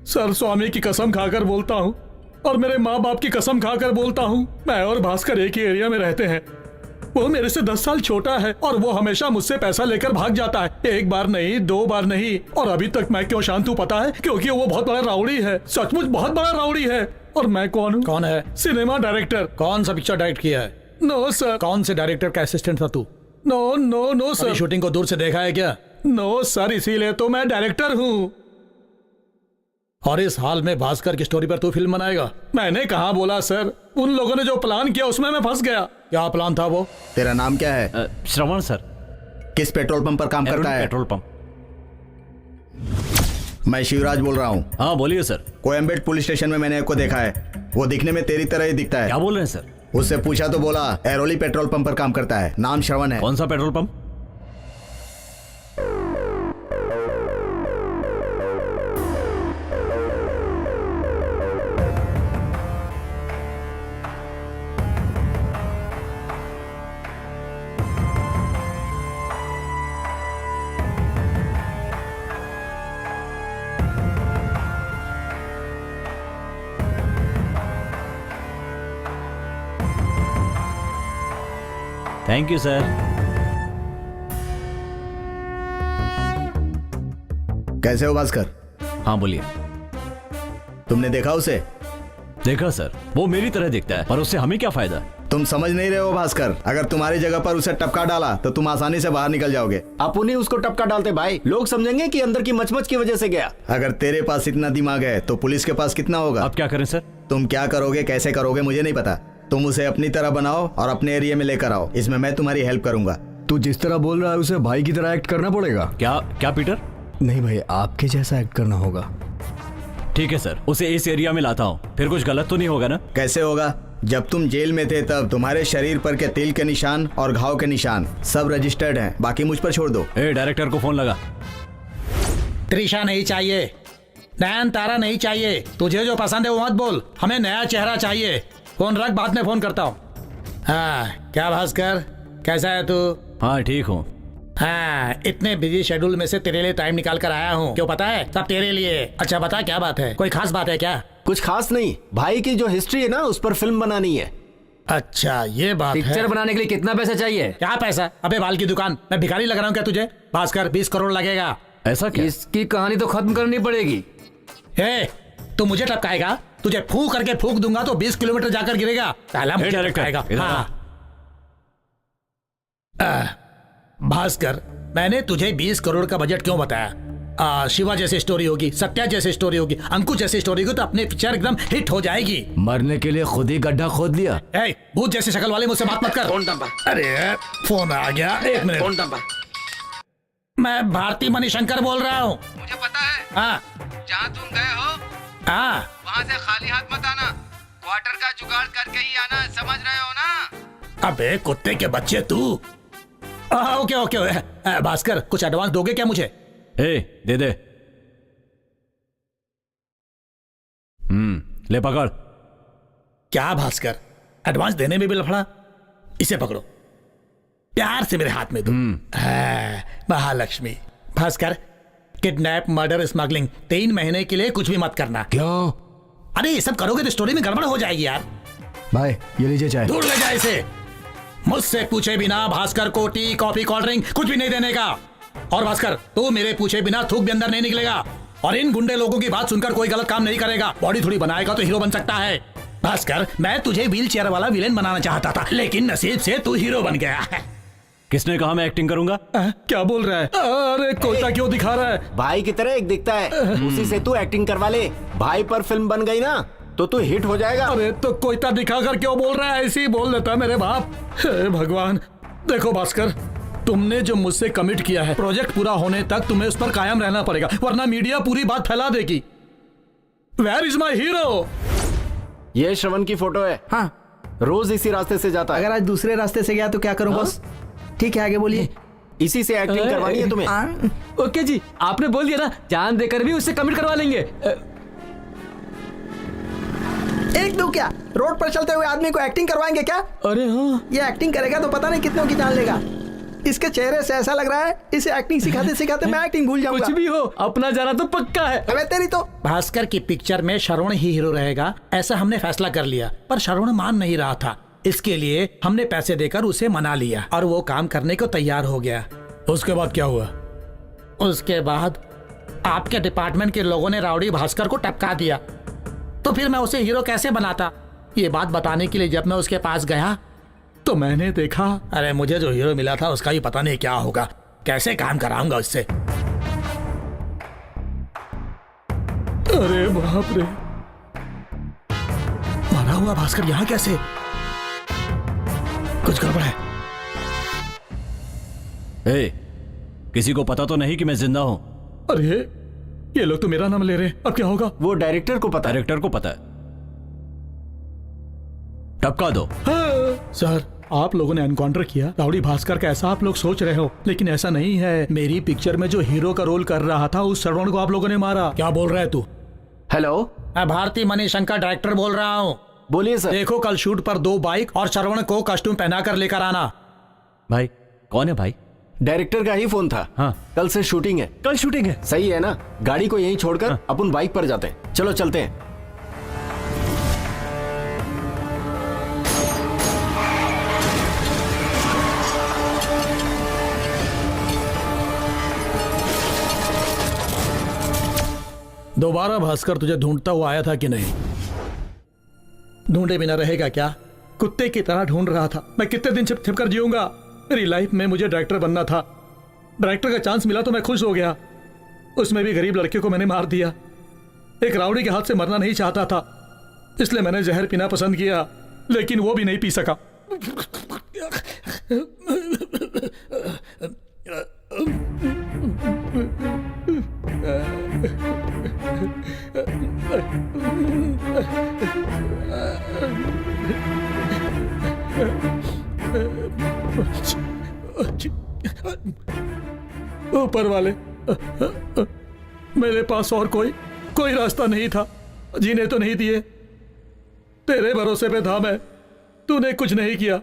सर, स्वामी की कसम खाकर बोलता हूँ और मेरे माँ बाप की कसम खाकर बोलता हूँ, मैं और भास्कर एक ही एरिया में रहते हैं। वो मेरे से 10 साल छोटा है और वो हमेशा मुझसे पैसा लेकर भाग जाता है। 1 बार नहीं, 2 बार नहीं, और अभी तक मैं क्यों शांत हूँ पता है? क्योंकि वो बहुत बड़ा राउडी है, सचमुच बहुत बड़ा राउडी है। और मैं कौन हूँ? कौन है? Cinema director. कौन सा पिक्चर डायरेक्ट किया है? No sir. कौन से डायरेक्टर का असिस्टेंट था तू? No no no sir. Shooting को दूर से देखा है क्या? नो सर, इसीलिए तो मैं डायरेक्टर हूँ। और इस हाल में भास्कर की स्टोरी पर तू फिल्म बनाएगा? मैंने कहा बोला सर, उन लोगों ने जो प्लान किया उसमें मैं फंस गया। क्या प्लान था वो? तेरा नाम क्या है? श्रवण सर। किस पेट्रोल पंप पर काम करता है? Petrol pump. मैं शिवराज बोल रहा हूँ। हाँ बोलिए सर। कोयम्बेड पुलिस स्टेशन में मैंने आपको देखा है, वो दिखने में तेरी तरह ही दिखता है। क्या बोल रहे हैं सर? उससे पूछा तो बोला एरोली पेट्रोल पंप पर काम करता है, नाम श्रवण है। कौन सा petrol pump? Thank you sir. कैसे हो भास्कर? हाँ बोलिए। तुमने देखा उसे? देखा सर, वो मेरी तरह दिखता है, पर उससे हमें क्या फायदा? तुम समझ नहीं रहे हो भास्कर, अगर तुम्हारी जगह पर उसे टपका डाला तो तुम आसानी से बाहर निकल जाओगे। आप उन्हीं उसको टपका डालते भाई, लोग समझेंगे कि अंदर की मचमच की वजह से गया। अगर तेरे पास इतना दिमाग है तो पुलिस के पास कितना होगा? अब क्या करें सर? तुम क्या करोगे, कैसे करोगे मुझे नहीं पता, तुम उसे अपनी तरह बनाओ और अपने एरिया में लेकर आओ, इसमें मैं तुम्हारी हेल्प करूंगा। तू जिस तरह बोल रहा है उसे भाई की तरह एक्ट करना पड़ेगा। क्या पीटर? नहीं भाई, आपके जैसा एक्ट करना होगा। ठीक है सर, उसे इस एरिया में लाता हूँ, फिर कुछ गलत तो नहीं होगा ना? कैसे होगा? जब तुम जेल में थे तब तुम्हारे शरीर पर के तिल के निशान और घाव के निशान सब रजिस्टर्ड हैं, बाकी मुझ पर छोड़ दो। डायरेक्टर को फोन लगा। त्रिशा नहीं चाहिए, नयन तारा नहीं चाहिए, तुझे जो पसंद है वो मत बोल, हमें नया चेहरा चाहिए। फोन रख, बाद में फोन करता हूँ। हाँ क्या भास्कर, कैसा है तू? हाँ ठीक हूँ। हाँ, इतने बिजी शेड्यूल में से तेरे लिए टाइम निकाल कर आया हूँ, क्यों पता है? सब तेरे लिए। अच्छा बता, क्या बात है? कोई खास बात है क्या? कुछ खास नहीं, भाई की जो हिस्ट्री है ना उस पर फिल्म बनानी है। अच्छा ये बात है। पिक्चर बनाने के लिए कितना पैसा चाहिए? क्या पैसा? अबे बाल की दुकान, मैं भिखारी लग रहा हूँ क्या तुझे? भास्कर 20 करोड़ लगेगा। ऐसा क्या? इसकी कहानी तो खत्म करनी पड़ेगी। ए, तू मुझे टपकाएगा? तुझे फूंक करके फूंक दूंगा तो 20 किलोमीटर जाकर गिरेगा। पहला मुझे टपकाएगा। हाँ। भास्कर, मैंने तुझे 20 करोड़ का बजट क्यों बताया? शिवा जैसी स्टोरी होगी, सत्या जैसी स्टोरी होगी, अंकुश जैसी स्टोरी होगी तो अपनी पिक्चर एकदम हिट हो जाएगी। मरने के लिए खुद ही गड्ढा खोद लिया। भूत जैसी शक्ल वाले मुझसे बात मत कर। अरे फोन आ गया, एक मिनट। मैं भारती मणिशंकर बोल रहा हूँ। मुझे पता है। हाँ जहाँ तुम गए हो हाँ, वहाँ से खाली हाथ मत आना, क्वार्टर का जुगाड़ करके ही आना, समझ रहे हो ना? अबे कुत्ते के बच्चे तू। Okay okay. भास्कर, कुछ एडवांस दोगे क्या मुझे? दे दे। ले पकड़। क्या भास्कर, एडवांस देने में भी लफड़ा? इसे पकड़ो, प्यार से मेरे हाथ में दो। Mahalakshmi. Bhaskar, kidnap, murder, smuggling 3 महीने के लिए कुछ भी मत करना। क्यों? अरे ये सब करोगे तो स्टोरी में गड़बड़ हो जाएगी यार। भाई ये लीजिए चाय। दूर ले जाए इसे। मुझसे पूछे बिना भास्कर को टी, कॉफी, कोल्ड ड्रिंक कुछ भी नहीं देने का। और भास्कर, तू मेरे पूछे बिना थूक भी अंदर नहीं निकलेगा। और इन गुंडे लोगों की बात सुनकर कोई गलत काम नहीं करेगा। बॉडी थोड़ी बनाएगा तो हीरो बन सकता है। भास्कर, मैं तुझे व्हील चेयर वाला विलेन बनाना चाहता था, लेकिन नसीब से तू हीरो बन गया है। किसने कहा मैं एक्टिंग करूंगा? क्या बोल रहा है? अरे कोयता क्यों दिखा रहा है? भाई की तरह एक दिखता है, उसी से तू एक्टिंग करवा ले। भाई पर फिल्म बन गई ना तो तू हिट हो जाएगा। अरे तो कोयता दिखाकर क्यों बोल रहा है? ऐसे ही बोल देता मेरे बाप। हे भगवान। देखो भास्कर, तुमने जो मुझसे कमिट किया है, प्रोजेक्ट पूरा होने तक तुम्हें उस पर कायम रहना पड़ेगा, वरना मीडिया पूरी बात फैला देगी। Where is my hero? ये श्रवण की फोटो है। हाँ, रोज इसी रास्ते से जाता है। अगर आज दूसरे रास्ते से गया तो क्या करूं बॉस? ठीक है, आगे बोलिए। इसी से एक्टिंग करवानी है तुम्हें। ओके जी, आपने बोल दिया ना, जान देकर भी उससे कमिट करवा लेंगे। एक दो क्या, रोड पर चलते हुए आदमी को एक्टिंग करवाएंगे क्या? अरे हाँ, ये एक्टिंग करेगा तो पता नहीं कितनों की जान लेगा। इसके चेहरे से ऐसा लग रहा है इसे एक्टिंग सिखाते सिखाते मैं एक्टिंग भूल जाऊंगा। कुछ भी हो, अपना जाना तो पक्का है। अबे तेरी तो। भास्कर की पिक्चर में श्रवण ही हीरो रहेगा, ऐसा हमने फैसला कर लिया। पर श्रवण मान नहीं रहा था, इसके लिए हमने पैसे देकर उसे मना लिया और वो काम करने को तैयार हो गया। उसके बाद क्या हुआ? उसके बाद आपके डिपार्टमेंट के लोगों ने राउडी भास्कर को टपका दिया। तो फिर मैं उसे हीरो कैसे बनाता? ये बात बताने के लिए जब मैं उसके पास गया तो मैंने देखा, अरे मुझे जो हीरो मिला था उसका ही पता नहीं क्या होगा। कैसे काम कराऊंगा उससे? अरे बाप रे, मरा हुआ भास्कर यहाँ कैसे? कुछ गड़बड़ है। किसी को पता तो नहीं कि मैं जिंदा हूं? अरे ये लोग तो मेरा नाम ले रहे हैं, अब क्या होगा? वो डायरेक्टर को पता है। डायरेक्टर को पता है। टपका दो। सर, आप लोगों ने एनकाउंटर किया राउडी भास्कर का, ऐसा आप लोग सोच रहे हो, लेकिन ऐसा नहीं है। मेरी पिक्चर में जो हीरो का रोल कर रहा था उस श्रवण को आप लोगों ने मारा। क्या बोल रहा है तू? हेलो, मैं भारती मणिशंकर डायरेक्टर बोल रहा हूँ। बोलिए सर। देखो, कल शूट पर 2 बाइक और श्रवण को कॉस्ट्यूम पहनाकर लेकर आना। भाई कौन है भाई? डायरेक्टर का ही फोन था। हाँ, कल से शूटिंग है। कल शूटिंग है? सही है ना? गाड़ी को यहीं छोड़कर अपन बाइक पर जाते हैं। चलो चलते हैं। दोबारा भास्कर तुझे ढूंढता हुआ आया था कि नहीं? ढूंढे बिना रहेगा क्या? कुत्ते की तरह ढूंढ रहा था। मैं कितने दिन छिप छिप कर जीऊंगा? मेरी लाइफ में मुझे डायरेक्टर बनना था। डायरेक्टर का चांस मिला तो मैं खुश हो गया। उसमें भी गरीब लड़के को मैंने मार दिया। एक राउडी के हाथ से मरना नहीं चाहता था, इसलिए मैंने जहर पीना पसंद किया, लेकिन वो भी नहीं पी सका। ऊपर वाले, मेरे पास और कोई रास्ता नहीं था। जीने तो नहीं दिए, तेरे भरोसे पे था मैं। तूने कुछ नहीं किया।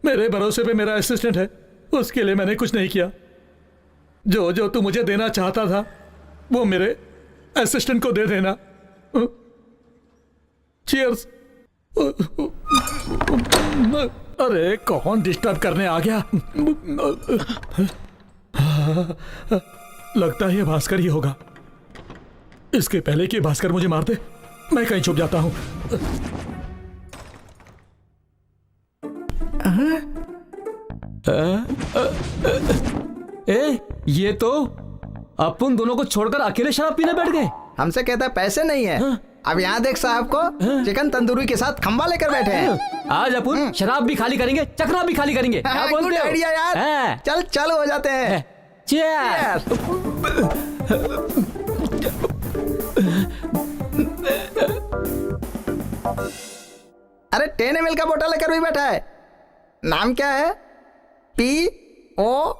मेरे भरोसे पे मेरा असिस्टेंट है, उसके लिए मैंने कुछ नहीं किया। जो तू मुझे देना चाहता था वो मेरे असिस्टेंट को दे देना। चीयर्स। अरे कौन डिस्टर्ब करने आ गया? लगता है ये भास्कर ही होगा। इसके पहले कि भास्कर मुझे मार दे मैं कहीं छुप जाता हूँ। ये तो अपन दोनों को छोड़कर अकेले शराब पीने बैठ गए। हमसे कहता है पैसे नहीं है। अब यहाँ देख साहब को चिकन तंदूरी के साथ खंबा लेकर बैठे हैं। आज अपन शराब भी खाली करेंगे, चखना भी खाली करेंगे। क्या बोलते गुड हो? आइडिया यार। चल चल हो जाते हैं। Cheers! अरे 10 ml का बोतल लेकर भी बैठा है। नाम क्या है? POISION।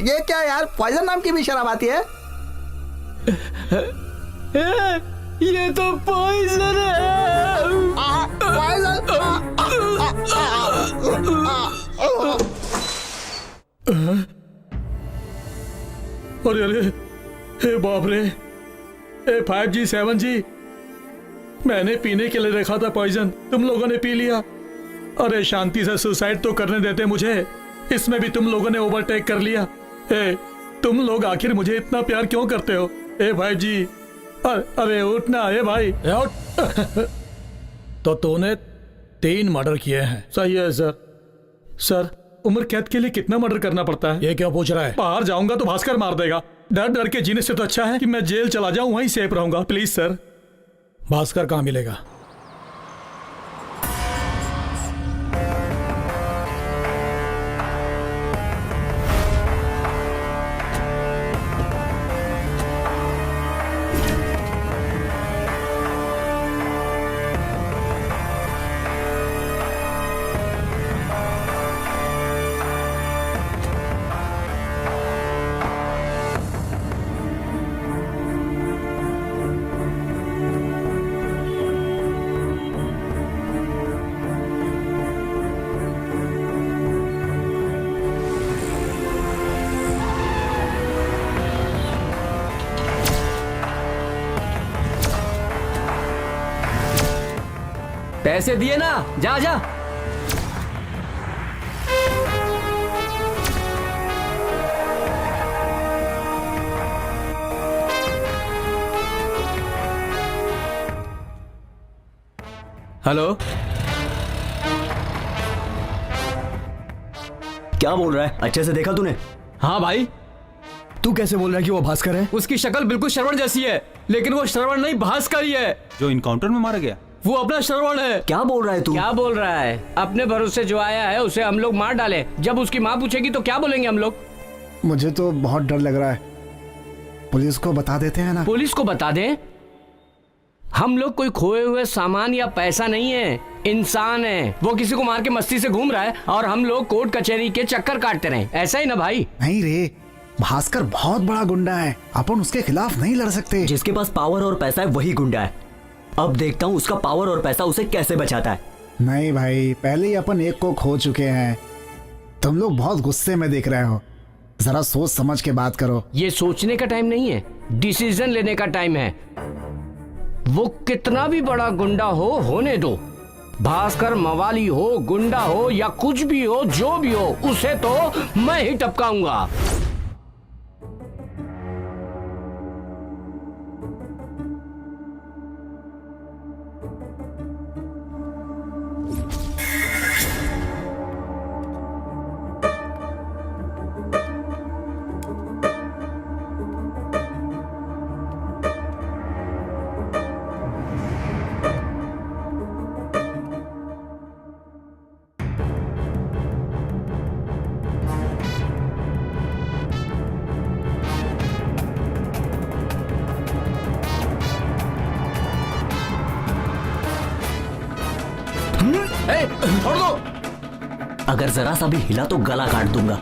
ये क्या यार, पॉइजन नाम की भी शराब आती है? ये तो पॉइजन है। अरे अरे, हे बाप रे, 5G 7G, मैंने पीने के लिए रखा था पॉइजन, तुम लोगों ने पी लिया। अरे शांति से सुसाइड तो करने देते मुझे, इसमें भी तुम लोगों ने ओवरटेक कर लिया। तुम लोग आखिर मुझे इतना प्यार क्यों करते हो? भाई जी, अरे उठना। भाई उठ। तो तूने 3 मर्डर किए हैं। सही है सर। सर, उम्र कैद के लिए कितना मर्डर करना पड़ता है? ये क्या पूछ रहा है? बाहर जाऊंगा तो भास्कर मार देगा। डर डर के जीने से तो अच्छा है कि मैं जेल चला जाऊं, वहीं सेफ रहूंगा। Please sir. भास्कर कहाँ मिलेगा? पैसे दिए ना, जा जा। हेलो, क्या बोल रहा है? अच्छे से देखा तूने? हाँ भाई। तू कैसे बोल रहा है कि वो भास्कर है? उसकी शक्ल बिल्कुल श्रवण जैसी है, लेकिन वो श्रवण नहीं, भास्कर ही है। जो इनकाउंटर में मारा गया वो अपना श्रवण है। क्या बोल रहा है तू? क्या बोल रहा है? अपने भरोसे जो आया है उसे हम लोग मार डाले। जब उसकी माँ पूछेगी तो क्या बोलेंगे हम लोग? मुझे तो बहुत डर लग रहा है। पुलिस को बता देते हैं ना? पुलिस को बता दें? हम लोग कोई खोए हुए सामान या पैसा नहीं है, इंसान है। वो किसी को मार के मस्ती से घूम रहा है और हम लोग कोर्ट कचहरी के चक्कर काटते रहे। ऐसा ही ना भाई? नहीं रे, भास्कर बहुत बड़ा गुंडा है, अपन उसके खिलाफ नहीं लड़ सकते। जिसके पास पावर और पैसा है वही गुंडा है। अब देखता हूँ उसका पावर और पैसा उसे कैसे बचाता है। नहीं भाई, पहले ही अपन एक को खो चुके हैं। तुम लोग बहुत गुस्से में दिख रहे हो, जरा सोच समझ के बात करो। ये सोचने का टाइम नहीं है, डिसीजन लेने का टाइम है। वो कितना भी बड़ा गुंडा हो, होने दो। भास्कर मवाली हो, गुंडा हो या कुछ भी हो, जो भी हो, उसे तो मैं ही टपकाऊंगा। छोड़ दो। अगर जरा सा भी हिला तो गला काट दूंगा।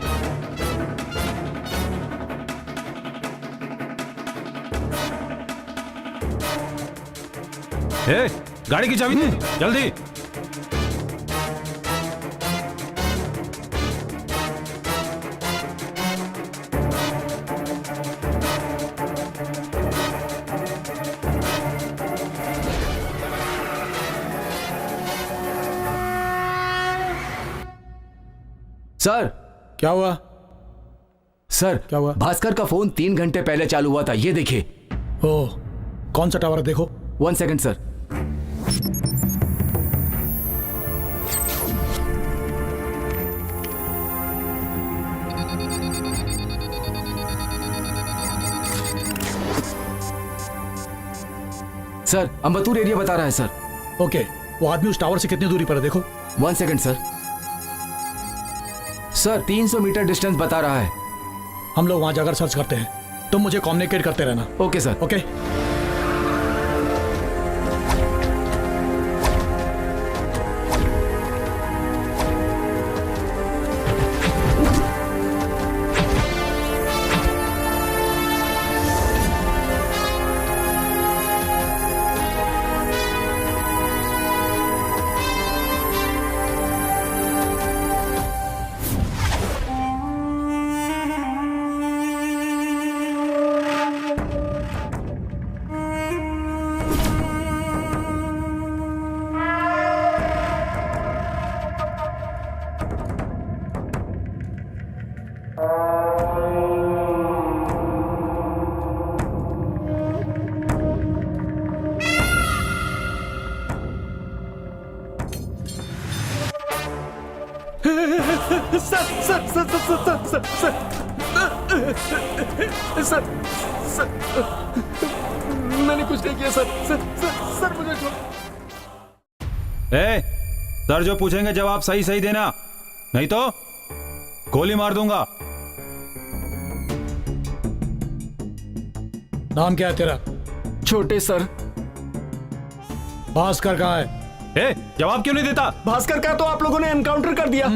गाड़ी की चाबी दे जल्दी। सर, क्या हुआ? सर, क्या हुआ? भास्कर का फोन 3 घंटे पहले चालू हुआ था, ये देखिए। ओ, कौन सा टावर है देखो। 1 सेकंड सर। सर अंबतूर एरिया बता रहा है सर। ओके, वो आदमी उस टावर से कितनी दूरी पर है देखो। 1 second sir. Sir 300 meter distance बता रहा है। हम लोग वहां जाकर सर्च करते हैं, तुम मुझे कम्युनिकेट करते रहना। Okay sir. ओके। सर मैंने कुछ नहीं किया सर मुझे सर जो पूछेंगे जवाब सही सही देना, नहीं तो गोली मार दूंगा। नाम क्या है तेरा? छोटे सर। भास्कर कहाँ है? जवाब क्यों नहीं देता? भास्कर का तो आप लोगों ने एनकाउंटर कर दिया।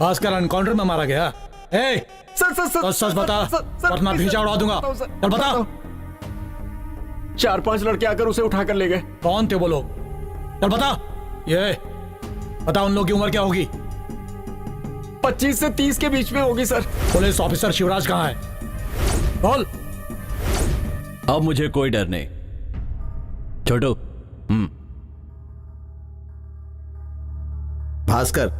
भास्कर एनकाउंटर में मारा गया। सर सच बता वरना भेजा उड़ा दूंगा। चल बता। 4-5 लड़के आकर उसे उठाकर ले गए। कौन थे वो लोग? चल बता। ये बता उन लोगों की उम्र क्या होगी? 25 से 30 के बीच में होगी सर। पुलिस ऑफिसर शिवराज कहाँ है? बोल। अब मुझे कोई डर नहीं। छोटू। भास्कर,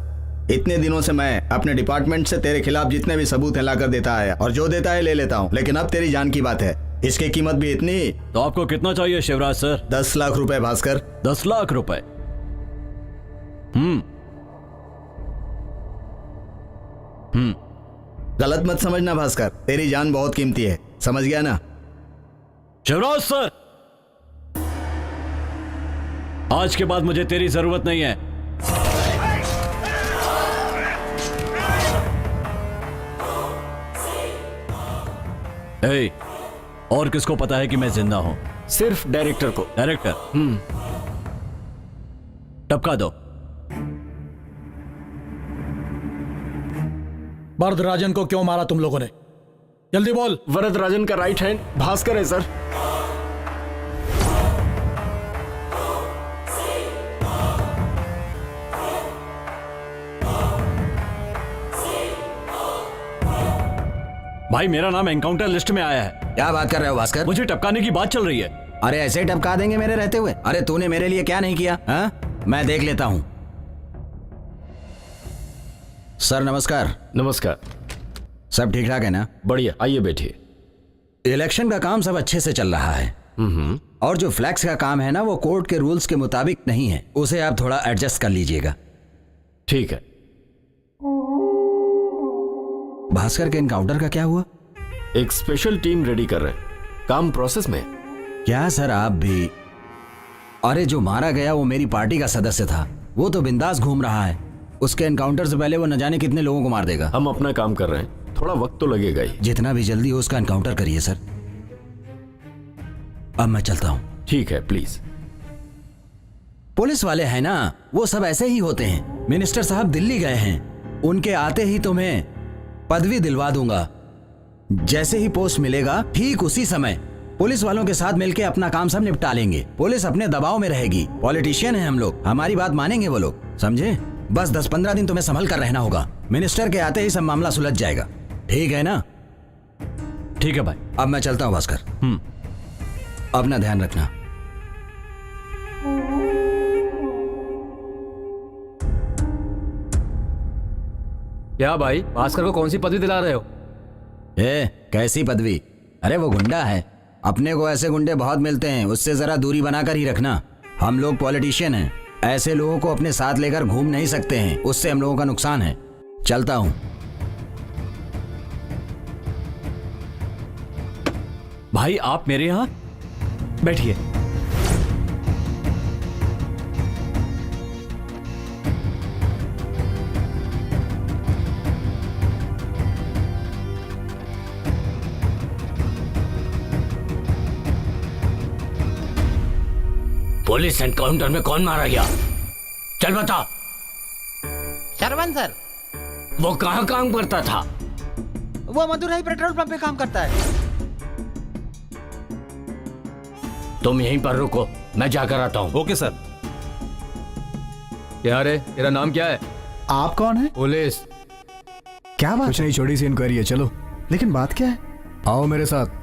इतने दिनों से मैं अपने डिपार्टमेंट से तेरे खिलाफ जितने भी सबूत है लाकर देता है और जो देता है ले लेता हूँ, लेकिन अब तेरी जान की बात है, इसकी कीमत भी इतनी। तो आपको कितना चाहिए शिवराज सर? 10 लाख रुपए भास्कर। 10 लाख रुपए? गलत मत समझना भास्कर, तेरी जान बहुत कीमती है, समझ गया ना? शिवराज सर, आज के बाद मुझे तेरी जरूरत नहीं है। और किसको पता है कि मैं जिंदा हूं? सिर्फ डायरेक्टर को। डायरेक्टर? टपका दो। वरदराजन को क्यों मारा तुम लोगों ने? जल्दी बोल। वरदराजन का राइट हैंड भास्कर है सर। भाई मेरा नाम एनकाउंटर लिस्ट में आया है। क्या बात कर रहे हो भास्कर? मुझे टपकाने की बात चल रही है। अरे ऐसे टपका देंगे मेरे रहते हुए? अरे तूने मेरे लिए क्या नहीं किया? हाँ, मैं देख लेता हूं। सर नमस्कार। नमस्कार। सब ठीक ठाक है ना? बढ़िया, आइए बैठिए। इलेक्शन का काम सब अच्छे से चल रहा है और जो फ्लैक्स का काम है ना, वो कोर्ट के रूल्स के मुताबिक नहीं है, उसे आप थोड़ा एडजस्ट कर लीजिएगा। ठीक है। भास्कर के एनकाउंटर का क्या हुआ? एक स्पेशल टीम रेडी कर रहे हैं, काम प्रोसेस में। क्या सर आप भी? अरे जो मारा गया वो मेरी पार्टी का सदस्य था, वो तो बिंदास घूम रहा है। उसके एनकाउंटर से पहले वो न जाने कितने लोगों को मार देगा। हम अपना काम कर रहे हैं, थोड़ा वक्त तो लगेगा ही। जितना भी जल्दी हो उसका एनकाउंटर करिए सर। अब मैं चलता हूं। ठीक है, प्लीज। पुलिस वाले हैं ना, वो सब ऐसे ही होते हैं। मिनिस्टर साहब दिल्ली गए हैं, उनके आते ही तुम्हें पदवी दिलवा दूंगा। जैसे ही पोस्ट मिलेगा ठीक उसी समय पुलिस वालों के साथ मिलकर अपना काम सब निपटा लेंगे। पुलिस अपने दबाव में रहेगी, पॉलिटिशियन है हम लोग, हमारी बात मानेंगे वो लोग, समझे? बस 10-15 दिन तुम्हें संभल कर रहना होगा। मिनिस्टर के आते ही सब मामला सुलझ जाएगा, ठीक है ना? ठीक है भाई। अब मैं चलता हूं भास्कर। अपना ध्यान रखना। क्या भाई, भास्कर को कौन सी पदवी दिला रहे हो? कैसी पदवी? अरे वो गुंडा है, अपने को ऐसे गुंडे बहुत मिलते हैं, उससे जरा दूरी बनाकर ही रखना। हम लोग पॉलिटिशियन हैं, ऐसे लोगों को अपने साथ लेकर घूम नहीं सकते हैं, उससे हम लोगों का नुकसान है। चलता हूँ। भाई आप मेरे यहाँ बैठिए। पुलिस एनकाउंटर में कौन मारा गया? चल बता। शरवण सर, वो कहाँ काम करता था? वो मदुरई पेट्रोल पंप पे काम करता है। तुम यहीं पर रुको, मैं जाकर आता हूँ। Okay sir. क्या रे, तेरा नाम क्या है? आप कौन है? पुलिस। क्या बात? कुछ नहीं, छोटी सी इंक्वायरी है, चलो। लेकिन बात क्या है? आओ मेरे साथ।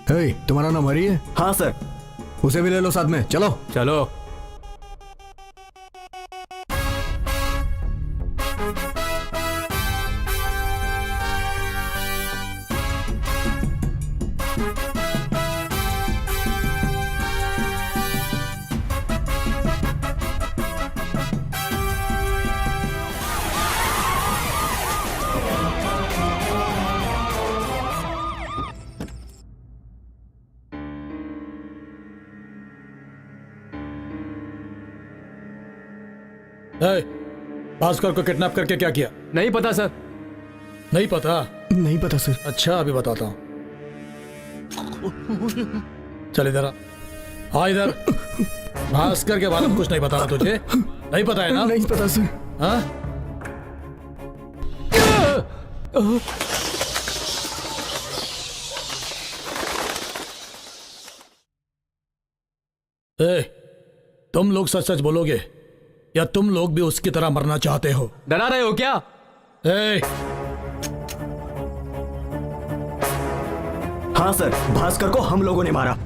हे, तुम्हारा नाम हरी है? हाँ सर। उसे भी ले लो साथ में, चलो। चलो। भास्कर को किडनैप करके क्या किया? नहीं पता सर। नहीं पता? नहीं पता सर। अच्छा, अभी बताता हूँ। चल इधर आ इधर। भास्कर के बारे में कुछ नहीं पता तुझे? नहीं पता है ना? नहीं पता सर। हाँ? तुम लोग सच सच बोलोगे या तुम लोग भी उसकी तरह मरना चाहते हो? डरा रहे हो क्या? हाँ सर, भास्कर को हम लोगों ने मारा।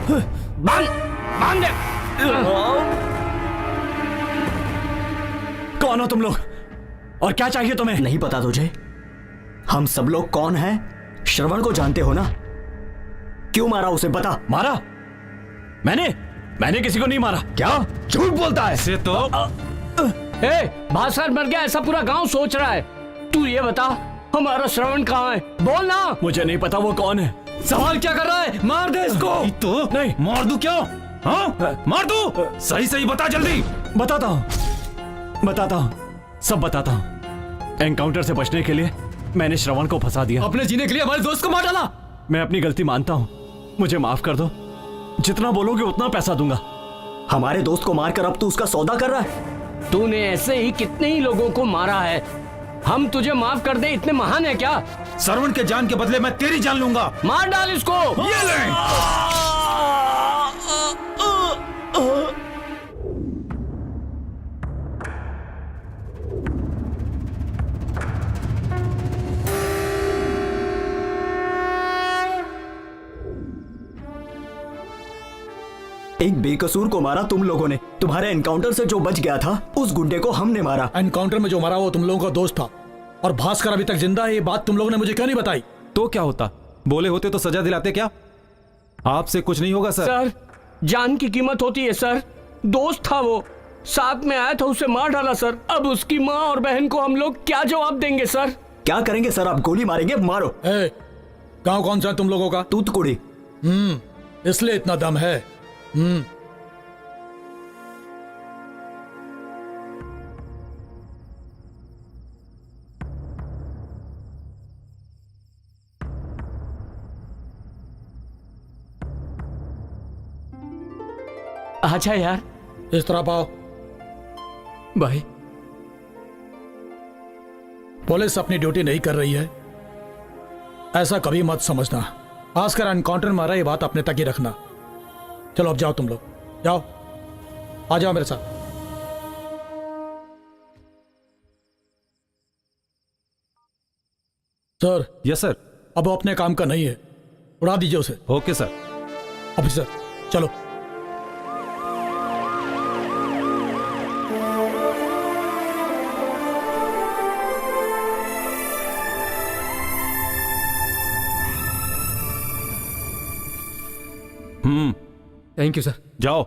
बांध दे। कौन हो तुम लोग और क्या चाहिए तुम्हें? नहीं पता तुझे हम सब लोग कौन हैं? श्रवण को जानते हो ना? क्यों मारा उसे बता। मारा? मैंने किसी को नहीं मारा। क्या झूठ बोलता है? से तो भास्कर मर गया ऐसा पूरा गांव सोच रहा है। तू ये बता हमारा श्रवण कहाँ है? बोल ना। मुझे नहीं पता वो कौन है। सवाल क्या कर रहा है? मार दे इसको। तो नहीं मार दूं क्या? हाँ मार दूं? सही बता जल्दी। बताता हूँ सब बताता हूँ। एनकाउंटर से बचने के लिए मैंने श्रवण को फंसा दिया। अपने जीने के लिए हमारे दोस्त को मार डाला। मैं अपनी गलती मानता हूँ, मुझे माफ कर दो। जितना बोलोगे उतना पैसा दूंगा। हमारे दोस्त को मारकर अब तू उसका सौदा कर रहा है? तूने ऐसे ही कितने ही लोगों को मारा है। हम तुझे माफ कर दे इतने महान है क्या? श्रवण के जान के बदले मैं तेरी जान लूंगा। मार डाल इसको। ये ले। एक बेकसूर को मारा तुम लोगों ने। तुम्हारे एनकाउंटर से जो बच गया था उस गुंडे को हमने मारा। एनकाउंटर में जो मारा वो तुम लोगों का दोस्त था और भास्कर अभी तक जिंदा है। ये बात तुम लोगों ने मुझे क्यों नहीं बताई? तो क्या होता? बोले होते तो सजा दिलाते क्या? आपसे कुछ नहीं होगा सर। सर जान की कीमत होती है सर। दोस्त था वो, साथ में आया था, उसे मार डाला सर। अब उसकी माँ और बहन को हम लोग क्या जवाब देंगे सर? क्या करेंगे सर? आप गोली मारेंगे? मारो। गाँव कौन सा है तुम लोगों का? तूतकुड़ी। इसलिए इतना दम है। अच्छा यार इस तरफ आओ। भाई पुलिस अपनी ड्यूटी नहीं कर रही है ऐसा कभी मत समझना। खासकर एनकाउंटर मारा ये बात अपने तक ही रखना। चलो अब जाओ, तुम लोग जाओ, आ जाओ मेरे साथ। सर। Yes sir. अब वो अपने काम का नहीं है, उड़ा दीजिए उसे। Okay sir. ऑफिसर चलो। Thank you sir. जाओ।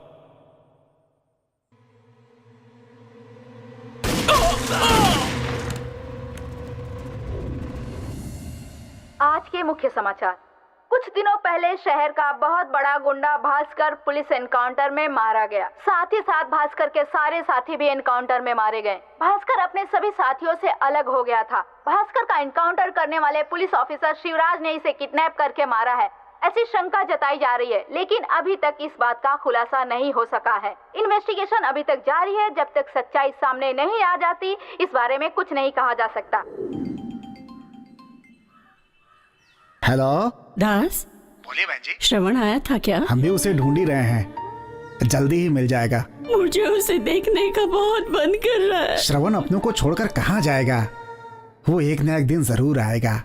आज के मुख्य समाचार। कुछ दिनों पहले शहर का बहुत बड़ा गुंडा भास्कर पुलिस एनकाउंटर में मारा गया। साथ ही साथ भास्कर के सारे साथी भी एनकाउंटर में मारे गए। भास्कर अपने सभी साथियों से अलग हो गया था। भास्कर का एनकाउंटर करने वाले पुलिस ऑफिसर शिवराज ने इसे किडनैप करके मारा है, ऐसी शंका जताई जा रही है। लेकिन अभी तक इस बात का खुलासा नहीं हो सका है। इन्वेस्टिगेशन अभी तक जारी है। जब तक सच्चाई सामने नहीं आ जाती इस बारे में कुछ नहीं कहा जा सकता। हेलो दास। बोलिए बहन जी। श्रवण आया था क्या? हम भी उसे ढूंढ ही रहे हैं, जल्दी ही मिल जाएगा। मुझे उसे देखने का बहुत मन कर रहा है। श्रवण अपनों को छोड़कर कहाँ जाएगा? वो एक न एक दिन जरूर आएगा।